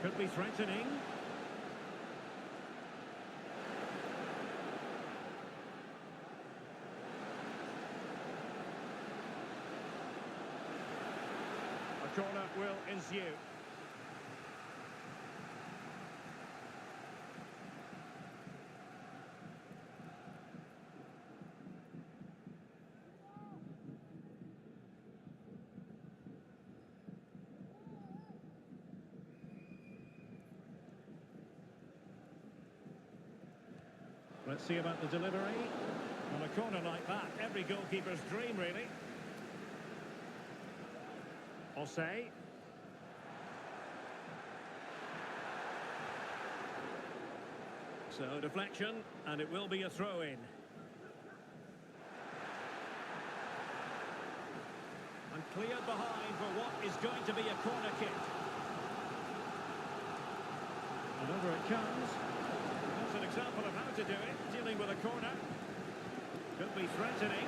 Could be threatening. A corner will ensue. Let's see about the delivery. On a corner like that, every goalkeeper's dream, really. Osei. So deflection, and it will be a throw-in. And cleared behind for what is going to be a corner kick. And over it comes. That's an example of how to do it, dealing with a corner. Could be threatening.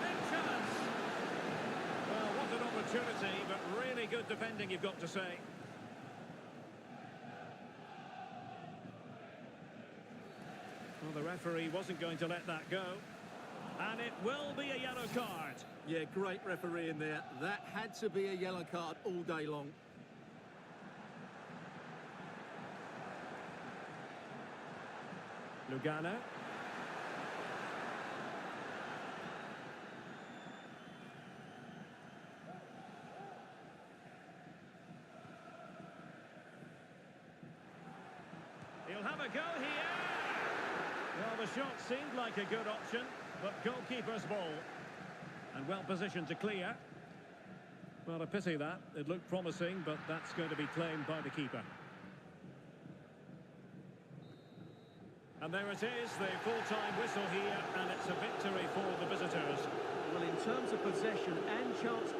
Big chance. Well, what an opportunity, but really good defending, you've got to say. Well, the referee wasn't going to let that go. And it will be a yellow card. Yeah, great referee in there. That had to be a yellow card all day long. Lugano. He'll have a go here. Well, the shot seemed like a good option, but goalkeeper's ball. And well positioned to clear. Well, a pity that. It looked promising, but that's going to be claimed by the keeper. And there it is, the full-time whistle here, and it's a victory for the visitors. Well, in terms of possession and chance...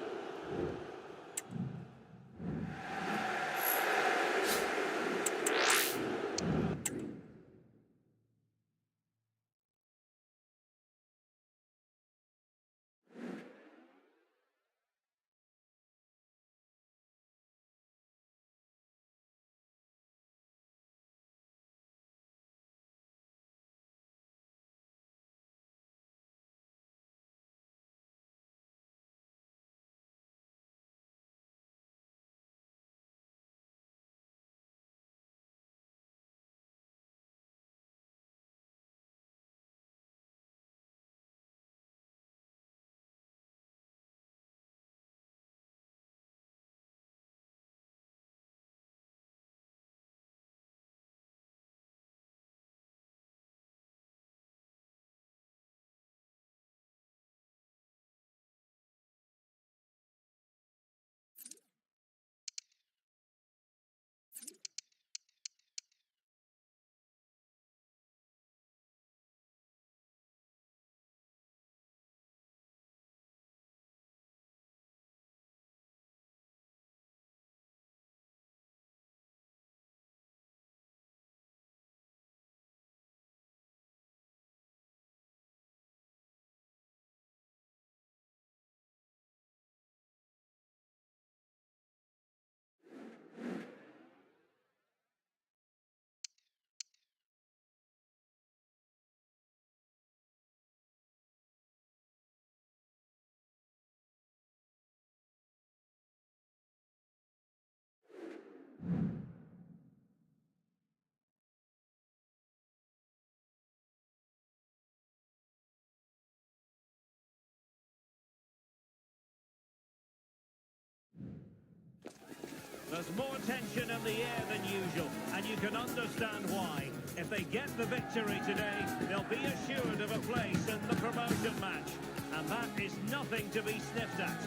There's more tension in the air than usual, and you can understand why. If they get the victory today, they'll be assured of a place in the promotion match. And that is nothing to be sniffed at.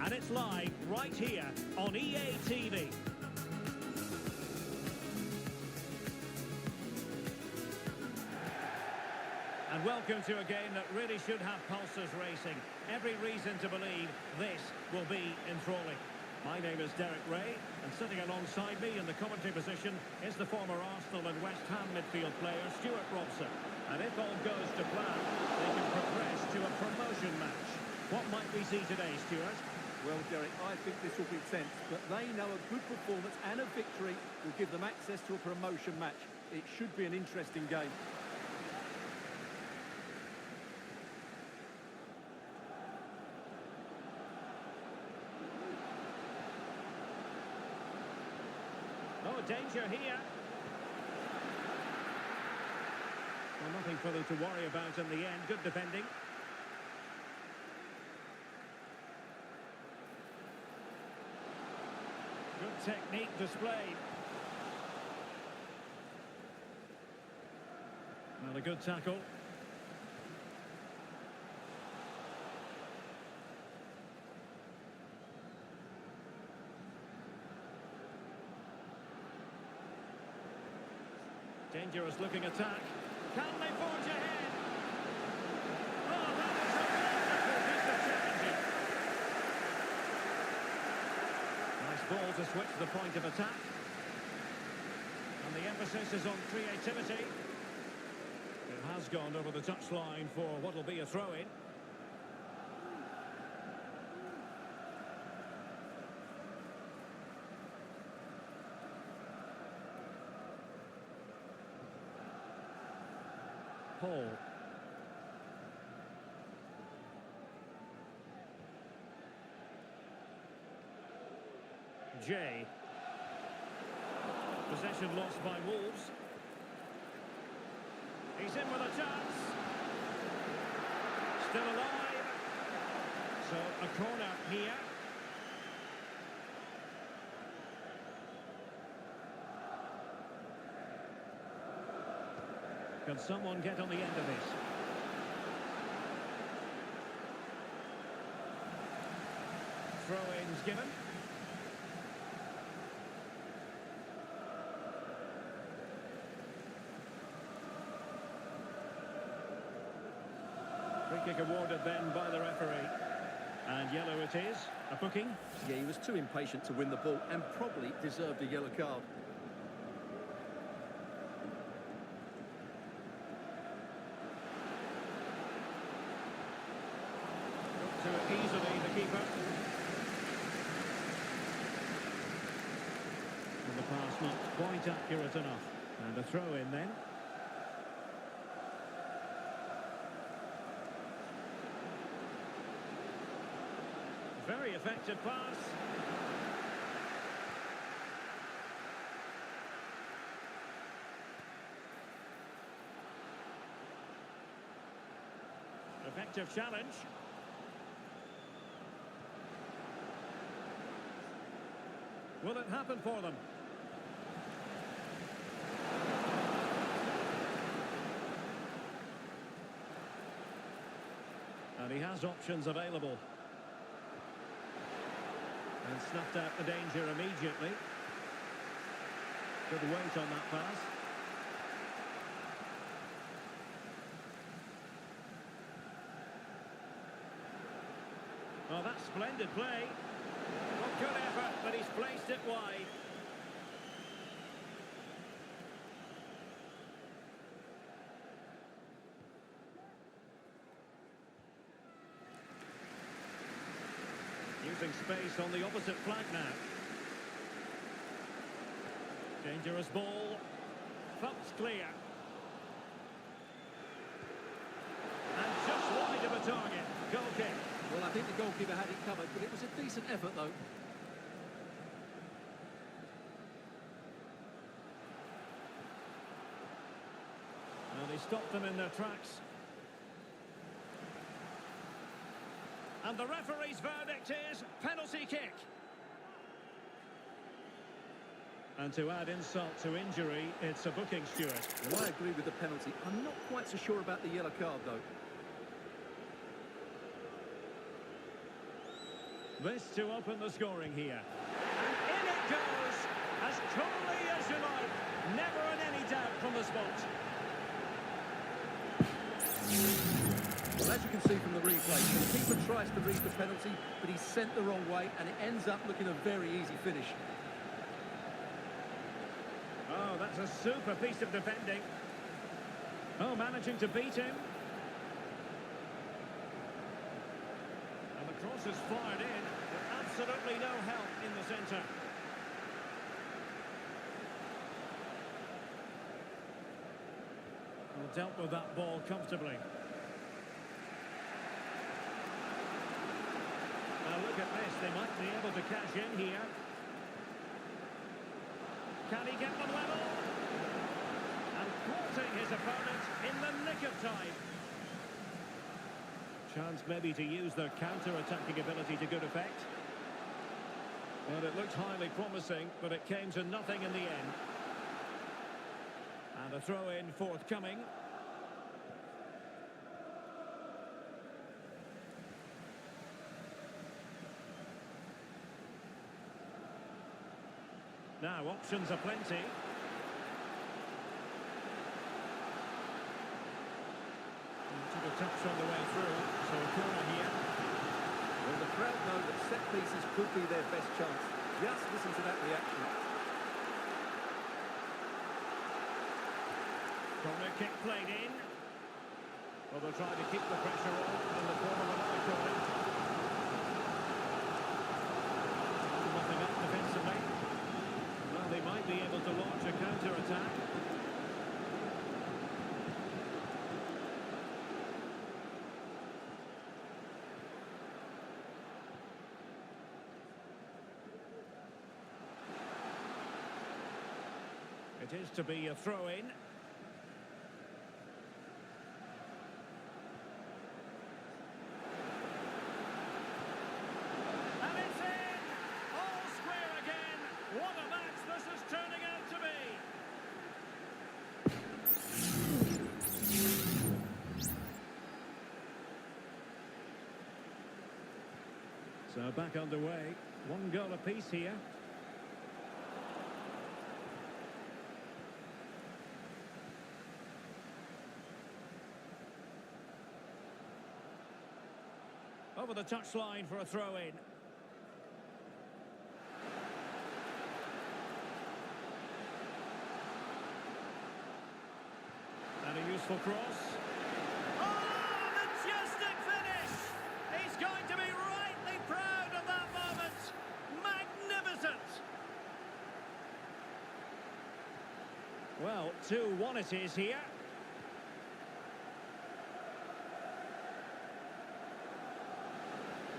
And it's live right here on EA TV. And welcome to a game that really should have pulses racing. Every reason to believe this will be enthralling. My name is Derek Ray, and sitting alongside me in the commentary position is the former Arsenal and West Ham midfield player, Stuart Robson. And if all goes to plan, they can progress to a promotion match. What might we see today, Stuart? Well, Derek, I think this will be tense, but they know a good performance and a victory will give them access to a promotion match. It should be an interesting game. Oh, danger here. Well, nothing for them to worry about in the end. Good defending. Good technique displayed. Well, a good tackle. Dangerous looking attack. Can they forge ahead? Oh, that is a wonderful piece of challenging. Nice ball to switch the point of attack. And the emphasis is on creativity. It has gone over the touchline for what will be a throw-in. Paul. Jay. Possession lost by Wolves. He's in with a chance. Still alive. So a corner here. Can someone get on the end of this? Throw-ins given. Free kick awarded then by the referee. And yellow it is. A booking. Yeah, he was too impatient to win the ball and probably deserved a yellow card. To it easily, the keeper. And the pass not quite accurate enough. And a throw in then. Very effective pass. Effective challenge. Will it happen for them? And he has options available. And snuffed out the danger immediately. Good weight on that pass. Oh, that's splendid play. Well, good effort, but he's placed it wide. Using space on the opposite flank now. Dangerous ball. Thumped clear. And just wide of a target. Goal kick. Well, I think the goalkeeper had it covered, but it was a decent effort, though. Well, they stopped them in their tracks. And the referee's verdict is penalty kick. And to add insult to injury, it's a booking, Stuart. Well, I agree with the penalty. I'm not quite so sure about the yellow card, though. This to open the scoring here. And in it goes, as coolly as you like. Never in any doubt from the spot. Well, as you can see from the replay, the keeper tries to read the penalty, but he's sent the wrong way, and it ends up looking a very easy finish. Oh, that's a super piece of defending. Oh, managing to beat him. And the cross is fired in, but absolutely no help in the centre. Well, dealt with that ball comfortably. Now look at this, they might be able to cash in here. Can he get them level? And thwarting his opponent in the nick of time. Chance maybe to use their counter-attacking ability to good effect. Well, it looked highly promising, but it came to nothing in the end. And a throw-in forthcoming. Now, options are plenty. touched on the way through, so a corner here. Well, the crowd know that set pieces could be their best chance. Just listen to that reaction. Corner kick played in. Well, they'll try to keep the pressure on in the form of another corner. Nothing up defensively. Well, they might be able to launch a counter-attack. It is to be a throw-in. And it's in! All square again. What a match this is turning out to be. So back underway. One goal apiece here. Over the touchline for a throw-in. And a useful cross. Oh, majestic finish! He's going to be rightly proud of that moment. Magnificent! Well, 2-1 it is here.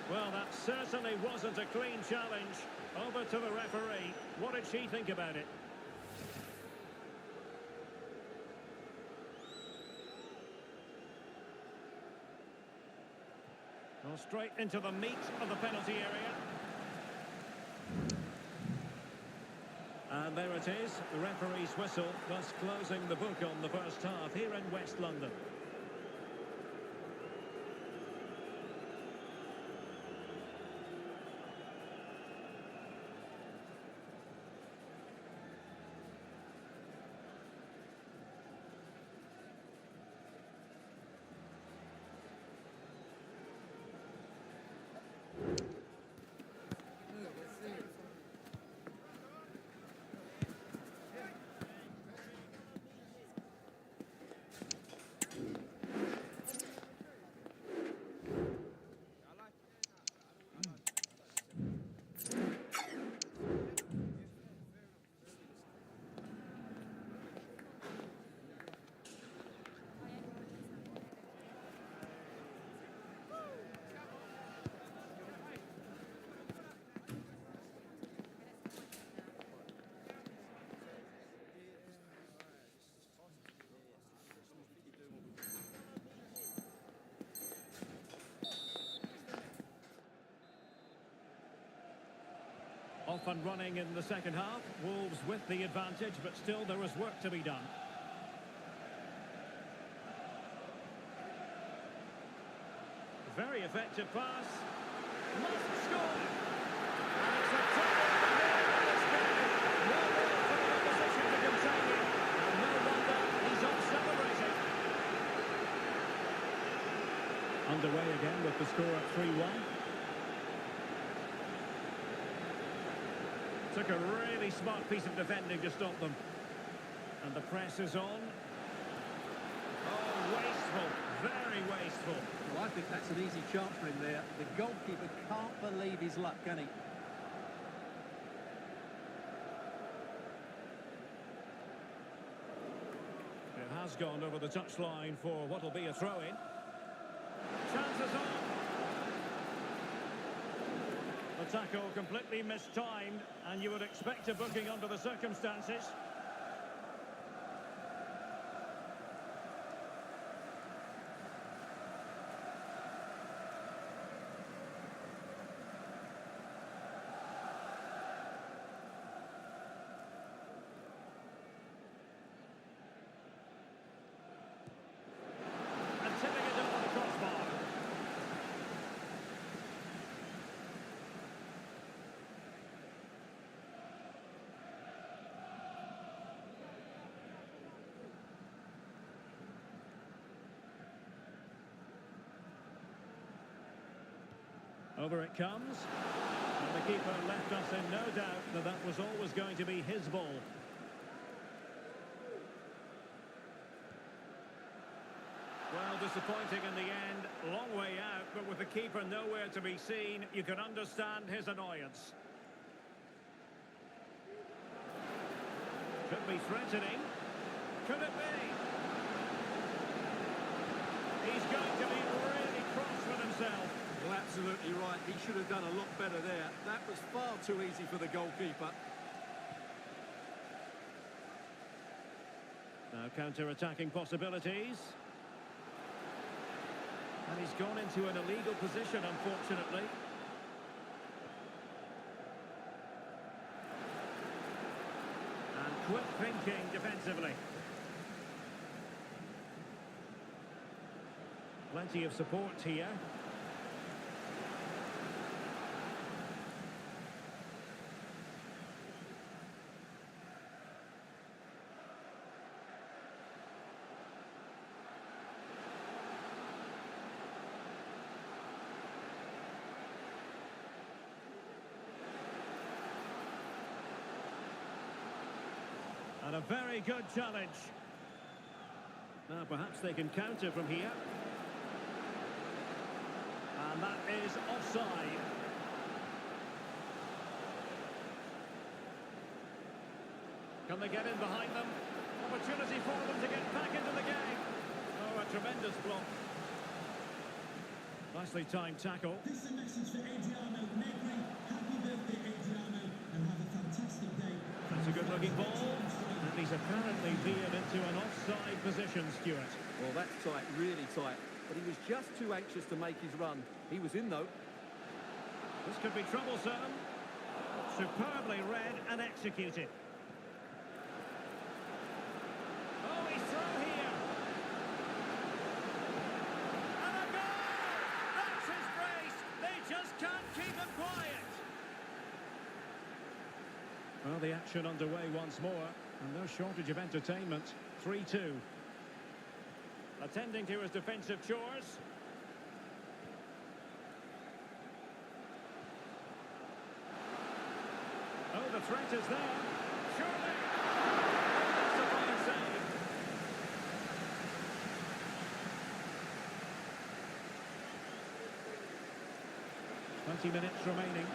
Well, that certainly wasn't a clean challenge. Over to the referee. What did she think about it? Well, straight into the meat of the penalty area. And there it is, the referee's whistle, thus closing the book on the first half here in West London. Off and running in the second half. Wolves with the advantage, but still there is work to be done. Very effective pass. Must score! And it's a total in this game. No way for the opposition to contain him. And no wonder he's off celebrating. Underway again with the score at 3-1. Took a really smart piece of defending to stop them. And the press is on. Oh, wasteful. Very wasteful. Well, I think that's an easy chance for him there. The goalkeeper can't believe his luck, can he? It has gone over the touchline for what will be a throw-in. Chances on. The tackle completely mistimed, and you would expect a booking under the circumstances. And tipping it over the crossbar. Over it comes. And the keeper left us in no doubt that that was always going to be his ball. Well, disappointing in the end. Long way out, but with the keeper nowhere to be seen, you can understand his annoyance. Could be threatening. Could it be? He's going to be really cross with himself. Well, absolutely right. He should have done a lot better there. That was far too easy for the goalkeeper. Now counter-attacking possibilities. And he's gone into an illegal position, unfortunately. And quick thinking defensively. Plenty of support here. And a very good challenge. Now perhaps they can counter from here. And that is offside. Can they get in behind them? Opportunity for them to get back into the game. Oh, a tremendous block. Nicely timed tackle. This is a message for Adriano Negri. Happy birthday, Adriano, and have a fantastic day. That's a good-looking ball. And he's apparently veered into an offside position, Stuart. Well, that's tight, really tight. But he was just too anxious to make his run. He was in, though. This could be troublesome. Superbly read and executed. Oh, he's through here. And a goal! That's his brace. They just can't keep him quiet. Well, the action underway once more. And no shortage of entertainment. 3-2. Attending to his defensive chores. Oh, the threat is there. Surely. That's a fine save. "20 minutes remaining.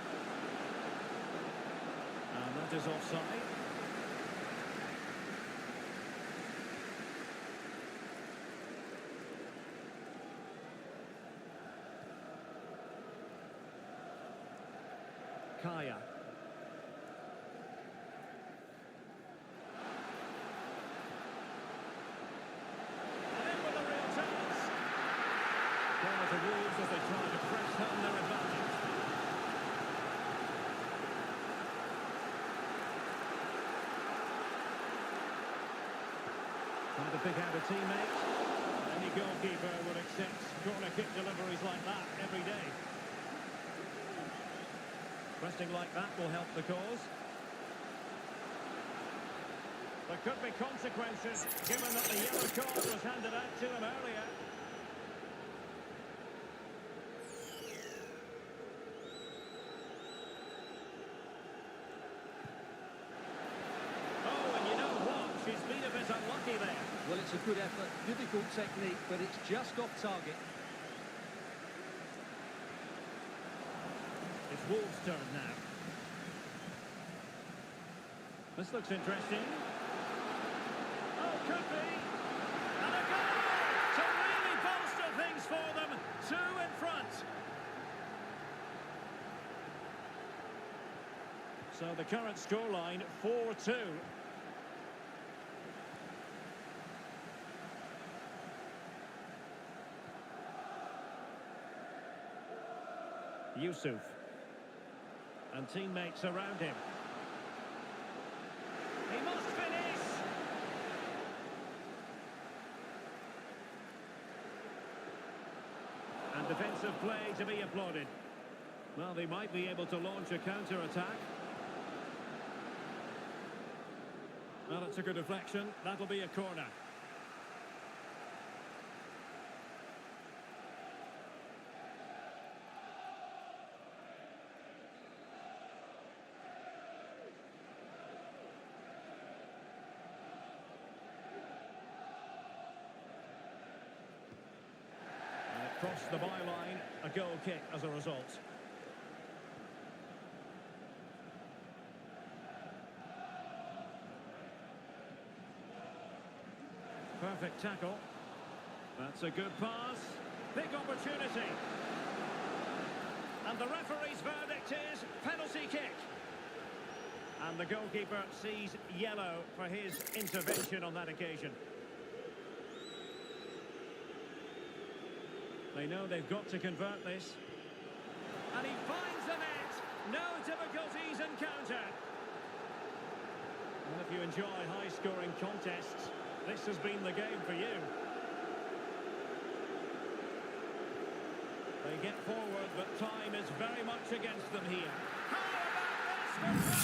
And that is offside. Kaya. And in with a real chance. Corner to Wolves as they try to press home their advantage. Trying to pick out a teammate. Any goalkeeper would accept corner kick deliveries like that every day. Pressing like that will help the cause. There could be consequences, given that the yellow card was handed out to him earlier. Oh, and you know what? She's been a bit unlucky there. Well, it's a good effort, difficult technique, but it's just off target. It's Wolves' turn now. This looks interesting. Oh, could be. And a goal! To really bolster things for them. 2 in front. So the current scoreline, 4-2. Yusuf. And teammates around him. He must finish! And defensive play to be applauded. Well, they might be able to launch a counter-attack. Well, it took a deflection. That'll be a corner. crossed the byline. A goal kick as a result. Perfect tackle. That's a good pass. Big opportunity. And the referee's verdict is penalty kick. And the goalkeeper sees yellow for his intervention on that occasion. They know they've got to convert this. And he finds the net. No difficulties encountered. And if you enjoy high-scoring contests, this has been the game for you. They get forward, but time is very much against them here. How about this for Prada?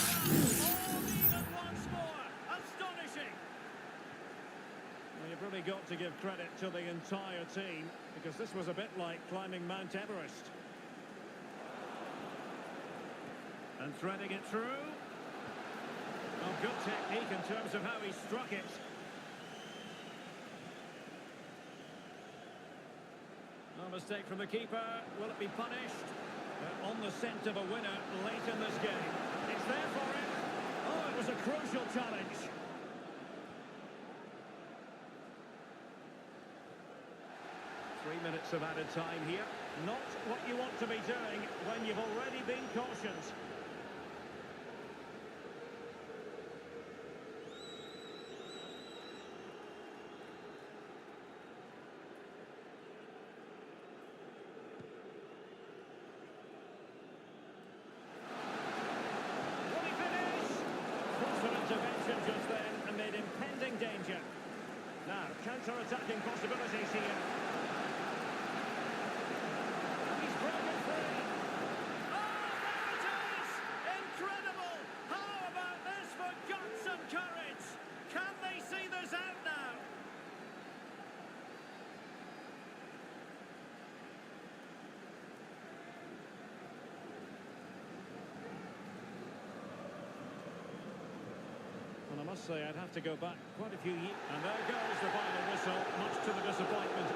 All even once more. Astonishing. Well, you've really got to give credit to the entire team, because this was a bit like climbing Mount Everest. And threading it through. Oh, good technique in terms of how he struck it. No mistake from the keeper. Will it be punished? They're on the scent of a winner late in this game. It's there for him. Oh, it was a crucial challenge. Three minutes of added time here. Not what you want to be doing when you've already been cautioned. Intervention just then amid impending danger. Now, counter-attacking possibilities here. He's broken free. Oh, there it is! Incredible! How about this for guts and courage? Can they see this out now? And I must say, I'd have to go back quite a few years. And there goes the final whistle, much to the disappointment.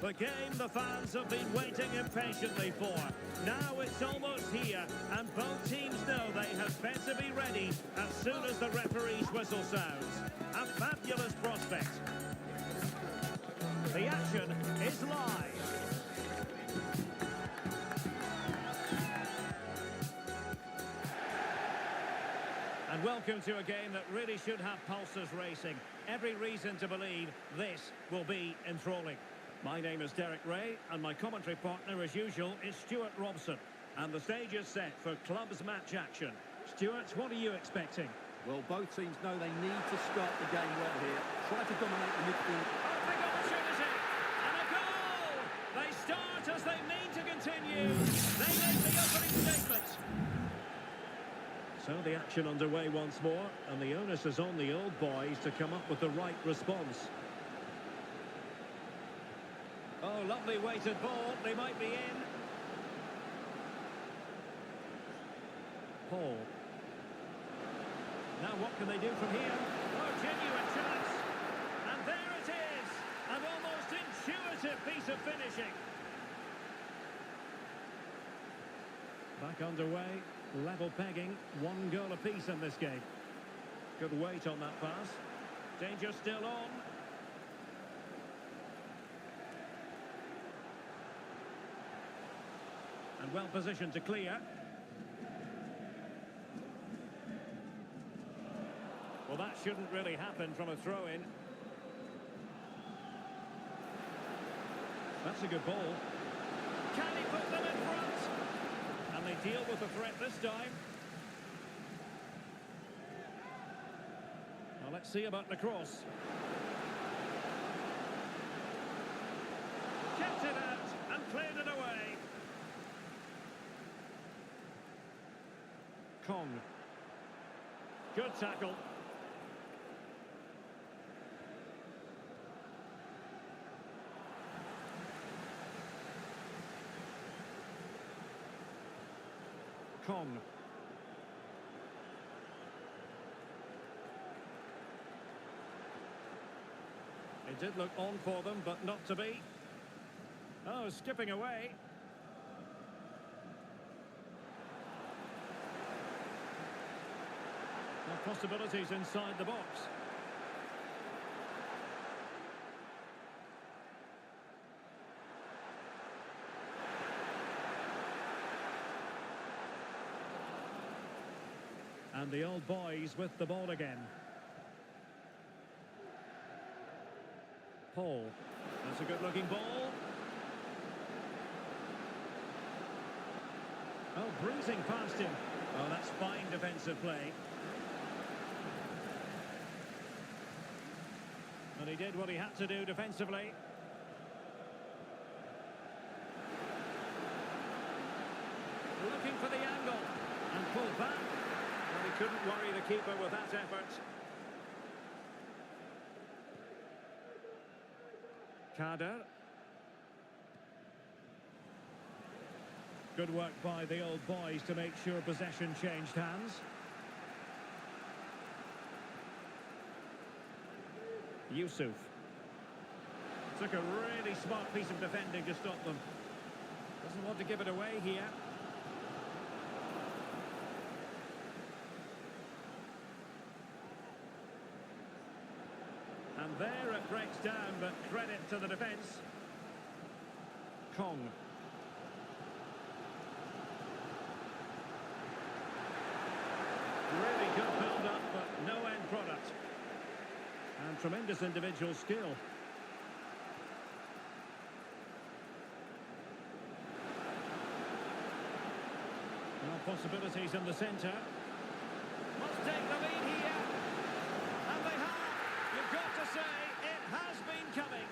The game the fans have been waiting impatiently for. Now it's almost here, and both teams know they had better be ready as soon as the referee's whistle sounds. A fabulous prospect. The action is live. And welcome to a game that really should have pulses racing. Every reason to believe this will be enthralling. My name is Derek Ray, and my commentary partner, as usual, is Stuart Robson. And the stage is set for clubs match action. Stuart, what are you expecting? Well, both teams know they need to start the game well here. Try to dominate the midfield. Oh, big opportunity! And a goal! They start as they mean to continue. They make the opening statement. So the action underway once more, and the onus is on the old boys to come up with the right response. Oh, lovely weighted ball. They might be in. Paul. Now what can they do from here? Oh, genuine chance. And there it is. An almost intuitive piece of finishing. Back underway. Level pegging. 1 goal apiece in this game. Good weight on that pass. Danger still on. And well positioned to clear. Well, that shouldn't really happen from a throw-in. That's a good ball. Can he put them in front? And they deal with the threat this time. Well, let's see about the cross. Kept it out and cleared it away. Kong. Good tackle. Kong. It did look on for them, but not to be. Oh, skipping away. No possibilities inside the box. And the old boys with the ball again. Paul. That's a good-looking ball. Oh, bruising past him. Oh, that's fine defensive play. And he did what he had to do defensively. Looking for the angle. And pulled back. Well, he couldn't worry the keeper with that effort. Kader. Good work by the old boys to make sure possession changed hands. Yusuf. Took a really smart piece of defending to stop them. Doesn't want to give it away here. And there it breaks down, but credit to the defence. Kong. Really good build-up, but no end product. And tremendous individual skill. Now possibilities in the centre. Must take the lead here. And they have. You've got to say, it has been coming.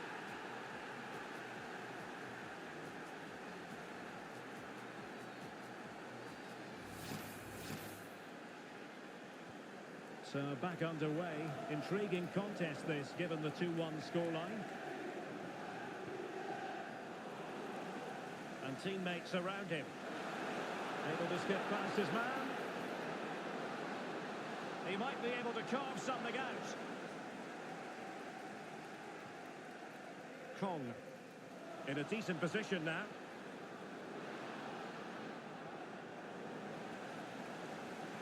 So back underway. Intriguing contest this, given the 2-1 scoreline. And teammates around him. Able to skip past his man. He might be able to carve something out. Kong. In a decent position now.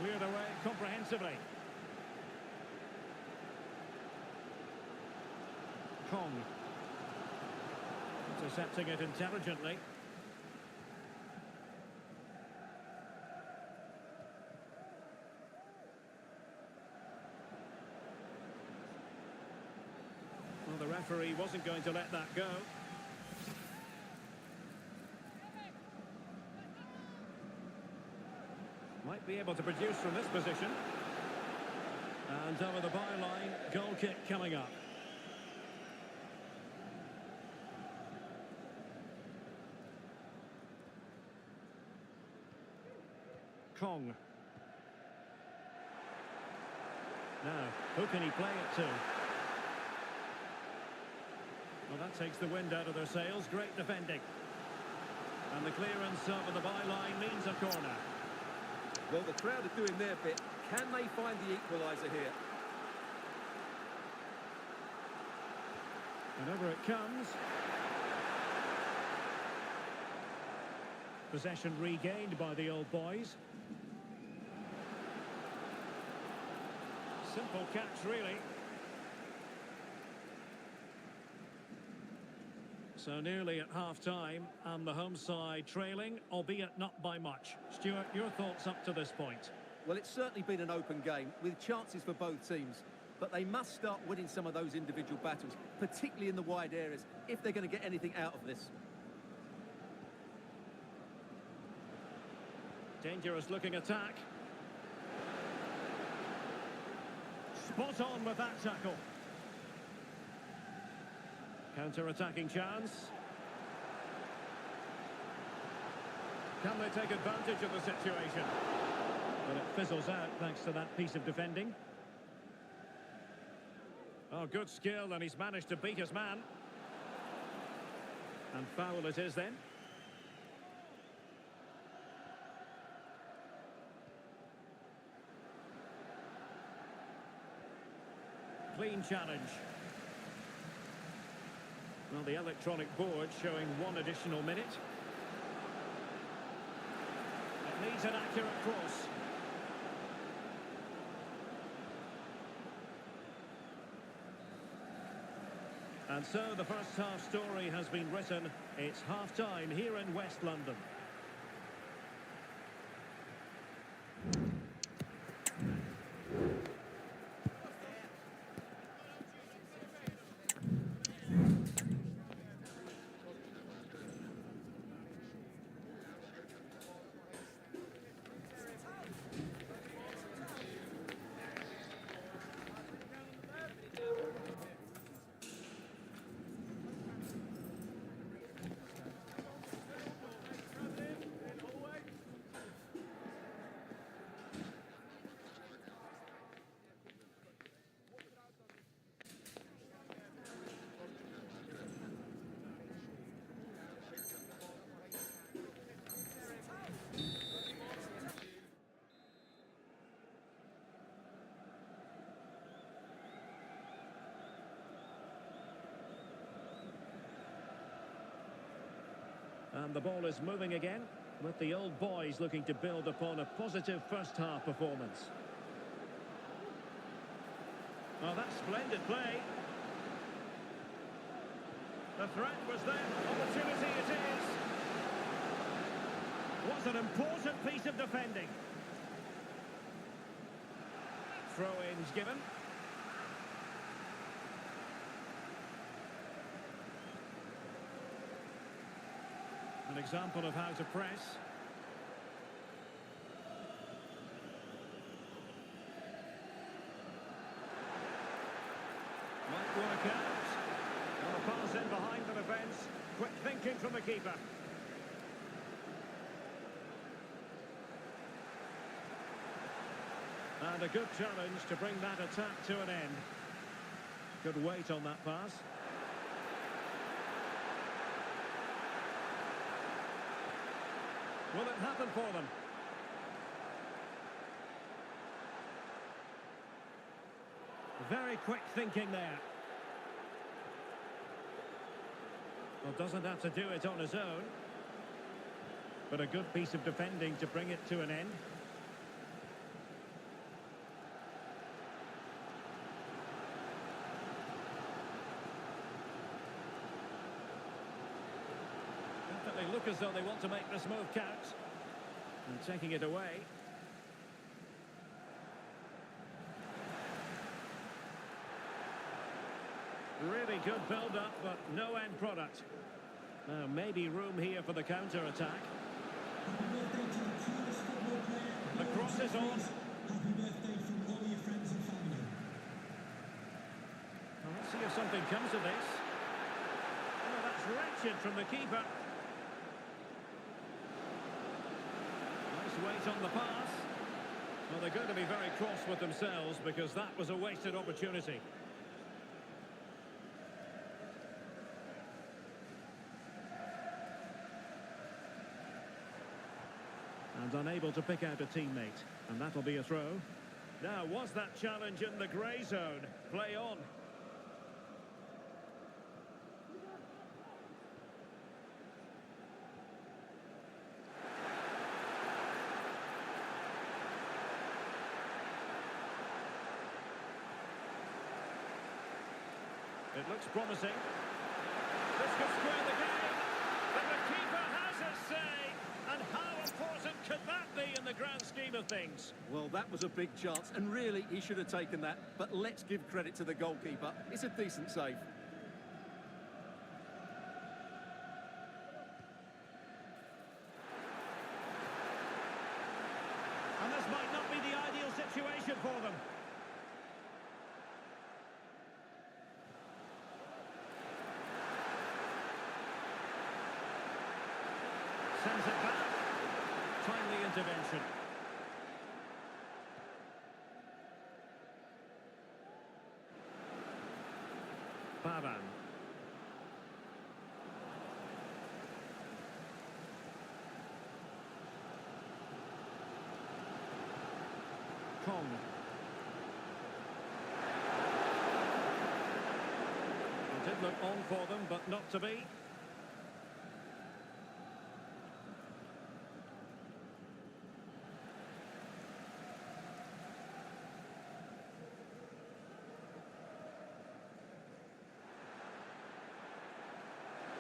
Cleared away comprehensively. Kong. Intercepting it intelligently. Well, the referee wasn't going to let that go. Might be able to produce from this position. And over the byline, goal kick coming up. Kong. Now, who can he play it to? Well, that takes the wind out of their sails. Great defending. And the clearance over the byline means a corner. Well, the crowd are doing their bit. Can they find the equaliser here? And over it comes. Possession regained by the old boys. Simple catch, really. So nearly at half-time, and the home side trailing, albeit not by much. Stuart, your thoughts up to this point? Well, it's certainly been an open game, with chances for both teams. But they must start winning some of those individual battles, particularly in the wide areas, if they're going to get anything out of this. Dangerous-looking attack. Spot on with that tackle. Counter-attacking chance. Can they take advantage of the situation? But it fizzles out thanks to that piece of defending. Oh, good skill, and he's managed to beat his man. And foul it is then. Clean challenge. Well, the electronic board showing one additional minute. It needs an accurate cross. And so the first half story has been written. It's half-time here in West London. And the ball is moving again, with the old boys looking to build upon a positive first-half performance. Oh, that's splendid play. The threat was there. Opportunity it is. Was an important piece of defending. Throw-ins given. An example of how to press. Might work out. On a pass in behind the defence. Quick thinking from the keeper. And a good challenge to bring that attack to an end. Good weight on that pass. Will it happen for them? Very quick thinking there. Well, doesn't have to do it on his own. But a good piece of defending to bring it to an end. Definitely look as though they want to make this move count. And taking it away. Really good build-up, but no end product. Now, maybe room here for the counter-attack. Happy birthday to the cutest football player. The cross is on. Happy birthday from all your friends and family. Well, let's see if something comes of this. Oh, that's wretched from the keeper. Nice weight on the pass. Well, they're going to be very cross with themselves because that was a wasted opportunity. And unable to pick out a teammate. And that'll be a throw. Now, was that challenge in the grey zone? Play on. It looks promising. This could square the game. But the keeper has his say. And how important could that be in the grand scheme of things? Well, that was a big chance, and really, he should have taken that. But let's give credit to the goalkeeper. It's a decent save. And this might not be the ideal situation for them. Sends it back. Timely intervention. Baban. Kong. It did look on for them, but not to be.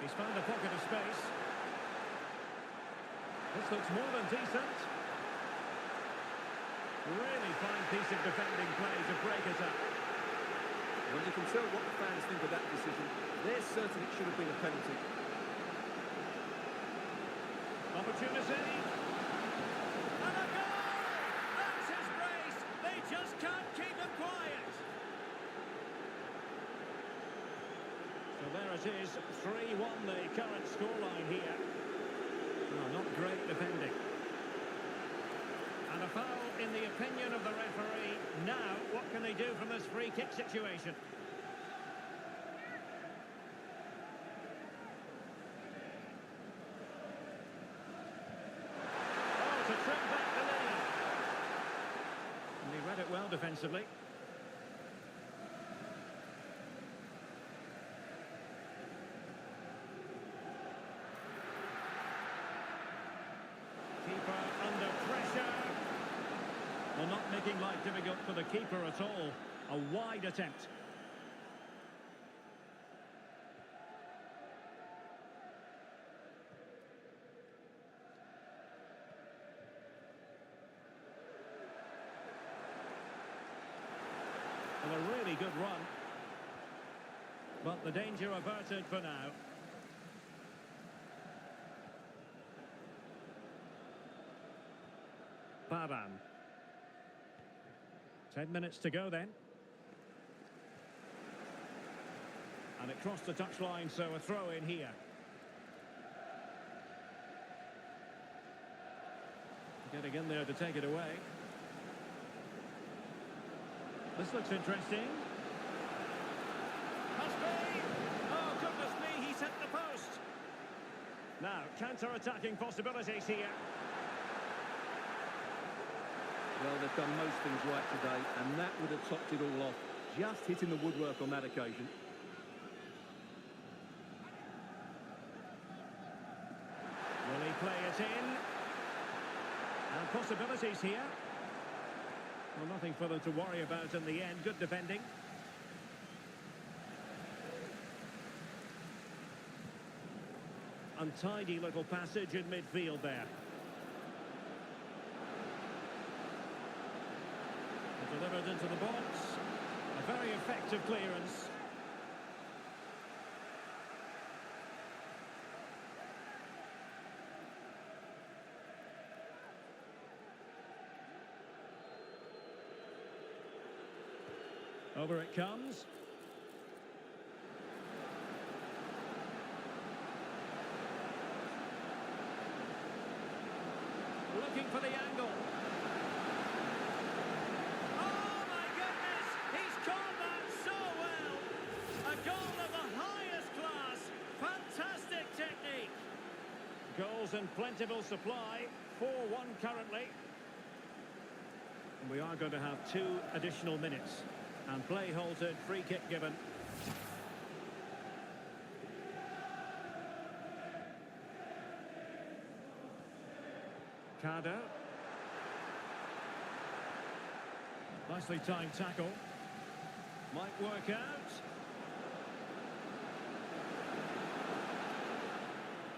He's found a pocket of space. This looks more than decent. Really fine piece of defending play to break it up. Well, you can tell what the fans think of that decision. They're certain it should have been a penalty. Opportunity. And a goal! That's his brace. They just can't keep him quiet. So there it is, 3-1 the current scoreline here. No, not great defending. And a foul in the opinion of the referee. Now, what can they do from this free kick situation? Oh, to trim back the lead. And he read it well defensively. Keeper under pressure. Well, not making life difficult for the keeper at all. A wide attempt. Well, a really good run. But the danger averted for now. Baban. 10 minutes to go then. And it crossed the touchline, so a throw in here. Getting in there to take it away. This looks interesting. Must be! Oh, goodness me, he's hit the post. Now, counter-attacking possibilities here. Well, they've done most things right today, and that would have topped it all off. Just hitting the woodwork on that occasion. in. And possibilities here. Well, nothing for them to worry about in the end. Good defending. Untidy little passage in midfield there. Delivered into the box. A very effective clearance. Over it comes. Looking for the angle. Oh my goodness! He's called that so well! A goal of the highest class. Fantastic technique. Goals in plentiful supply. 4-1 currently. And we are going to have 2 additional minutes. And play halted, free kick given. Cardo. Nicely timed tackle. Might work out.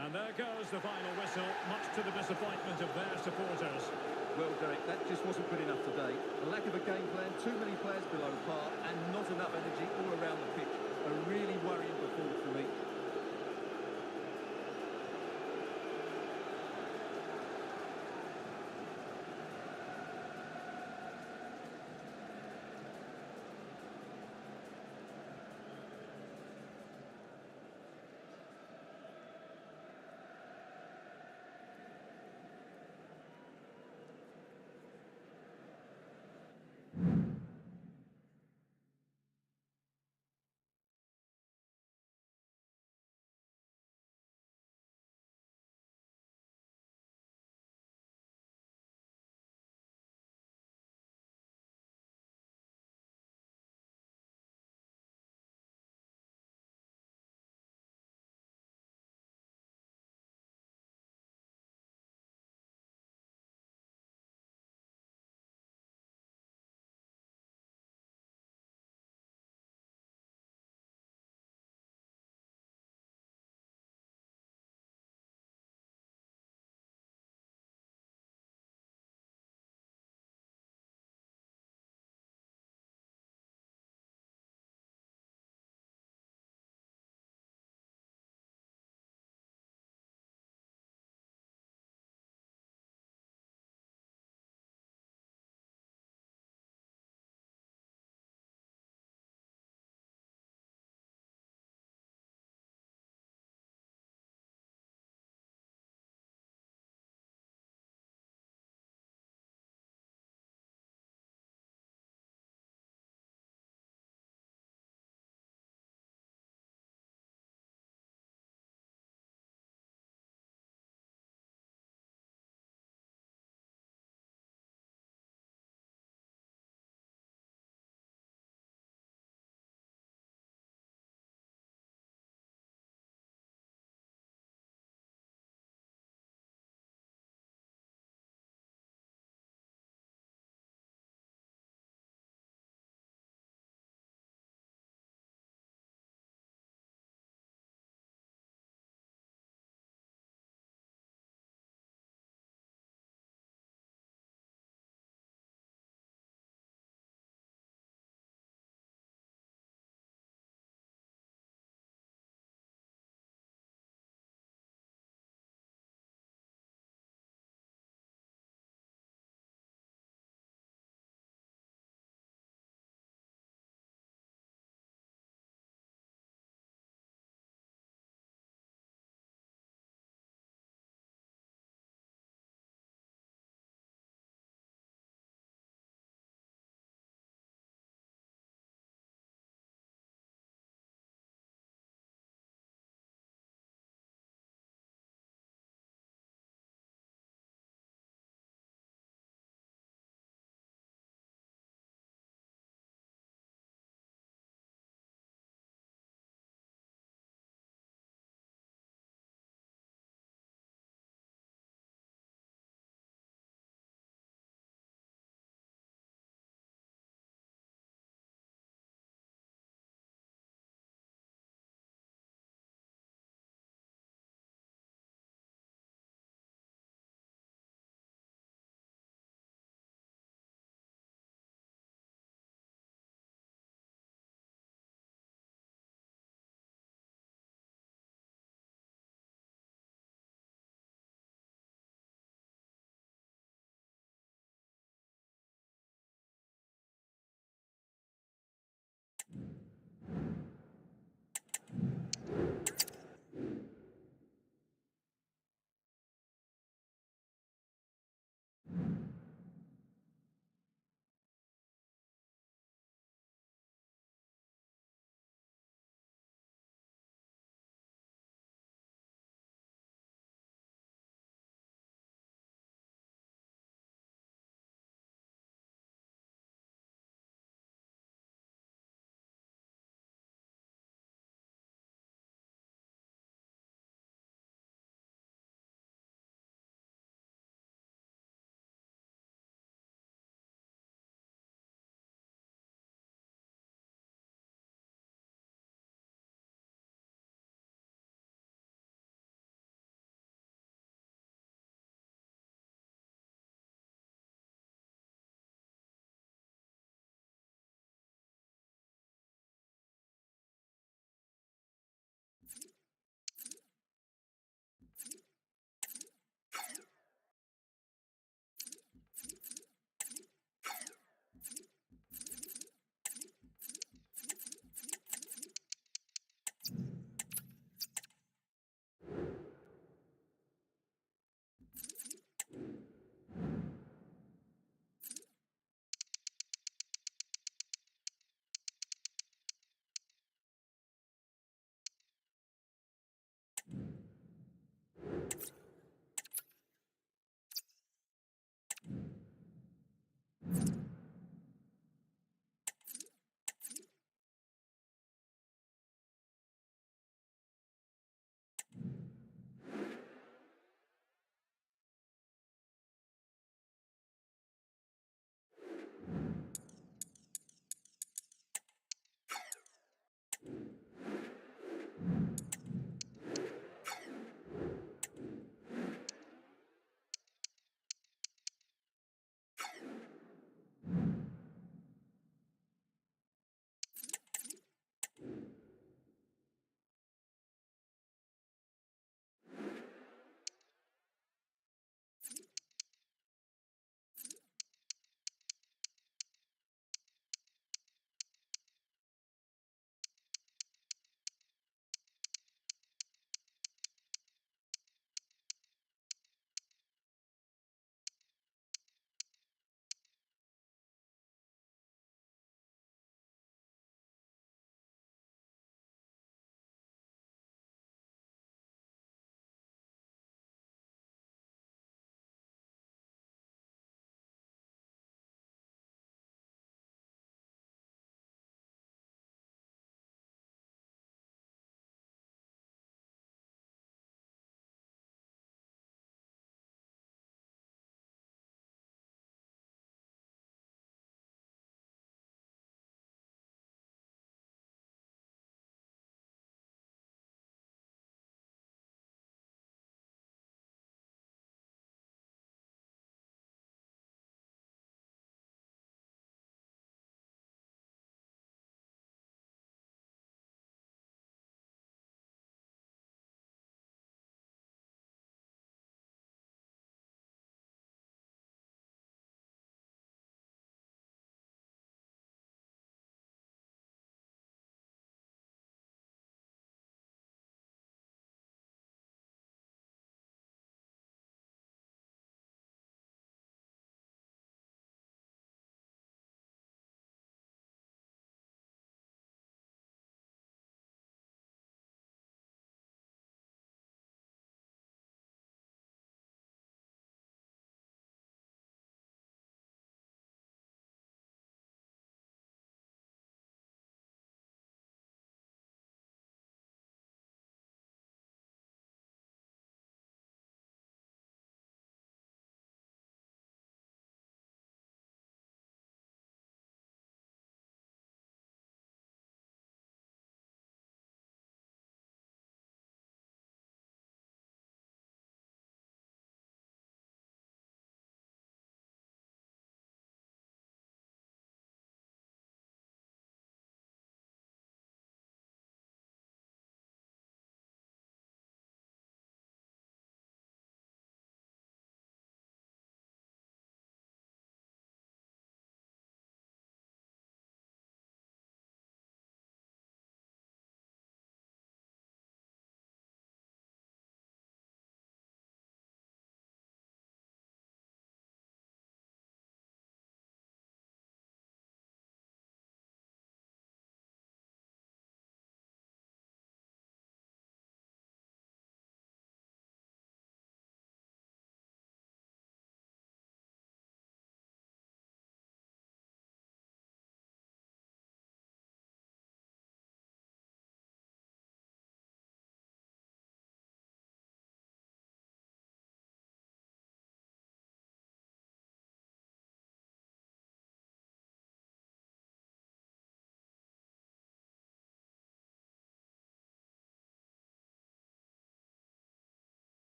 And there goes the final whistle, much to the disappointment of their supporters. Well, Derek, that just wasn't good enough today. A lack of a game plan, too many players below par, and not enough energy all around the pitch. A really worrying performance for me.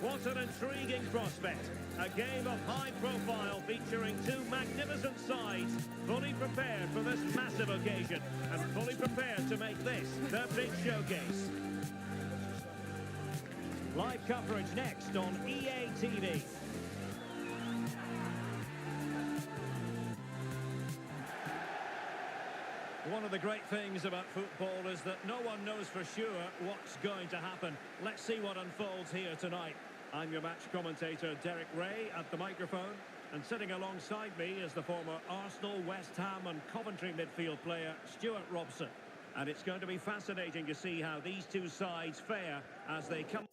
What an intriguing prospect. A game of high profile featuring two magnificent sides, fully prepared for this massive occasion and fully prepared to make this their big showcase. Live coverage next on EA TV. One of the great things about football is that no one knows for sure what's going to happen. Let's see what unfolds here tonight. I'm your match commentator, Derek Ray, at the microphone. And sitting alongside me is the former Arsenal, West Ham and Coventry midfield player, Stuart Robson. And it's going to be fascinating to see how these two sides fare as they come...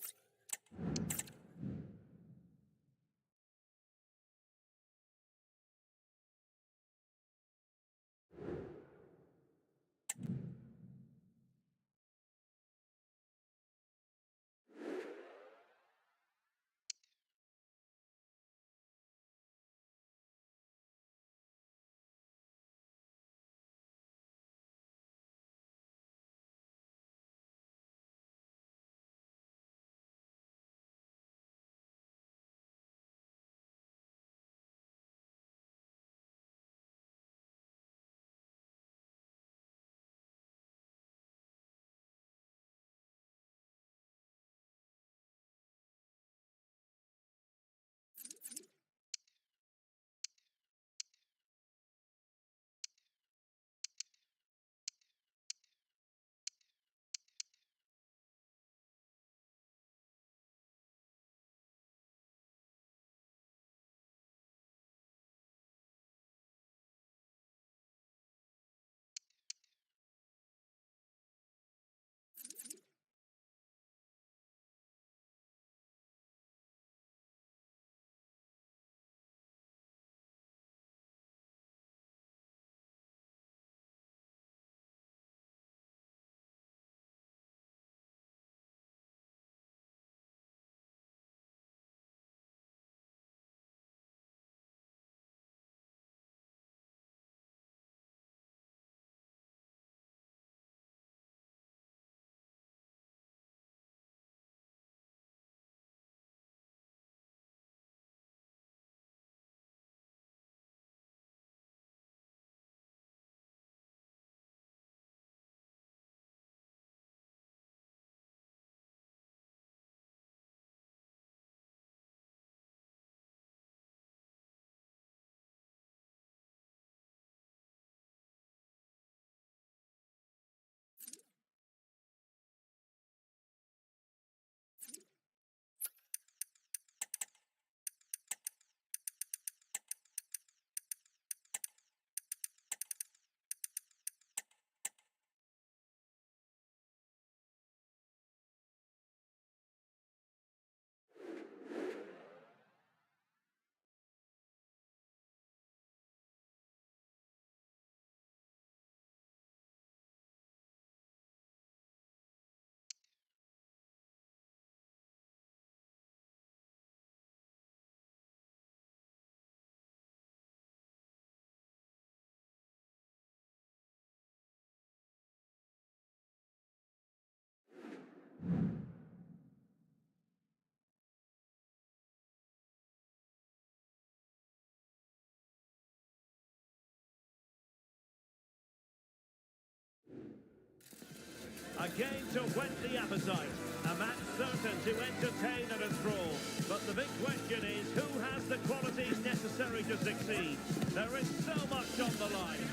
A game to whet the appetite. A match certain to entertain and enthrall. But the big question is, who has the qualities necessary to succeed? There is so much on the line.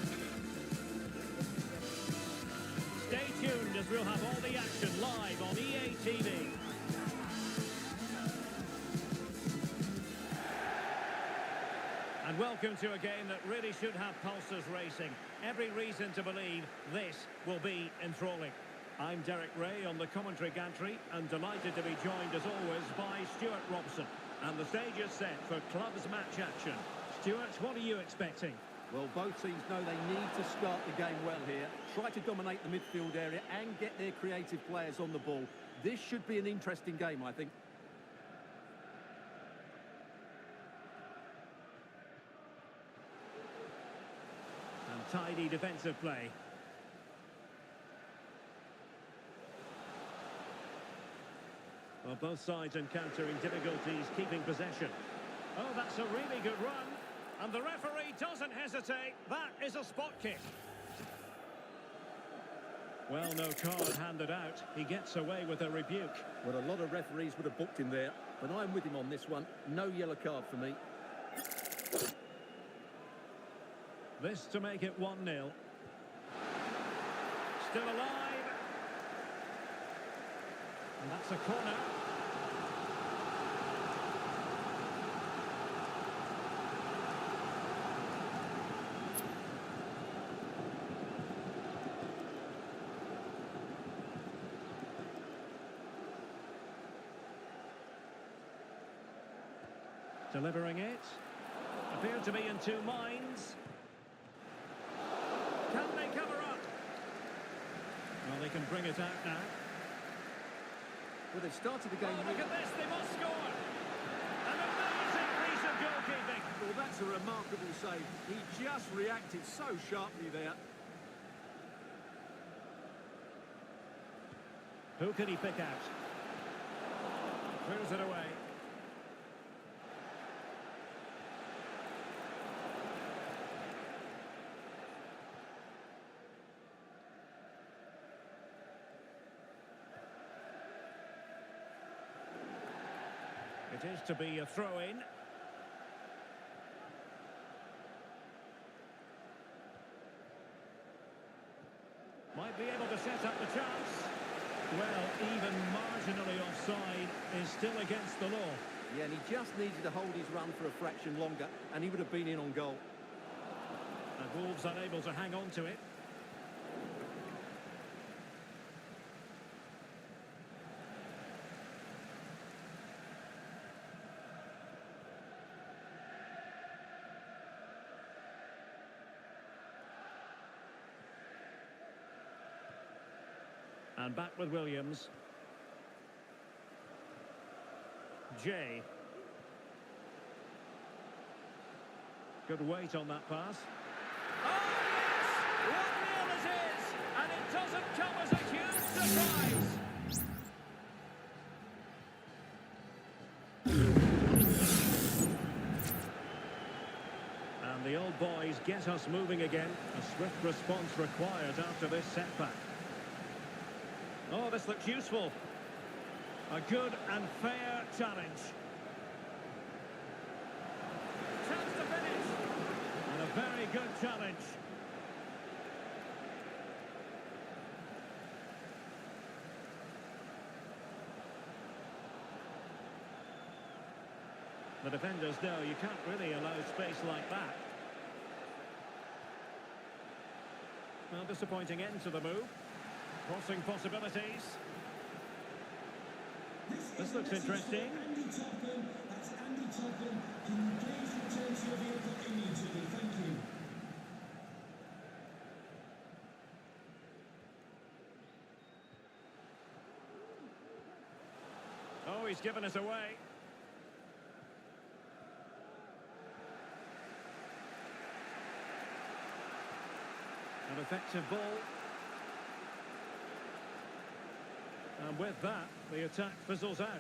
Stay tuned as we'll have all the action live on EA TV. And welcome to a game that really should have pulses racing. Every reason to believe this will be enthralling. I'm Derek Ray on the commentary gantry and delighted to be joined as always by Stuart Robson. And the stage is set for clubs match action. Stuart, what are you expecting? Well, both teams know they need to start the game well here, try to dominate the midfield area and get their creative players on the ball. This should be an interesting game, I think. And tidy defensive play. Well, both sides encountering difficulties keeping possession. Oh, that's a really good run. And the referee doesn't hesitate. That is a spot kick. Well, no card handed out. He gets away with a rebuke. Well, a lot of referees would have booked him there, but I'm with him on this one. No yellow card for me. This to make it 1-0. Still alive. And that's a corner. Delivering it. Appear to be in two minds. Can they cover up? Well, they can bring it out now. Well, they've started the game... Oh, look at this, they must score! An amazing piece of goalkeeping! Well, that's a remarkable save. He just reacted so sharply there. Who can he pick out? Clears it away. It is to be a throw-in. Might be able to set up the chance. Well, even marginally offside is still against the law. Yeah, and he just needed to hold his run for a fraction longer, and he would have been in on goal. And Wolves unable to hang on to it. And back with Williams. Jay. Good weight on that pass. Oh, yes! 1-0 it is! And it doesn't come as a huge surprise! And the old boys get us moving again. A swift response required after this setback. Oh, this looks useful. A good and fair challenge. Chance to finish. And a very good challenge. The defenders know you can't really allow space like that. Well, disappointing end to the move. Crossing possibilities. This looks interesting. Andy Topham. That's Andy Topham. Can you please return to your vehicle immediately? Thank you. Oh, he's given us away. An effective ball. And with that, the attack fizzles out.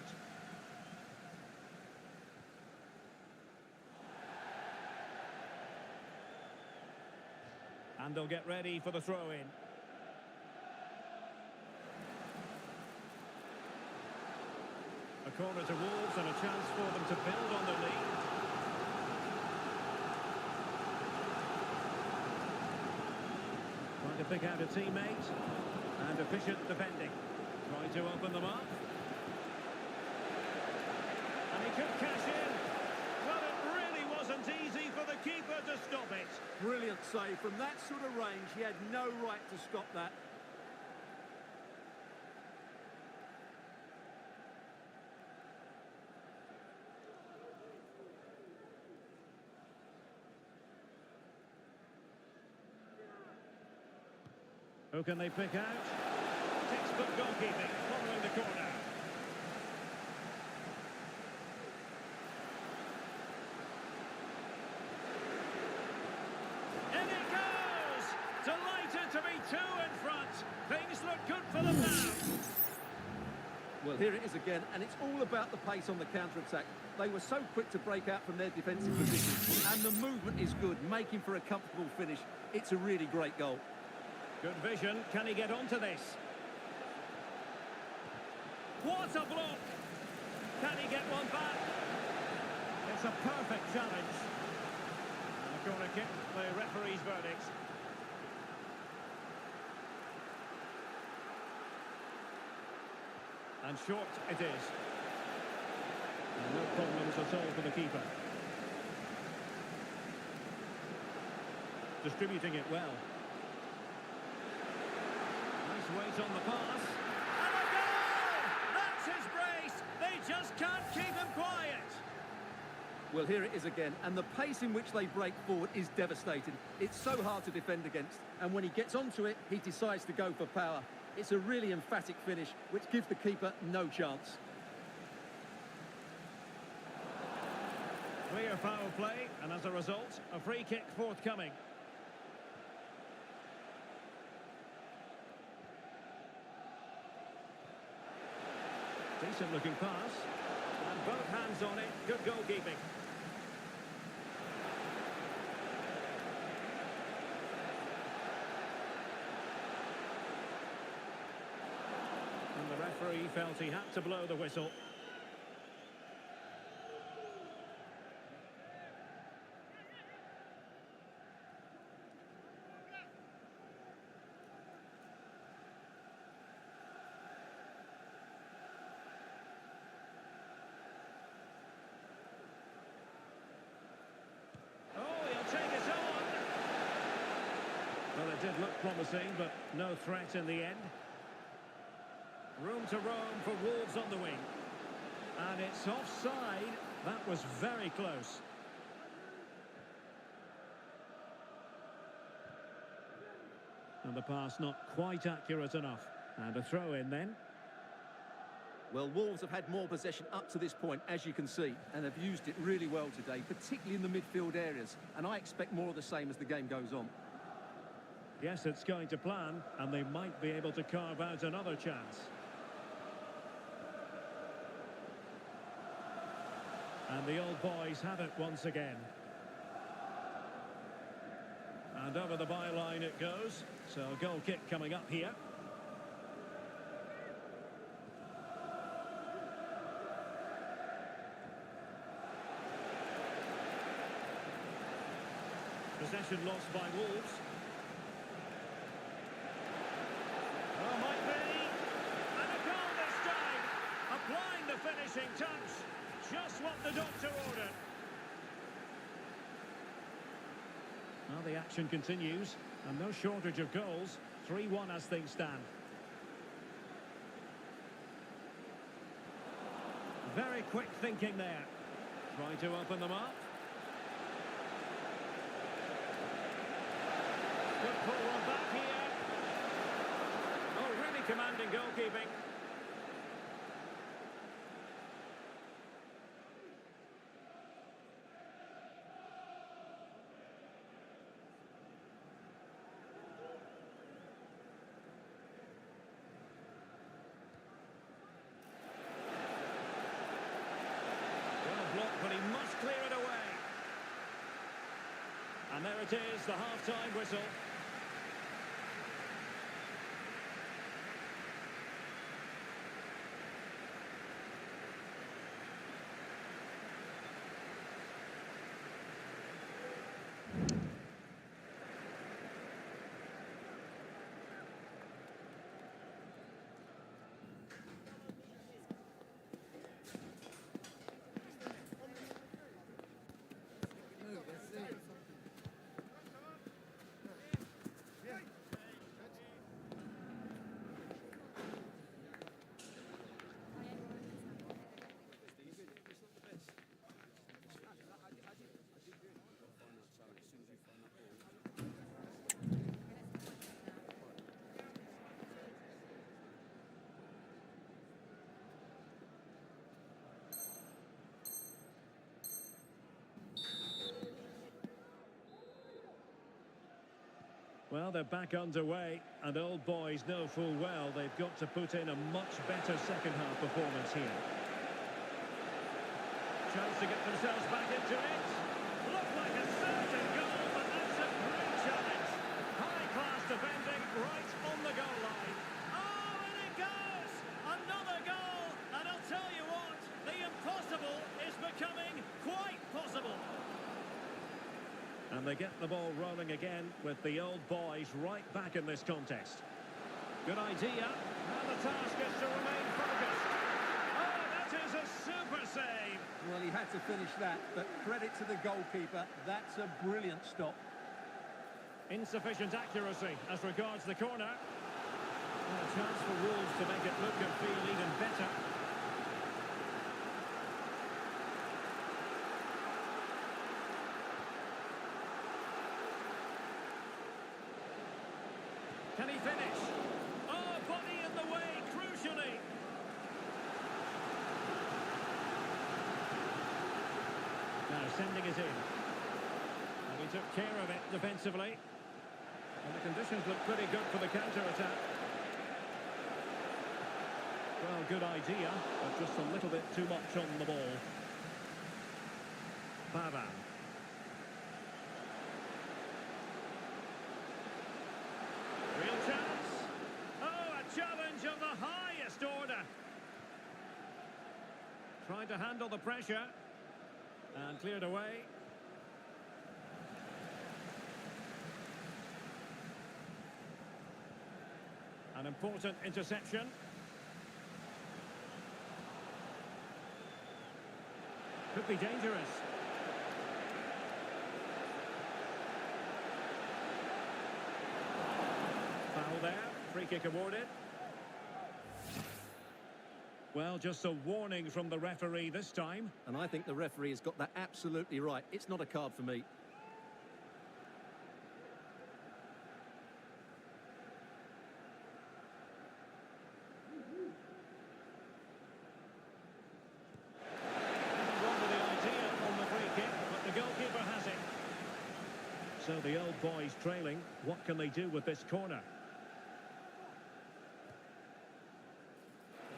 And they'll get ready for the throw-in. A corner to Wolves and a chance for them to build on their lead. Trying to pick out a teammate. And efficient defending. Trying to open them up. And he could cash in. Well, it really wasn't easy for the keeper to stop it. Brilliant save. From that sort of range, he had no right to stop that. Who can they pick out? Textbook goalkeeping following the corner. In it goes! Delighted to be two in front. Things look good for them now. Well, here it is again, and it's all about the pace on the counter-attack. They were so quick to break out from their defensive position, and the movement is good, making for a comfortable finish. It's a really great goal. Good vision. Can he get onto this? What a block! Can he get one back? It's a perfect challenge. And a corner kick, the referee's verdict. And short it is. And no problems at all for the keeper. Distributing it well. Nice weight on the pass. And a goal! That's his brace! They just can't keep him quiet. Well, here it is again, and the pace in which they break forward is devastating. It's so hard to defend against, and when he gets onto it, he decides to go for power. It's a really emphatic finish, which gives the keeper no chance. Clear foul play, and as a result, a free kick forthcoming. Decent looking pass. And both hands on it. Good goalkeeping. And the referee felt he had to blow the whistle. Well, it did look promising, but no threat in the end. Room to roam for Wolves on the wing. And it's offside. That was very close. And the pass not quite accurate enough. And a throw in then. Well, Wolves have had more possession up to this point, as you can see, and have used it really well today, particularly in the midfield areas. And I expect more of the same as the game goes on. Yes, it's going to plan, and they might be able to carve out another chance. And the old boys have it once again. And over the byline it goes. So a goal kick coming up here. Possession lost by Wolves. Oh, might be. And a goal this time. Applying the finishing touch. Just what the doctor ordered. Well, the action continues. And no shortage of goals. 3-1 as things stand. Very quick thinking there. Trying to open them up. Could pull one back here. Oh, really commanding goalkeeping. Well blocked, but he must clear it away. And there it is, the half-time whistle. Well, they're back underway, and Old Boys know full well they've got to put in a much better second-half performance here. Chance to get themselves back into it. Looked like a certain goal, but that's a great challenge. High-class defending right on the goal line. Oh, and it goes! Another goal! And I'll tell you what, the impossible is becoming quite possible. And they get the ball rolling again with the Old Boys right back in this contest. Good idea. Now the task is to remain focused. Oh, that is a super save. Well, he had to finish that, but credit to the goalkeeper. That's a brilliant stop. Insufficient accuracy as regards the corner. And a chance for Wolves to make it look and feel even better. Can he finish? Oh, body in the way, crucially. Now sending it in. And he took care of it defensively. And the conditions look pretty good for the counter-attack. Well, good idea, but just a little bit too much on the ball. Pavan. Real chance. Oh, a challenge of the highest order. Trying to handle the pressure. And cleared away. An important interception. Could be dangerous. Foul there. Free kick awarded. Well, just a warning from the referee this time. And I think the referee has got that absolutely right. It's not a card for me. Wrong with the idea on the free kick, but the goalkeeper has it. So the Old Boys trailing. What can they do with this corner?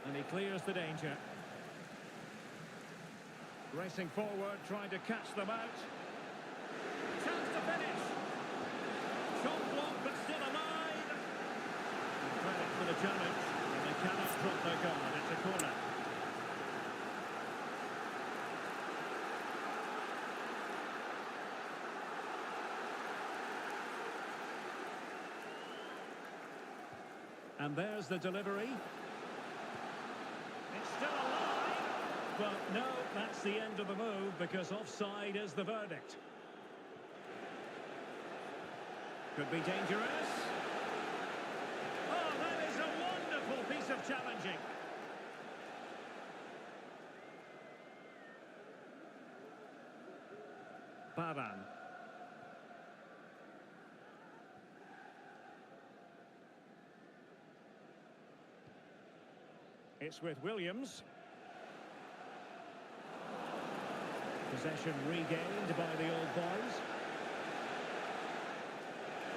And he clears the danger. Racing forward, trying to catch them out. Chance to finish. Shot blocked, but still alive. And credit for the challenge. And they cannot drop their guard. It's a corner. And there's the delivery. It's still alive. But no, that's the end of the move because offside is the verdict. Could be dangerous. Oh, that is a wonderful piece of challenging. Pavan. It's with Williams. Possession regained by the Old Boys.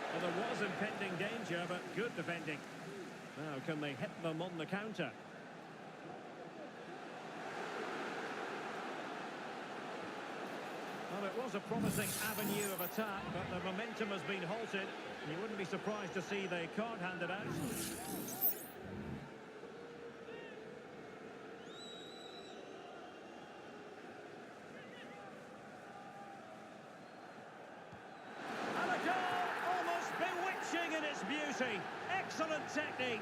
Well, there was impending danger, but good defending. Now, can they hit them on the counter? Well, it was a promising avenue of attack, but the momentum has been halted. You wouldn't be surprised to see the card handed out. In its beauty. Excellent technique.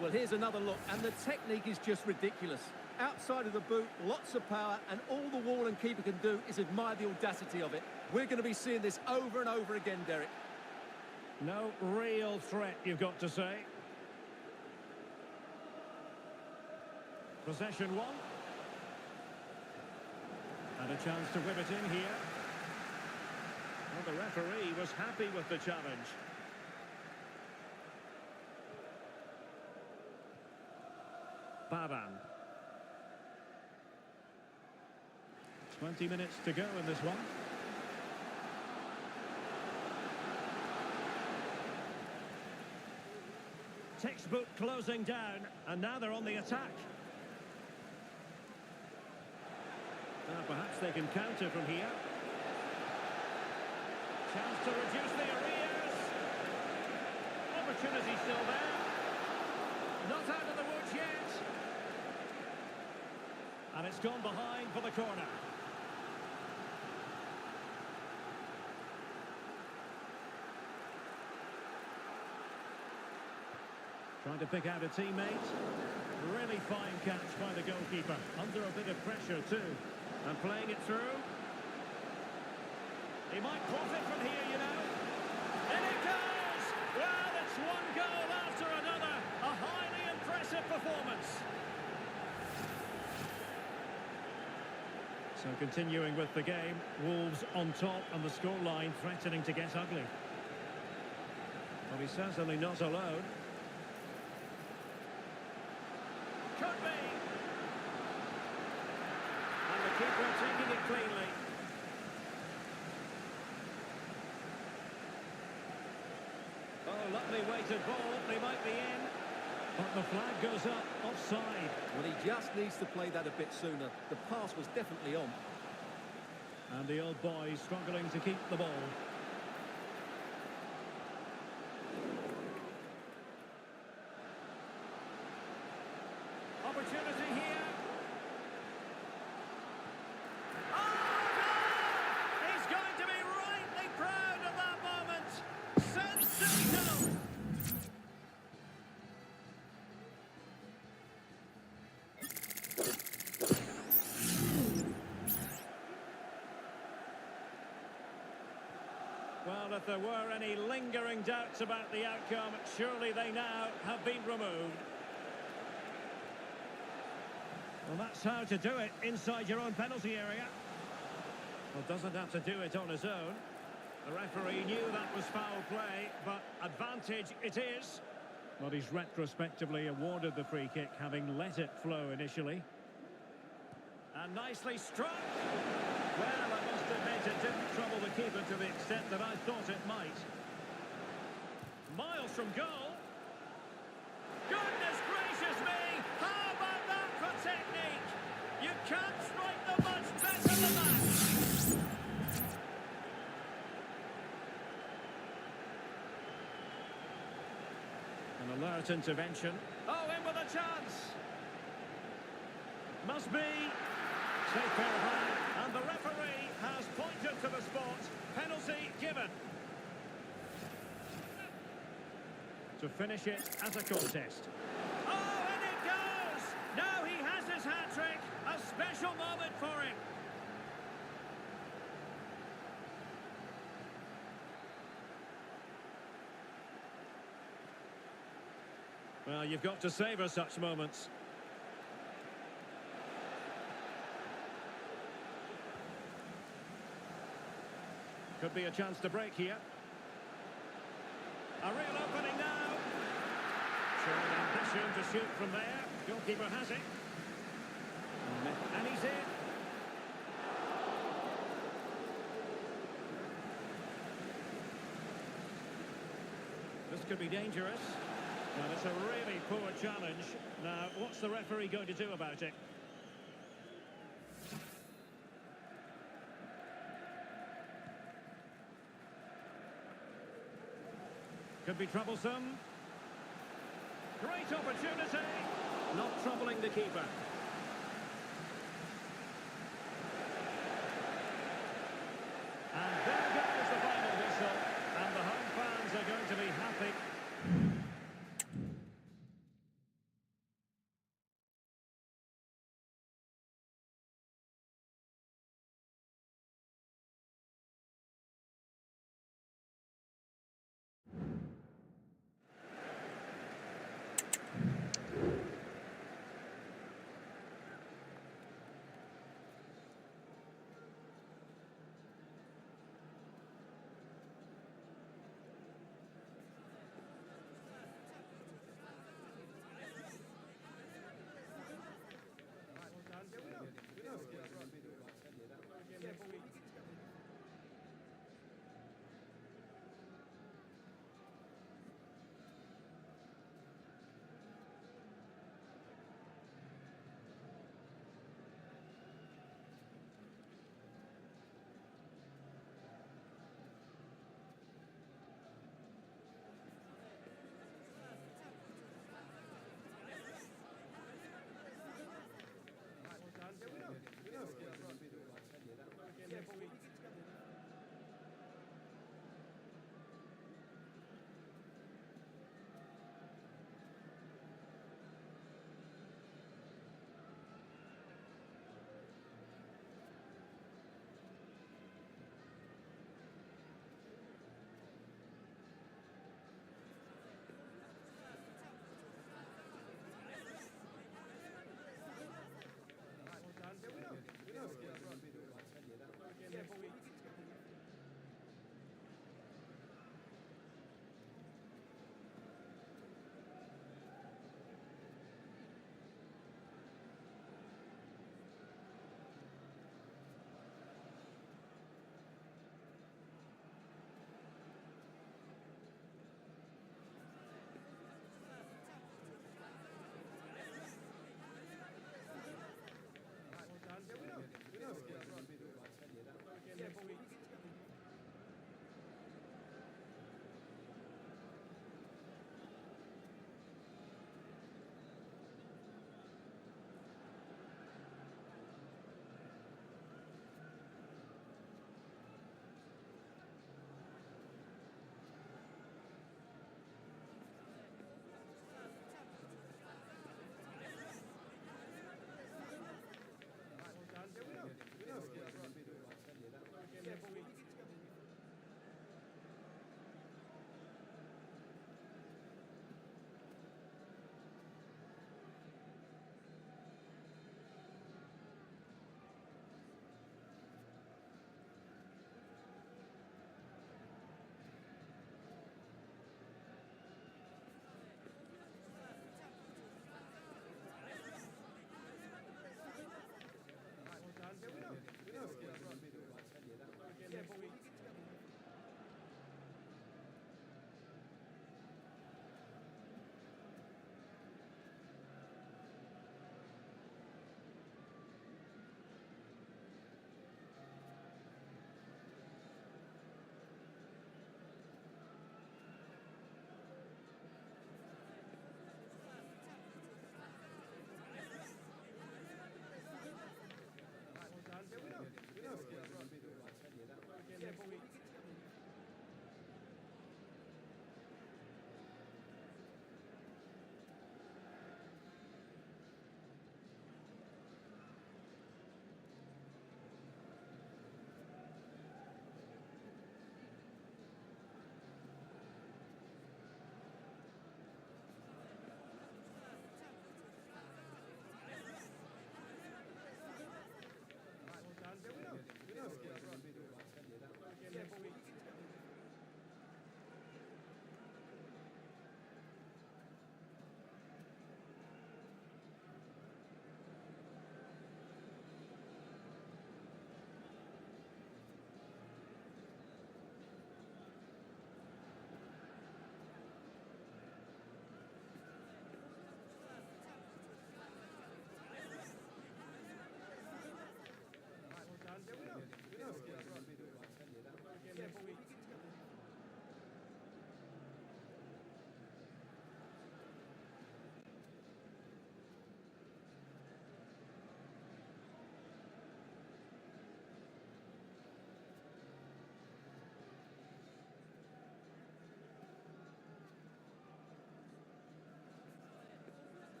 Well, here's another look, and the technique is just ridiculous. Outside of the boot, lots of power, and all the wall and keeper can do is admire the audacity of it. We're going to be seeing this over and over again, Derek. No real threat, you've got to say. Possession one. And a chance to whip it in here. Well, the referee was happy with the challenge. Pavan. 20 minutes to go in this one. textbook closing down, and now they're on the attack. Now perhaps they can counter from here. Chance to reduce the arrears. Opportunity still there. Not out of the woods yet. And it's gone behind for the corner. Trying to pick out a teammate. Really fine catch by the goalkeeper. Under a bit of pressure too. And playing it through. He might profit from here, you know. In it goes! Well, it's one goal after another. A highly impressive performance. So continuing with the game, Wolves on top and the scoreline threatening to get ugly. But he's certainly not alone. Could be. And the keeper taking it cleanly. Oh, lovely weighted ball. They might be in. But the flag goes up, offside. Well, he just needs to play that a bit sooner. The pass was definitely on. And the old boy struggling to keep the ball. Opportunity here. Oh, goal! He's going to be rightly proud of that moment. Sensational! Well, if there were any lingering doubts about the outcome, surely they now have been removed. Well, that's how to do it inside your own penalty area. Well, doesn't have to do it on his own. The referee knew that was foul play, but advantage it is. Well, he's retrospectively awarded the free kick, having let it flow initially. And nicely struck. Well, I must admit it didn't trouble the keeper to the extent that I thought it might. Miles from goal. Goodness gracious me! How about that for technique? You can't strike them much better than that. An alert intervention. Oh, in with a chance. Must be. Safe pair of hands. And the referee has pointed to the spot. Penalty given. To finish it as a contest. Oh, and it goes! Now he has his hat-trick. A special moment for him. Well, you've got to savour such moments. Could be a chance to break here. A real opening now. Showing ambition to shoot from there. Goalkeeper has it. And he's in. This could be dangerous. Well, it's a really poor challenge. Now, what's the referee going to do about it? Could be troublesome. Great opportunity. Not troubling the keeper. And there goes the final whistle. And the home fans are going to be happy.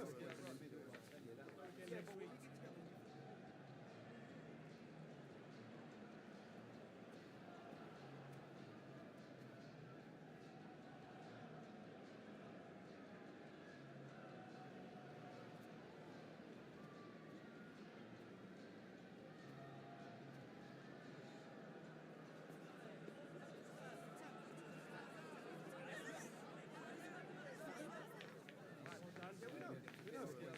Yeah, we know.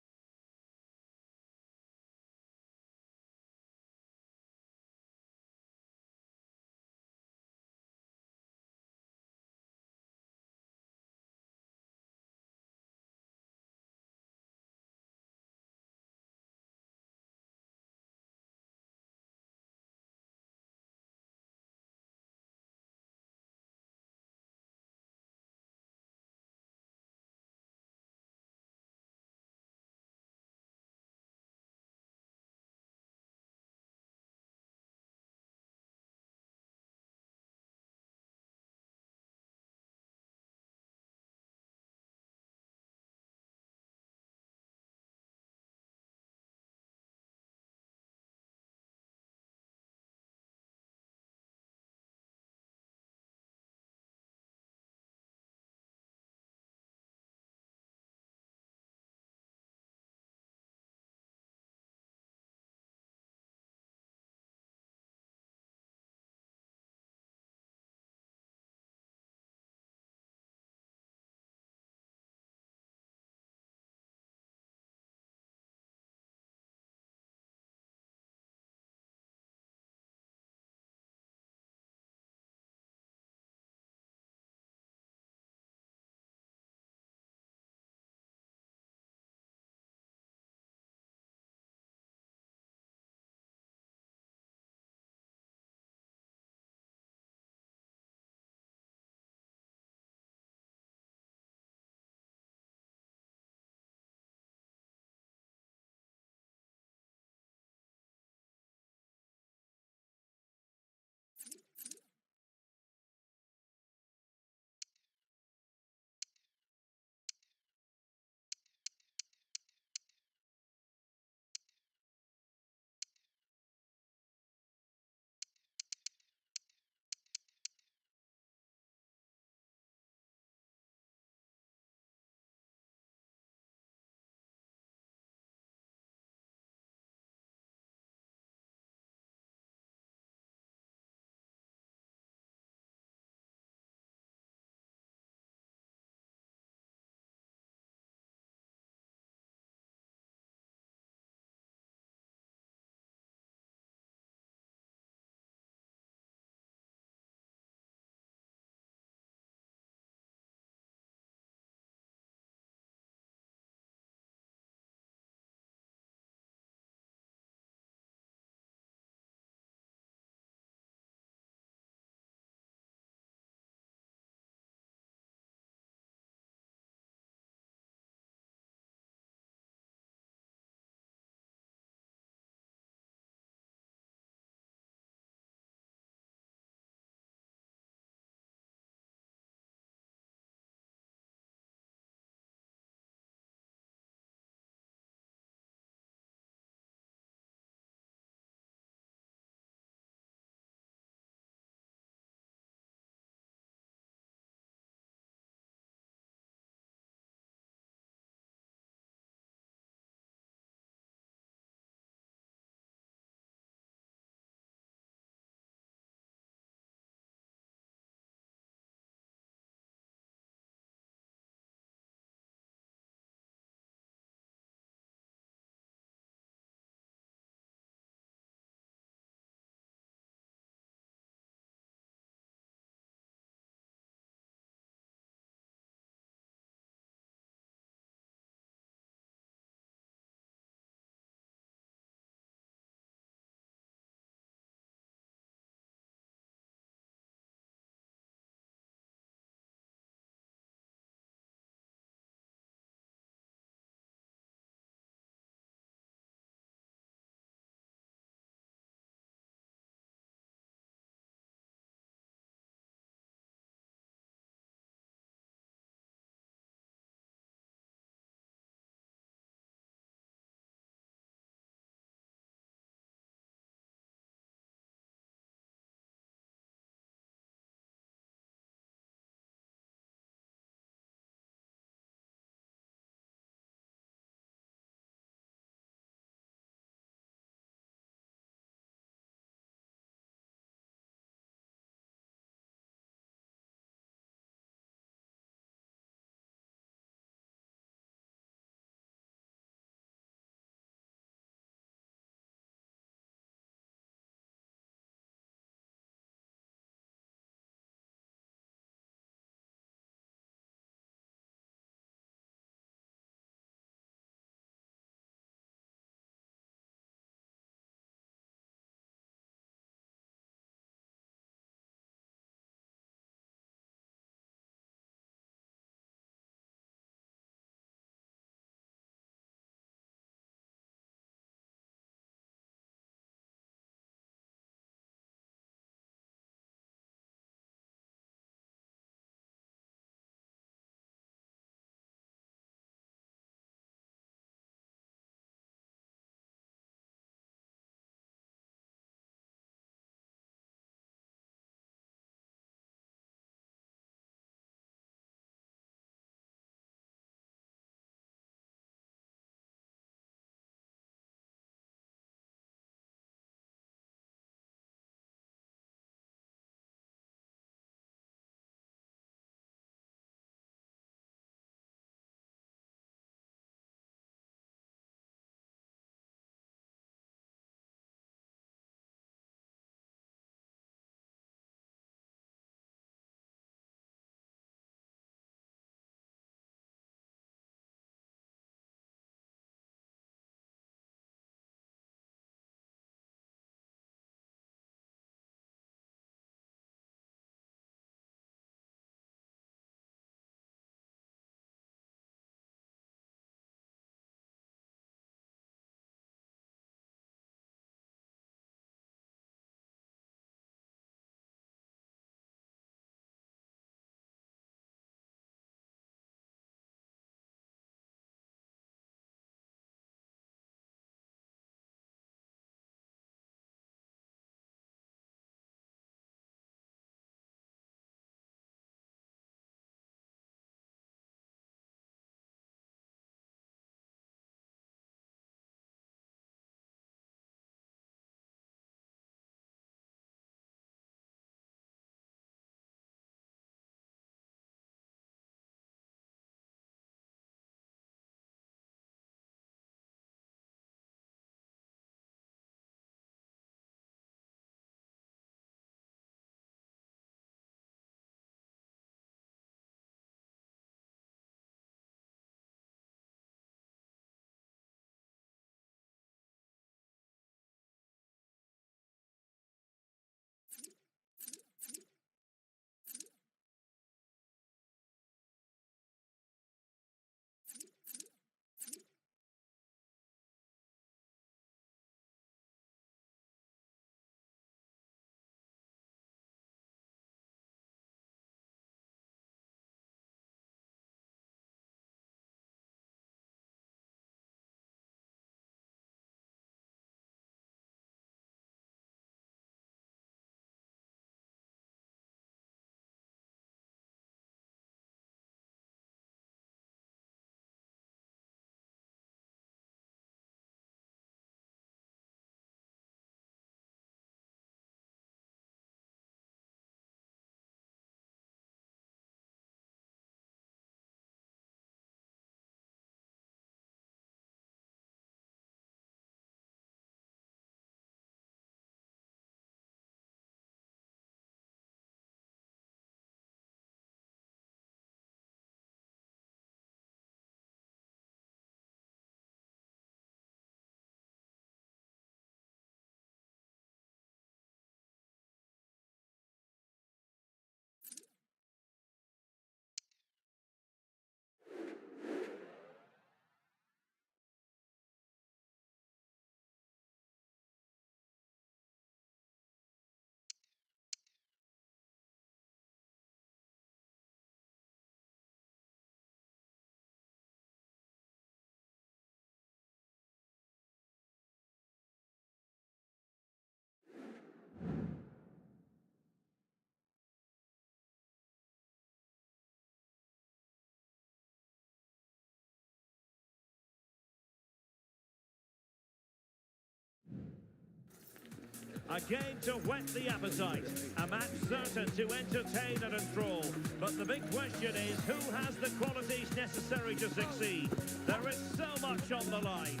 A game to whet the appetite. A match certain to entertain and enthrall. But the big question is, who has the qualities necessary to succeed? There is so much on the line.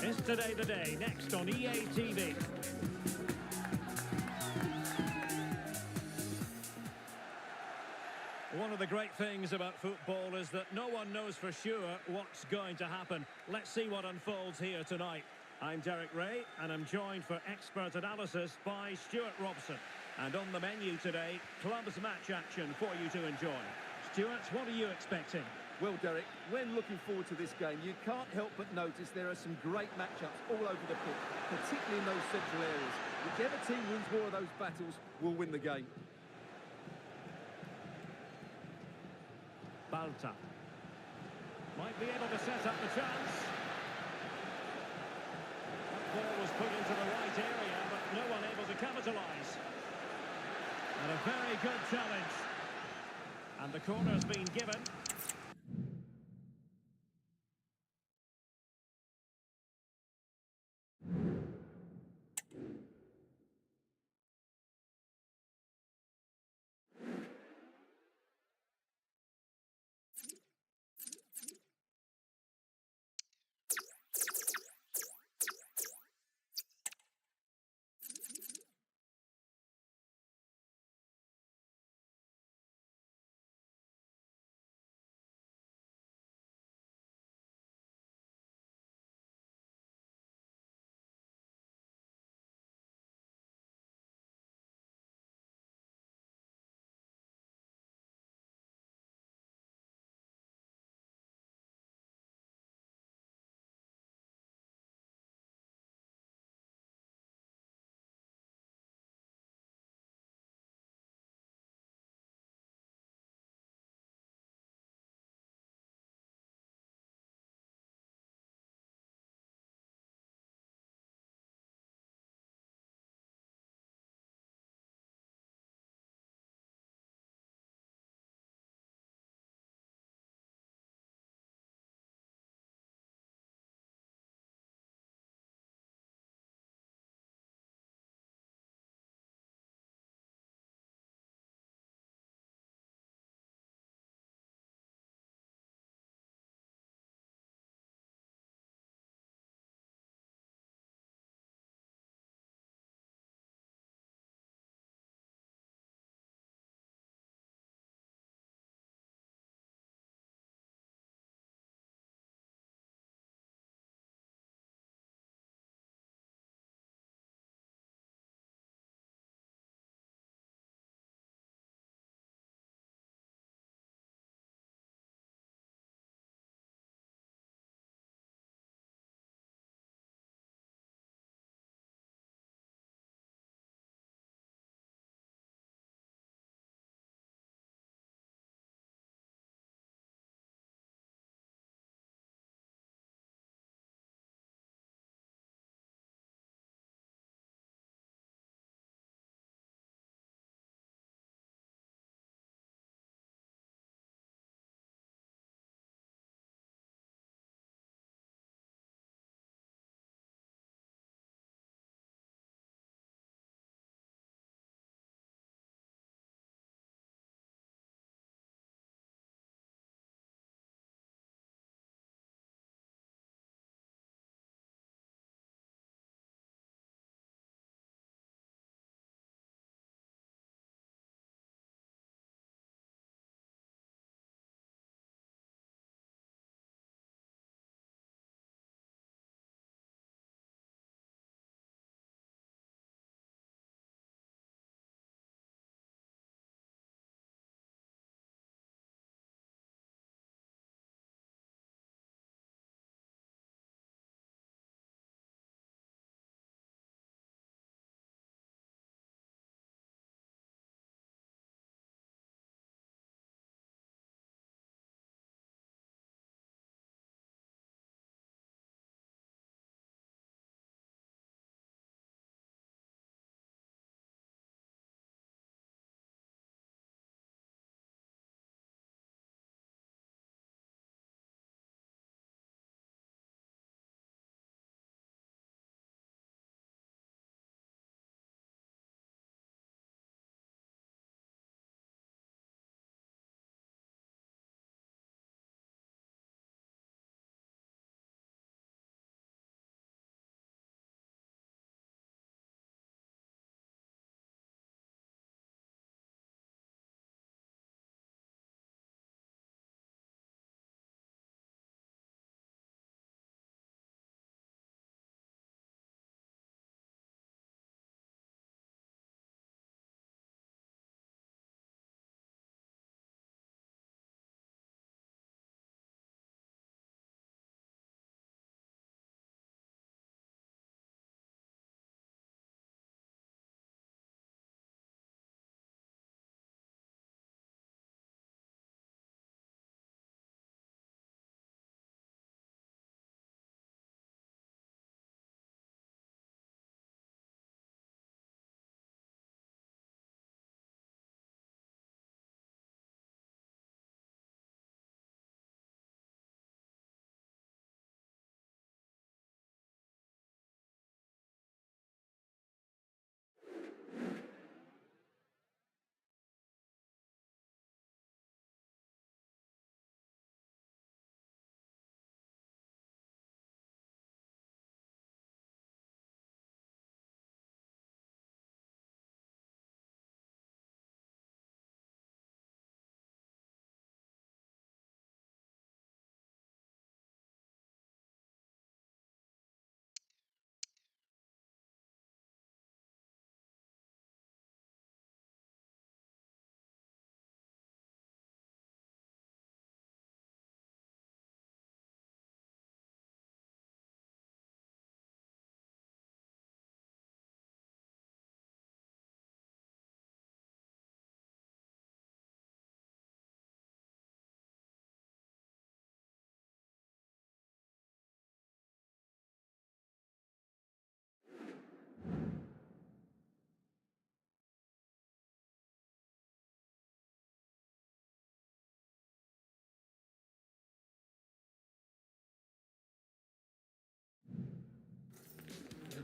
Is Today the Day, next on EA TV. One of the great things about football is that no one knows for sure what's going to happen. Let's see what unfolds here tonight. I'm Derek Ray, and I'm joined for expert analysis by Stuart Robson. And on the menu today, clubs match action for you to enjoy. Stuart, what are you expecting? Well, Derek, when looking forward to this game, you can't help but notice there are some great matchups all over the pitch, particularly in those central areas. Whichever team wins more of those battles will win the game. Balta might be able to set up the chance. That ball was put into the right area, but no one able to capitalise. And a very good challenge. And the corner's been given.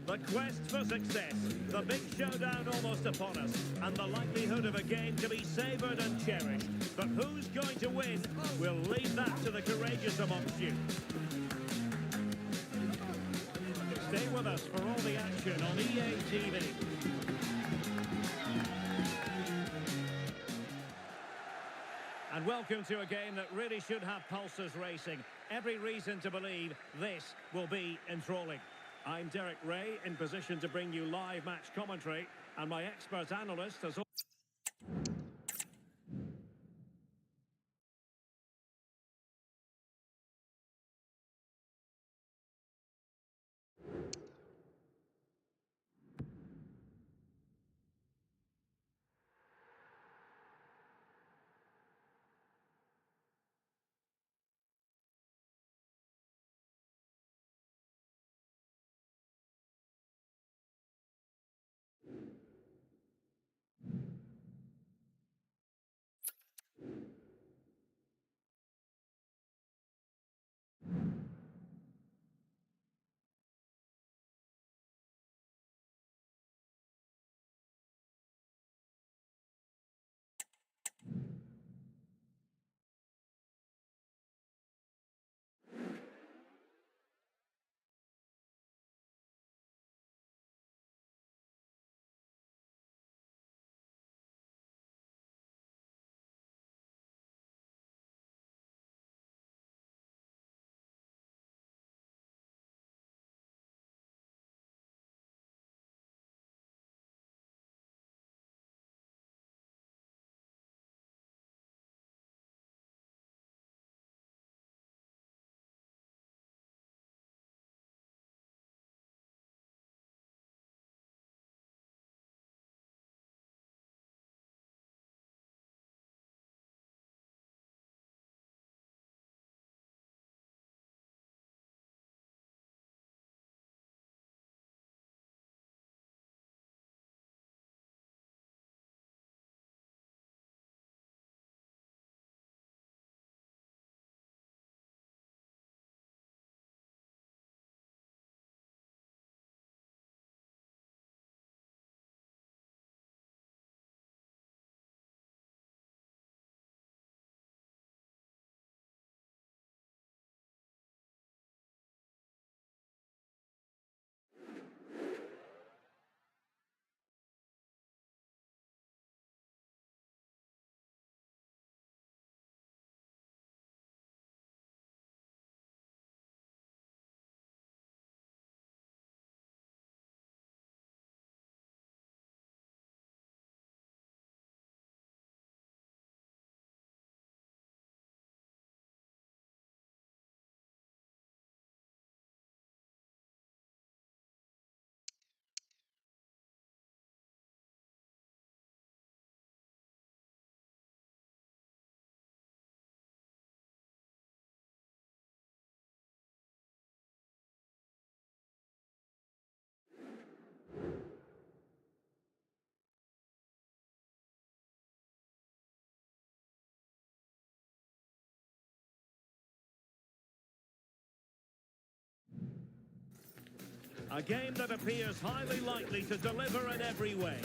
The quest for success, the big showdown almost upon us, and the likelihood of a game to be savoured and cherished. But who's going to win? We'll leave that to the courageous amongst you. Stay with us for all the action on EA TV. And welcome to a game that really should have pulses racing. Every reason to believe this will be enthralling. I'm Derek Ray, in position to bring you live match commentary, and my expert analyst has... A game that appears highly likely to deliver in every way.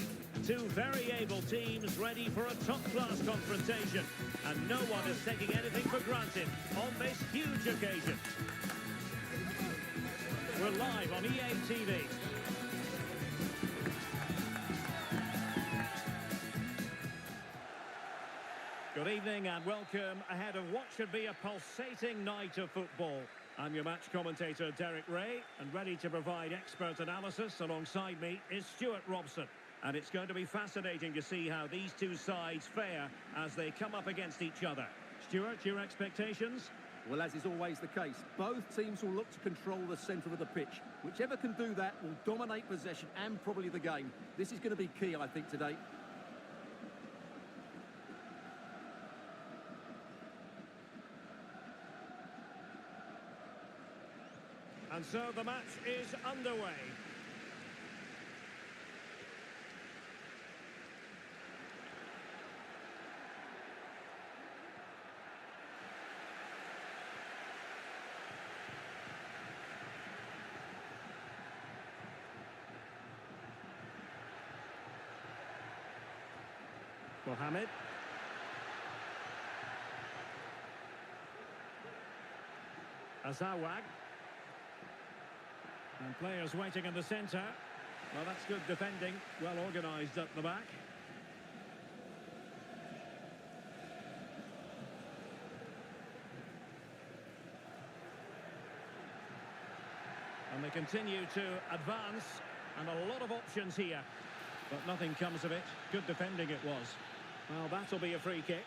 Two very able teams ready for a top-class confrontation. And no one is taking anything for granted on this huge occasion. We're live on EA TV. Good evening and welcome ahead of what should be a pulsating night of football. I'm your match commentator, Derek Ray, and ready to provide expert analysis alongside me is Stuart Robson. And it's going to be fascinating to see how these two sides fare as they come up against each other. Stuart, your expectations? Well, as is always the case, both teams will look to control the centre of the pitch. Whichever can do that will dominate possession and probably the game. This is going to be key, I think, today. And so the match is underway. Mohamed. Azawad. And players waiting in the centre. Well, that's good defending. Well organised at the back. And they continue to advance. And a lot of options here. But nothing comes of it. Good defending it was. Well, that'll be a free kick.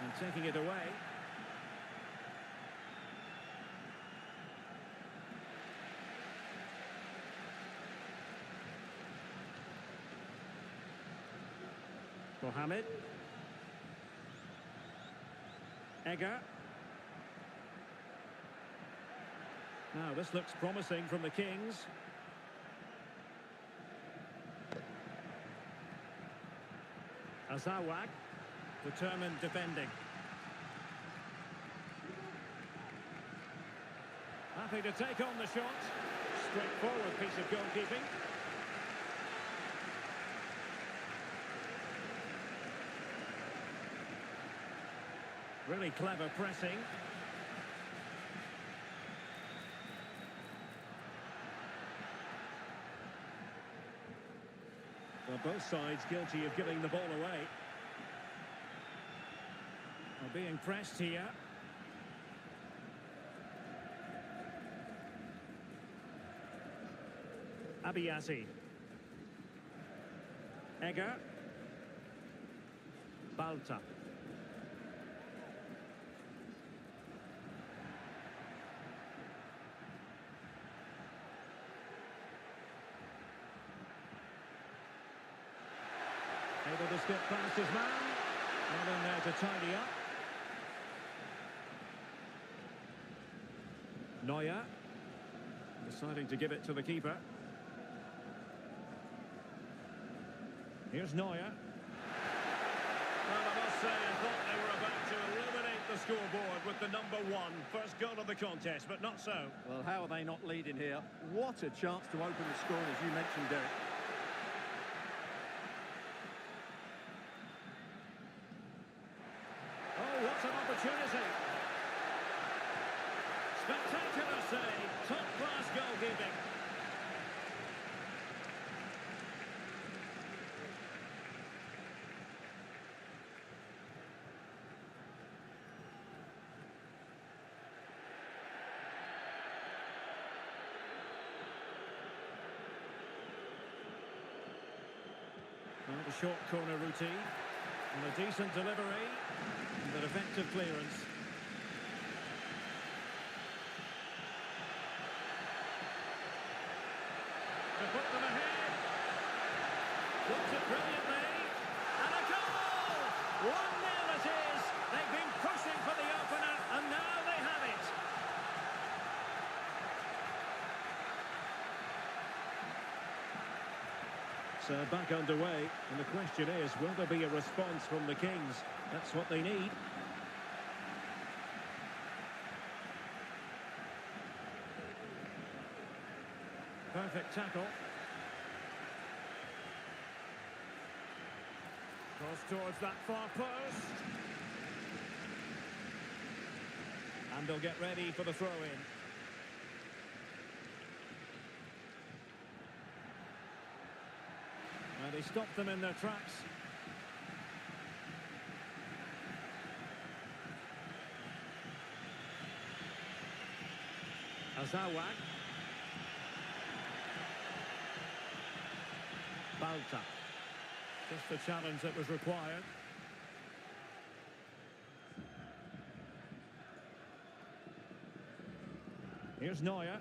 And taking it away. Mohamed. Egger. Now this looks promising from the Kings. Azawad. Determined defending. Happy to take on the shot. Straightforward piece of goalkeeping. Really clever pressing. Well, both sides guilty of giving the ball away. Being pressed here. Abiyazi. Egger. Balta. Able to skip past his man. Not in there to tidy up. Neuer, deciding to give it to the keeper. Here's Neuer. Well, I must say, I thought they were about to illuminate the scoreboard with the #1 first goal of the contest, but not so. Well, how are they not leading here? What a chance to open the score, as you mentioned, Derek. Oh, what an opportunity. Spectacular save, top-class goalkeeping. Well, the short corner routine, and a decent delivery, and an effective clearance. To put them ahead. Puts it brilliantly. And a goal! 1-0 it is. They've been pushing for the opener, and now they have it. So back underway, and the question is, will there be a response from the Kings? That's what they need. Perfect tackle. Cross towards that far post. And they'll get ready for the throw-in. And he stopped them in their tracks. Azawad. Balta. Just the challenge that was required. Here's Neuer.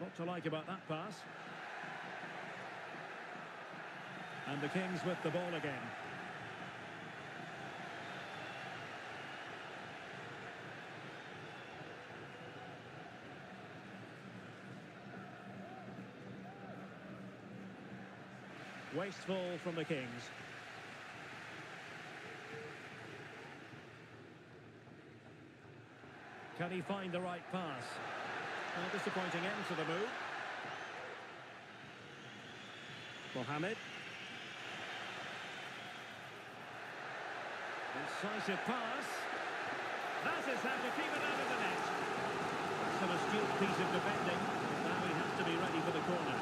Not What to like about that pass? And the Kings with the ball again. Wasteful from the Kings. Can he find the right pass? A disappointing end to the move. Mohamed. Incisive pass. That is how to keep it out of the net. That's an astute piece of defending. Now he has to be ready for the corner.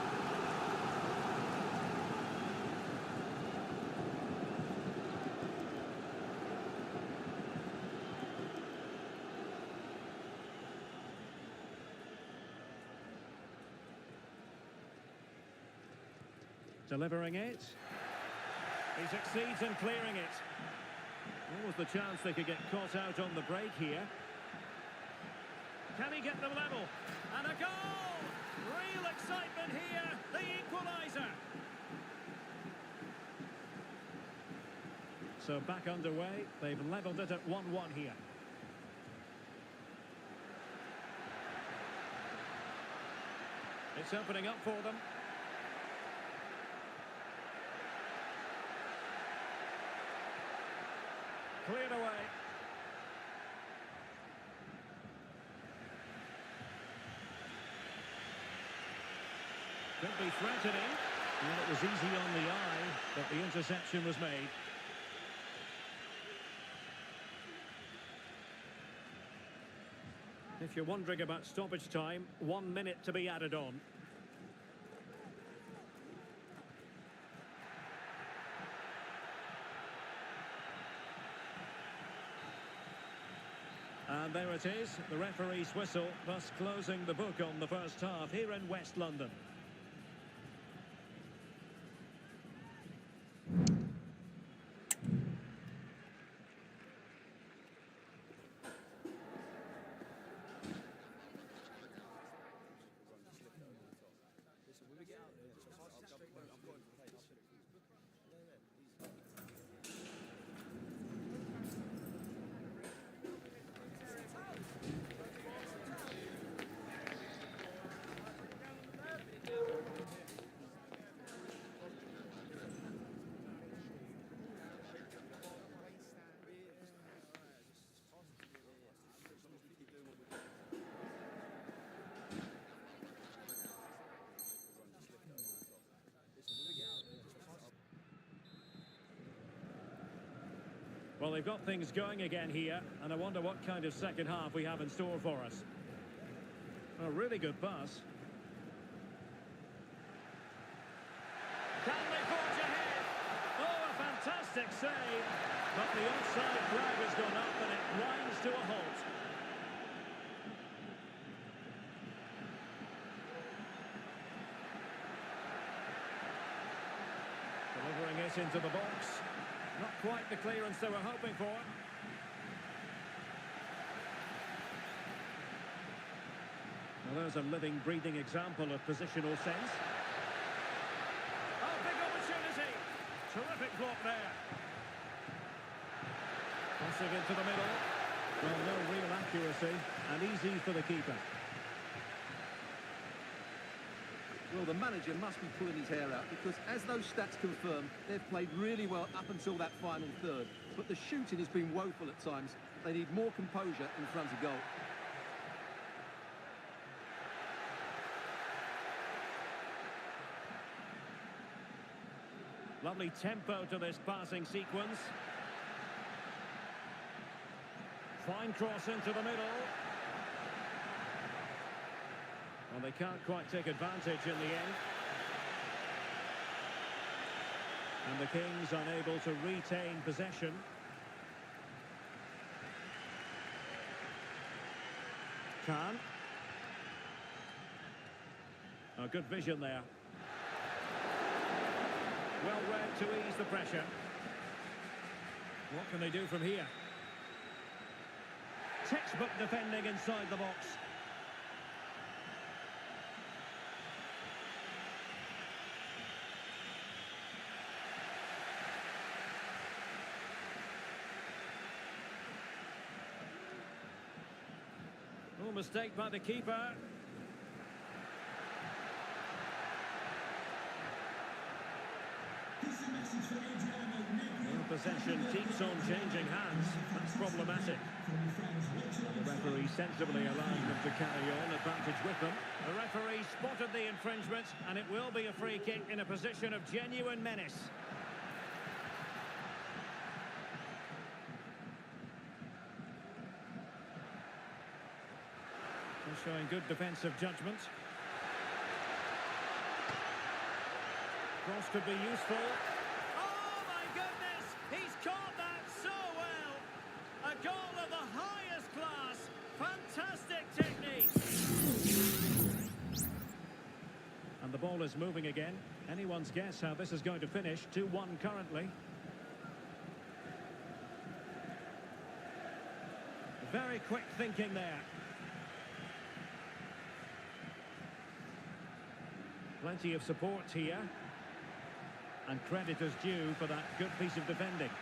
Delivering it. He succeeds in clearing it. What was the chance they could get caught out on the break here? Can he get them level? And a goal! Real excitement here, the equaliser. So back underway, they've levelled it at 1-1 here. It's opening up for them. Cleared away. Could be threatening. Well, it was easy on the eye, but the interception was made. If you're wondering about stoppage time, 1 minute to be added on. And there it is, the referee's whistle, thus closing the book on the first half here in West London. Well, they've got things going again here, and I wonder what kind of second half we have in store for us. A really good pass. Can they forge ahead? Oh, a fantastic save. But the offside flag has gone up and it grinds to a halt. Delivering it into the box. Not quite the clearance they were hoping for. Well, there's a living, breathing example of positional sense. Oh, big opportunity! Terrific block there. Passing into the middle. Well, no real accuracy, and easy for the keeper. Well, the manager must be pulling his hair out because, as those stats confirm, they've played really well up until that final third. But the shooting has been woeful at times. They need more composure in front of goal. Lovely tempo to this passing sequence. Fine cross into the middle. Well, they can't quite take advantage in the end. And the Kings unable to retain possession. Khan. Oh, good vision there. Well read to ease the pressure. What can they do from here? Textbook defending inside the box. No mistake by the keeper. This is a message for Adriano Negri. Well, possession keeps on changing hands. That's problematic. From the fans watching. The referee sensibly allowing them to carry on, advantage with them. The referee spotted the infringement, and it will be a free kick in a position of genuine menace. They're showing good defensive judgment. Cross could be useful. Oh my goodness! He's caught that so well! A goal of the highest class! Fantastic technique! And the ball is moving again. Anyone's guess how this is going to finish. 2-1 currently. Very quick thinking there. Plenty of support here. And credit is due for that good piece of defending.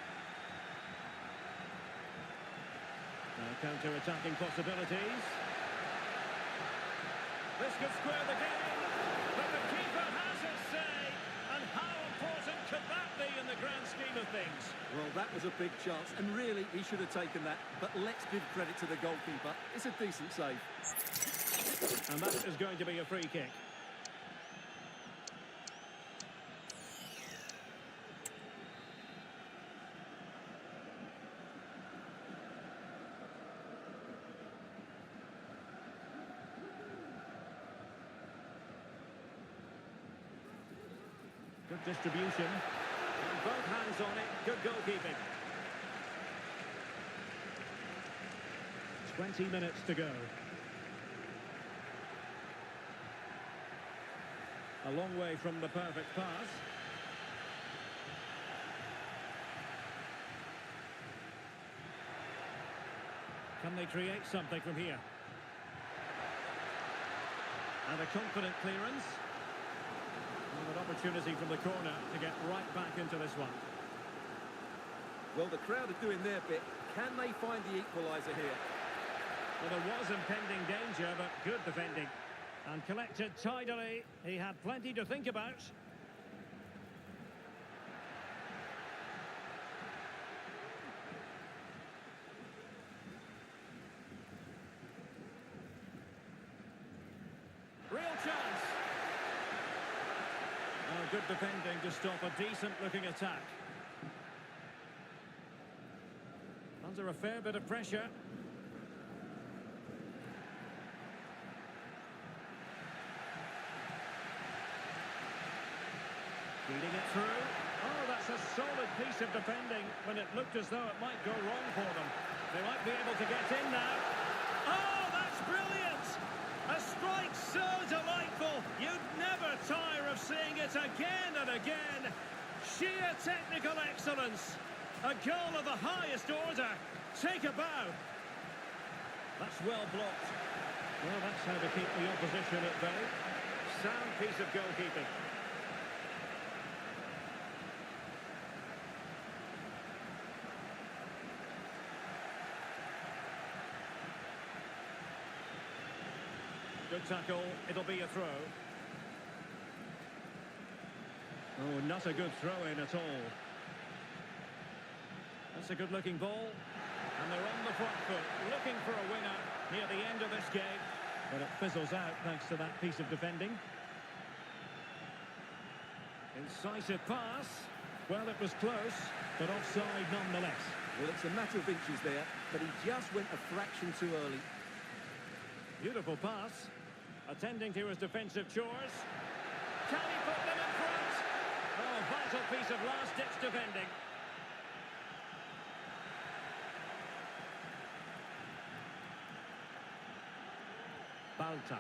Now counter-attacking possibilities. This could square the game, but the keeper has his say. And how important could that be in the grand scheme of things? Well, that was a big chance, and really, he should have taken that. But let's give credit to the goalkeeper. It's a decent save. And that is going to be a free kick. Good distribution. And both hands on it. Good goalkeeping. 20 minutes to go. A long way from the perfect pass. Can they create something from here? And a confident clearance. And an opportunity from the corner to get right back into this one. Well, the crowd are doing their bit. Can they find the equaliser here? Well, there was impending danger, but good defending. And collected tidily. He had plenty to think about. Real chance. Oh, good defending to stop a decent-looking attack. Under a fair bit of pressure. Feeding it through. Oh, that's a solid piece of defending when it looked as though it might go wrong for them. They might be able to get in now. Oh, that's brilliant! A strike so delightful, you'd never tire of seeing it again and again. Sheer technical excellence. A goal of the highest order. Take a bow. That's well blocked. Well, that's how to keep the opposition at bay. Sound piece of goalkeeping. Good tackle, it'll be a throw. Oh, not a good throw-in at all. That's a good-looking ball. And they're on the front foot, looking for a winner near the end of this game. But it fizzles out thanks to that piece of defending. Incisive pass. Well, it was close, but offside nonetheless. Well, it's a matter of inches there, but he just went a fraction too early. Beautiful pass. Attending to his defensive chores. Can he put them in front? Oh, vital piece of last-ditch defending. Balta.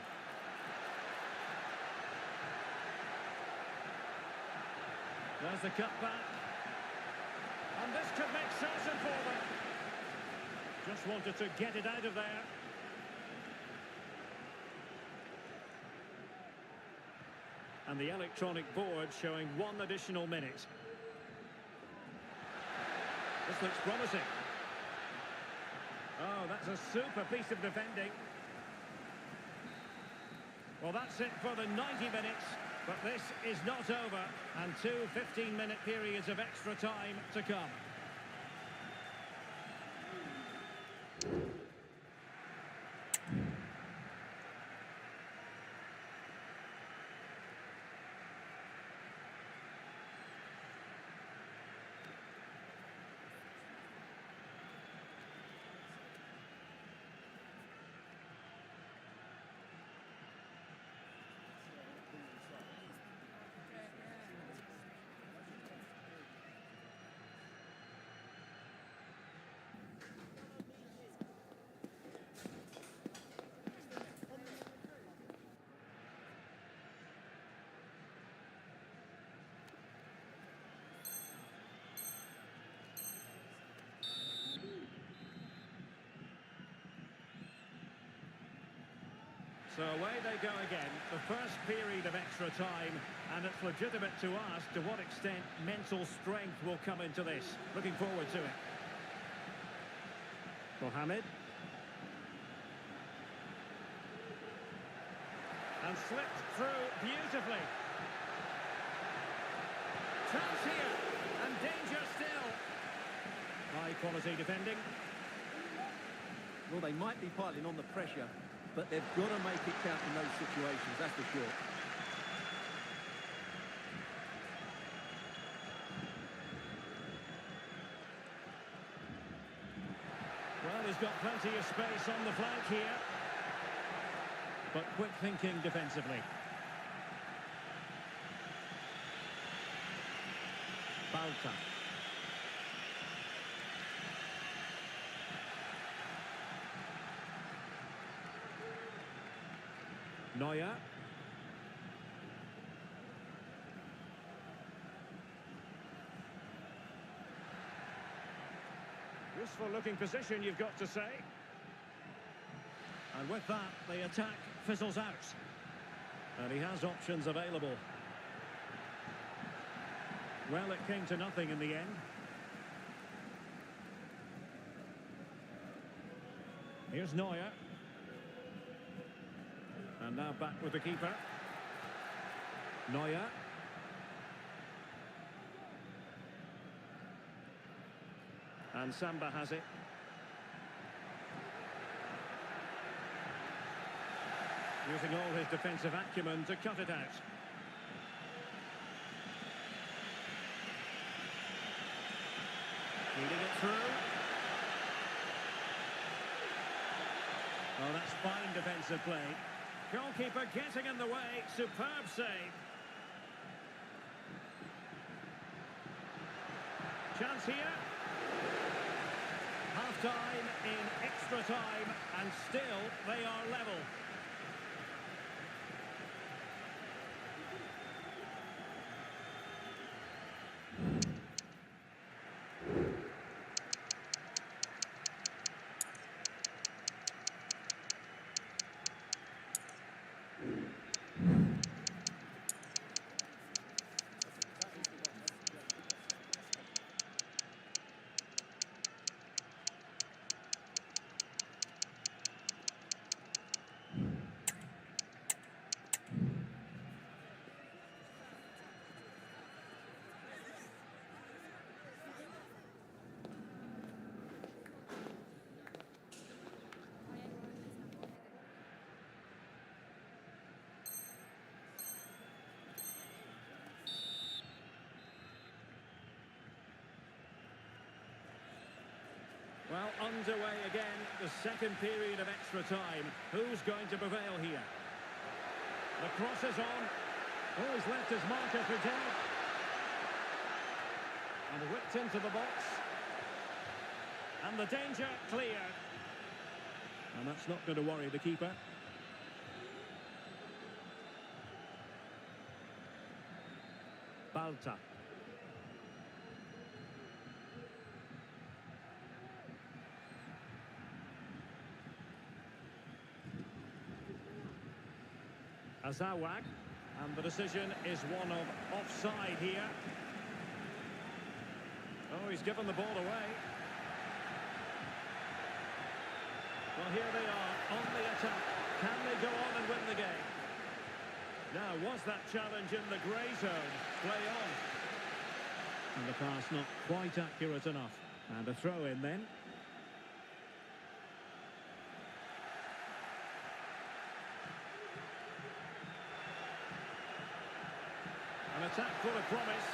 There's the cutback. And this could make certain for them. Just wanted to get it out of there. And the electronic board showing 1 additional minute. This looks promising. Oh, that's a super piece of defending. Well, that's it for the 90 minutes, but this is not over, and two 15-minute periods of extra time to come. So away they go again, the first period of extra time, and it's legitimate to ask to what extent mental strength will come into this. Looking forward to it. Mohamed. And slipped through beautifully. Chance here, and danger still. High quality defending. Well, they might be piling on the pressure, but they've got to make it count in those situations, that's for sure. Well, he's got plenty of space on the flank here. But quick thinking defensively. Balta. Neuer. Useful looking position, you've got to say. And with that, the attack fizzles out. And he has options available. Well, it came to nothing in the end. Here's Neuer. And now back with the keeper. Neuer. And Samba has it. Using all his defensive acumen to cut it out. Feeding it through. Oh, that's fine defensive play. Goalkeeper getting in the way. Superb save. Chance here. Half-time in extra time, and still they are level. Well, underway again, the second period of extra time. Who's going to prevail here? The cross is on. Oh, he's left his marker for dead. And whipped into the box. And the danger cleared. And that's not going to worry the keeper. Balta. Azawad, and the decision is one of offside here. Oh, he's given the ball away. Well, here they are on the attack. Can they go on and win the game? Now, was that challenge in the grey zone? Play on. And the pass not quite accurate enough. And a throw in then. An attack full of promise.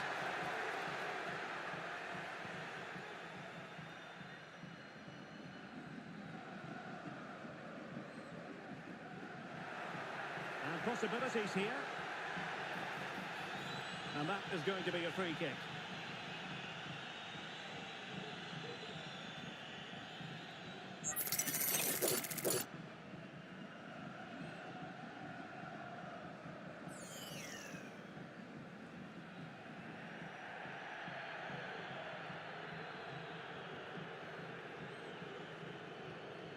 And possibilities here. And that is going to be a free kick.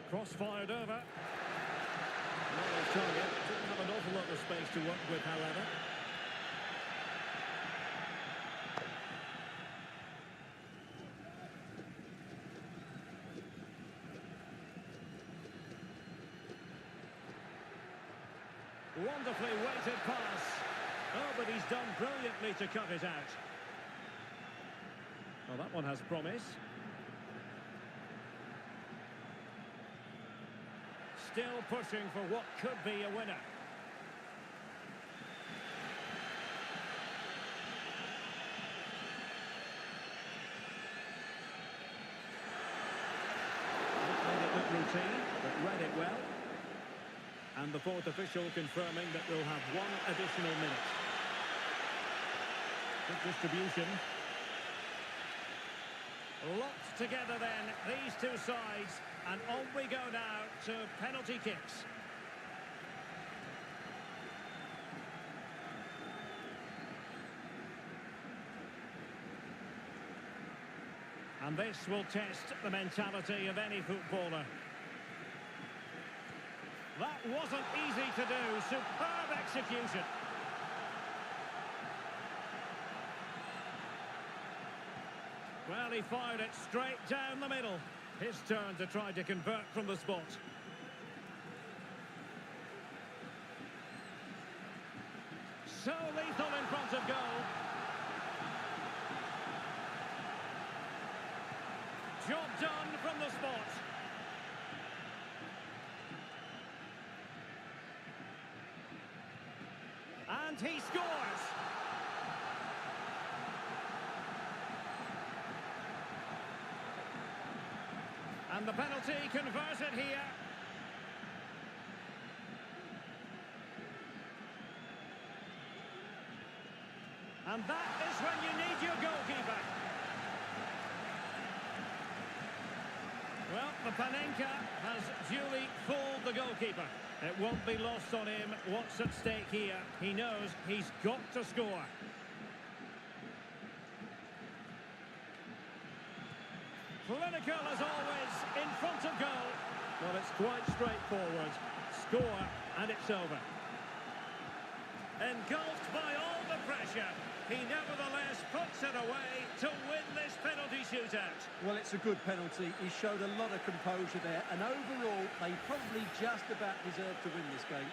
Cross-fired over. Well, target didn't have an awful lot of space to work with, however. Wonderfully weighted pass. Oh, but he's done brilliantly to cut it out. Well, that one has promise. Still pushing for what could be a winner. Made it look routine, but read it well. And the fourth official confirming that we'll have one additional minute. Good distribution. Locked together then, these two sides, and on we go now to penalty kicks. And this will test the mentality of any footballer. That wasn't easy to do, superb execution. Well, he fired it straight down the middle. His turn to try to convert from the spot. So lethal in front of goal. Job done from the spot. And he scores. And the penalty converted here. And that is when you need your goalkeeper. Well, the Panenka has duly fooled the goalkeeper. It won't be lost on him what's at stake here. He knows he's got to score. Clinical as always, in front of goal. Well, it's quite straightforward. Score, and it's over. Engulfed by all the pressure, he nevertheless puts it away to win this penalty shootout. Well, it's a good penalty. He showed a lot of composure there, and overall, they probably just about deserved to win this game.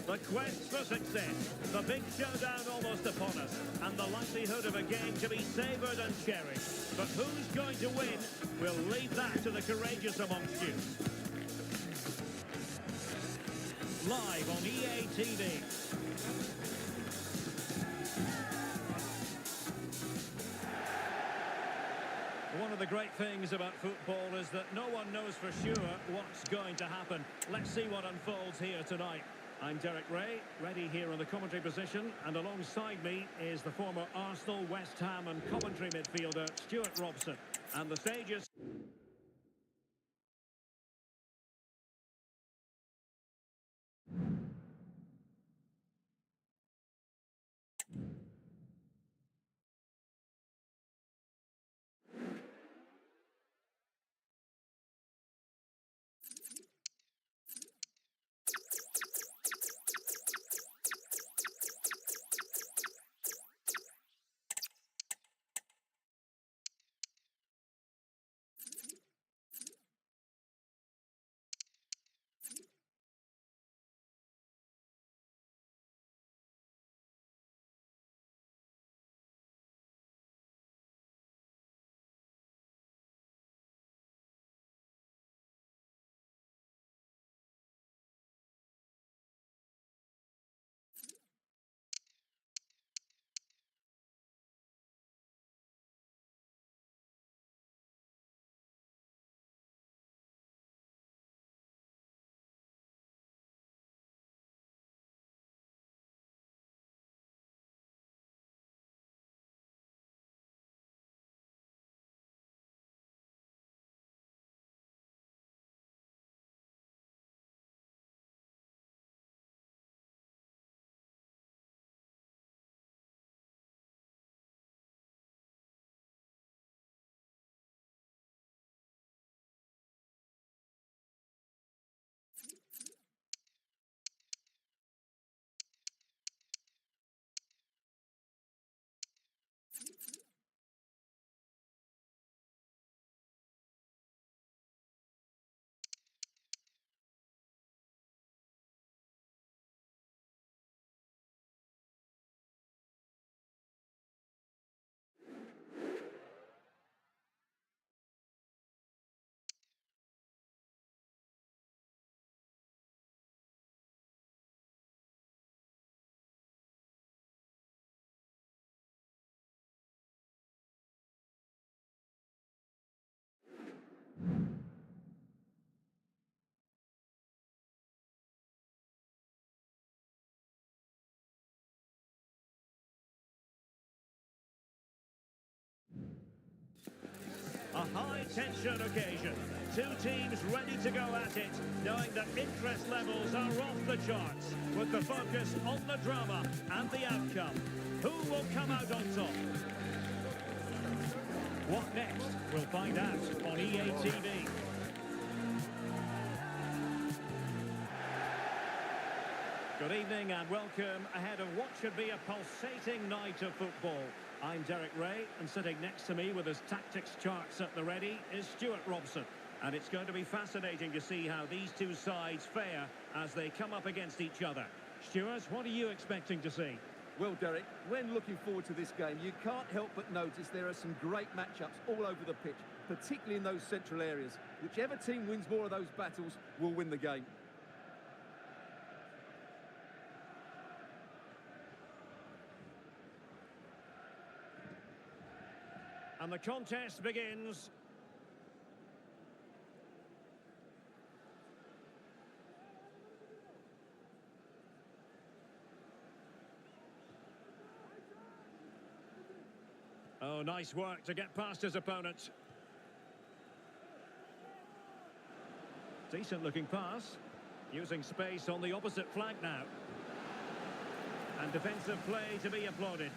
The quest for success, the big showdown almost upon us, and the likelihood of a game to be savoured and cherished. But who's going to win? We'll leave that to the courageous amongst you. Live on EA TV. One of the great things about football is that no one knows for sure what's going to happen. Let's see what unfolds here tonight. I'm Derek Ray, ready here on the commentary position, and alongside me is the former Arsenal, West Ham and Coventry midfielder Stuart Robson. And the stage is... A high-tension occasion. Two teams ready to go at it, knowing that interest levels are off the charts, with the focus on the drama and the outcome. Who will come out on top? What next? We'll find out on EA TV. Good evening and welcome ahead of what should be a pulsating night of football. I'm Derek Ray, and sitting next to me with his tactics charts at the ready is Stuart Robson. And it's going to be fascinating to see how these two sides fare as they come up against each other. Stuart, what are you expecting to see? Well, Derek, when looking forward to this game, you can't help but notice there are some great matchups all over the pitch, particularly in those central areas. Whichever team wins more of those battles will win the game. And the contest begins. Oh, nice work to get past his opponent. Decent looking pass. Using space on the opposite flank now. And defensive play to be applauded.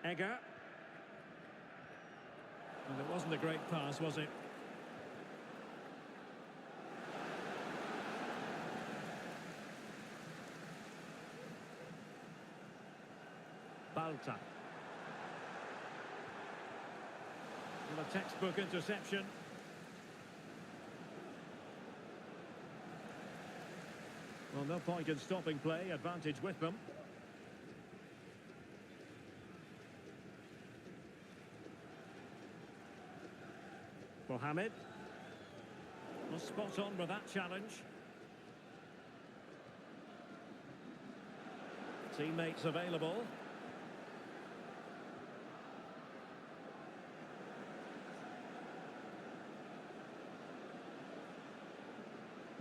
Egger. And it wasn't a great pass, was it? Balta. And a textbook interception. Well, no point in stopping play, advantage with them. Mohamed. Well, spot on with that challenge. Teammates available.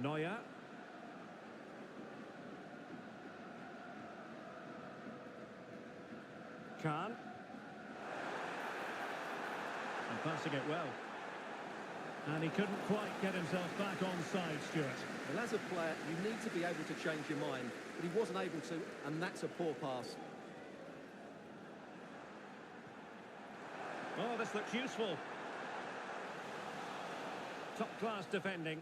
Neuer. Kahn. And passing it well. And he couldn't quite get himself back onside, Stuart. Well, as a player, you need to be able to change your mind, but he wasn't able to, and that's a poor pass. Oh, this looks useful. Top-class defending.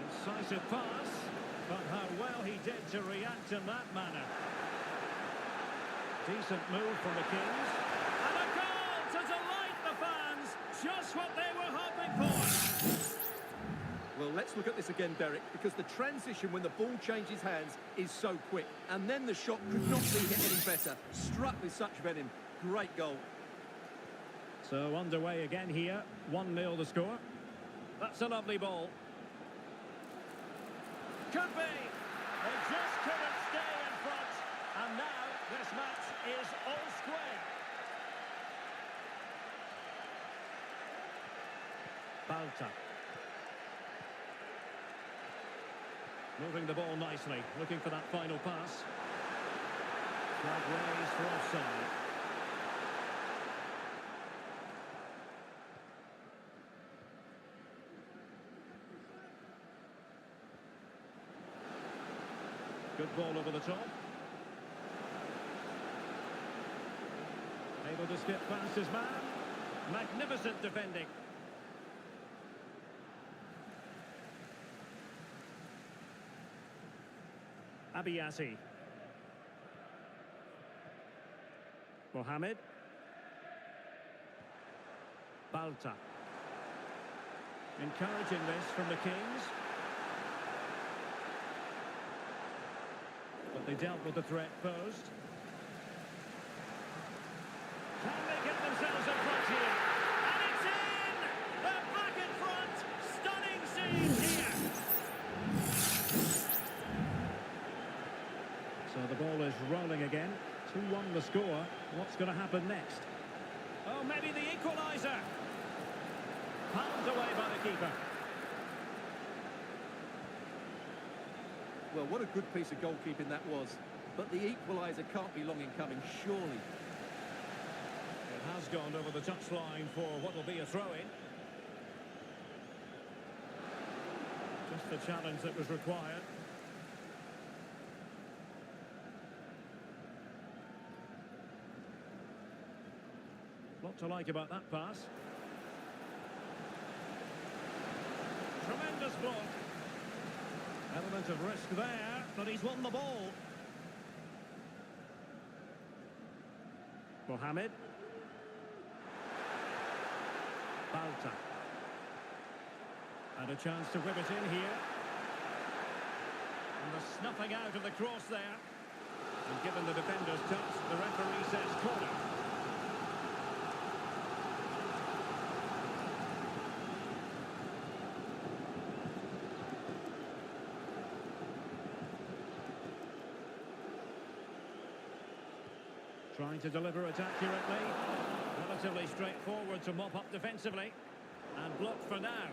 Incisive pass. But how well he did to react in that manner. Decent move from the Kings. And a goal to delight the fans. Just what they were hoping for. Well, let's look at this again, Derek, because the transition when the ball changes hands is so quick. And then the shot could not be hit any better. Struck with such venom. Great goal. So underway again here. 1-0 the score. That's a lovely ball. Could be. They just couldn't stay in front. And now this match is all square. Balta. Moving the ball nicely. Looking for that final pass. Flag raised for offside. Good ball over the top. Able to skip past his man. Magnificent defending. Abiati. Mohamed. Balta. Encouraging this from the Kings. But they dealt with the threat posed. Can they get themselves in front here? And it's in! They're back in front! Stunning scene here! So the ball is rolling again. 2-1 the score. What's going to happen next? Oh, maybe the equaliser! Palmed away by the keeper. Well, what a good piece of goalkeeping that was. But the equaliser can't be long in coming, surely. It has gone over the touchline for what will be a throw-in. Just the challenge that was required. Lot to like about that pass. Tremendous block. Element of risk there, but he's won the ball. Mohamed. Balta. And a chance to whip it in here. And the snuffing out of the cross there. And given the defender's touch, the referee says corner. Trying to deliver it accurately. Relatively straightforward to mop up defensively. And blocked for now.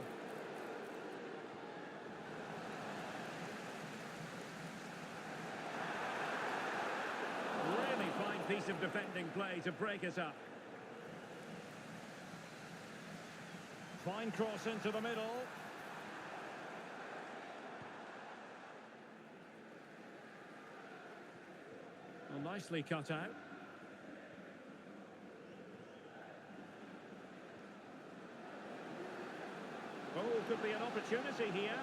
Really fine piece of defending play to break us up. Fine cross into the middle. Well, nicely cut out. Oh, could be an opportunity here.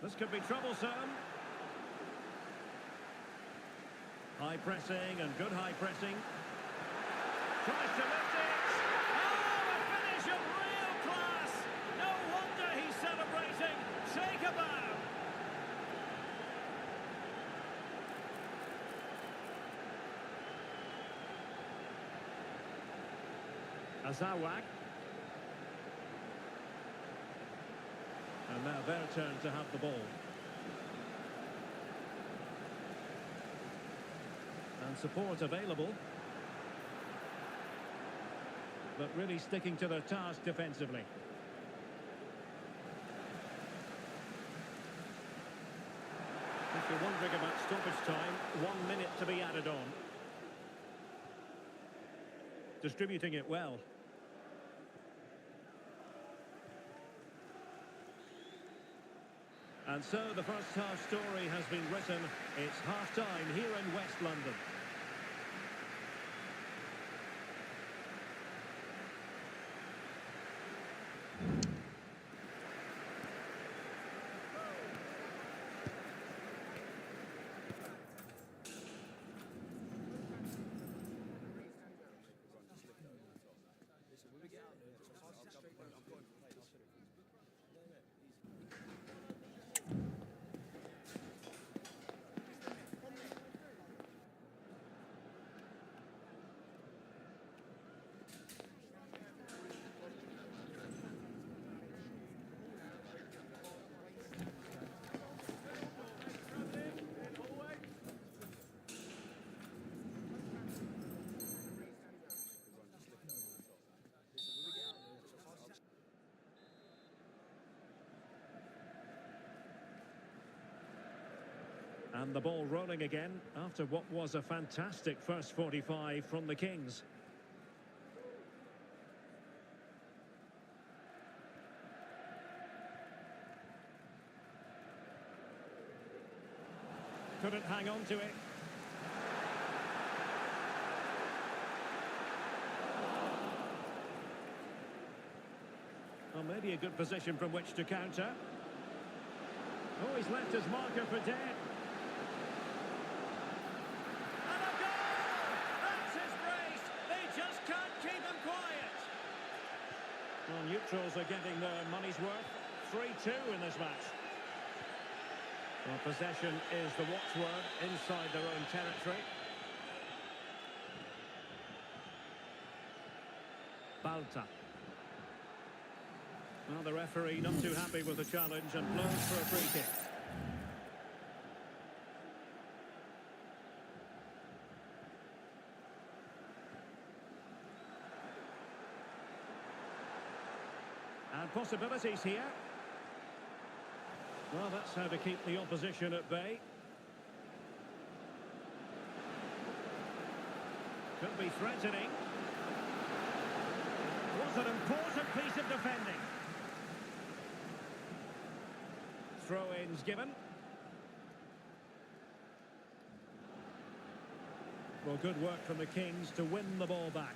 This could be troublesome. High pressing and good high pressing. Tries to lift it. Oh, a finish of real class. No wonder he's celebrating. Shake a bow. Azawak. And now their turn to have the ball. And support available. But really sticking to their task defensively. If you're wondering about stoppage time, 1 minute to be added on. Distributing it well. And so the first half story has been written. It's half-time here in West London. And the ball rolling again after what was a fantastic first 45 from the Kings. Couldn't hang on to it. Well, maybe a good position from which to counter. Oh, he's left his marker for dead. Well, neutrals are getting their money's worth. 3-2 in this match. Well, possession is the watchword inside their own territory. Balta. Well, the referee not too happy with the challenge and blows for a free kick. And possibilities here. Well, that's how to keep the opposition at bay. Could be threatening. Was an important piece of defending. Throw-ins given. Well, good work from the Kings to win the ball back.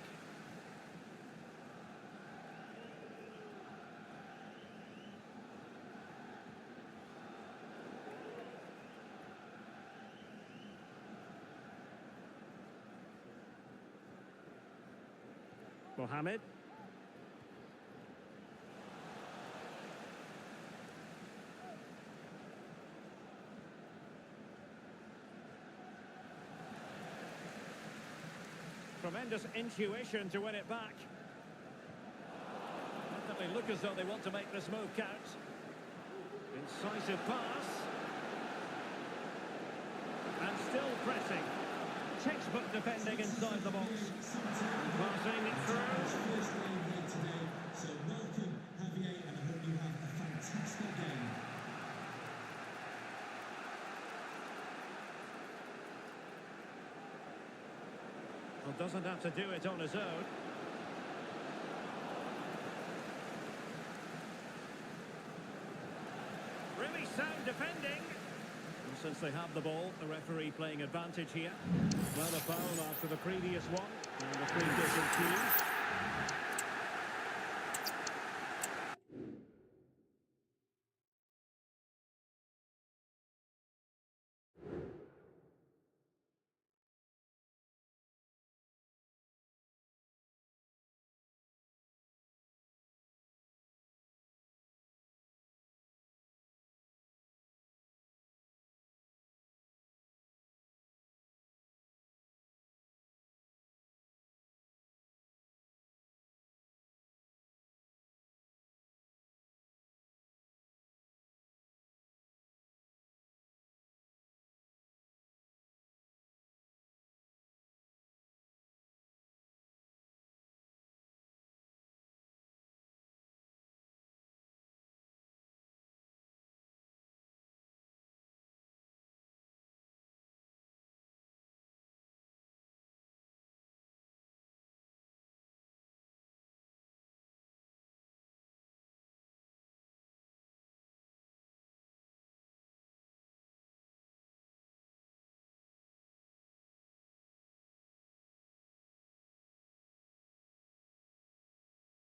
Mohamed. Tremendous intuition to win it back. They look as though they want to make this move count. Incisive pass. And still pressing. Textbook defending inside the box. Passing it through. So welcome, Javier, and I hope you have a fantastic game. Well, doesn't have to do it on his own. Really sound defending. And since they have the ball, the referee playing advantage here. Well, a foul after the previous one. And the free kick ensues.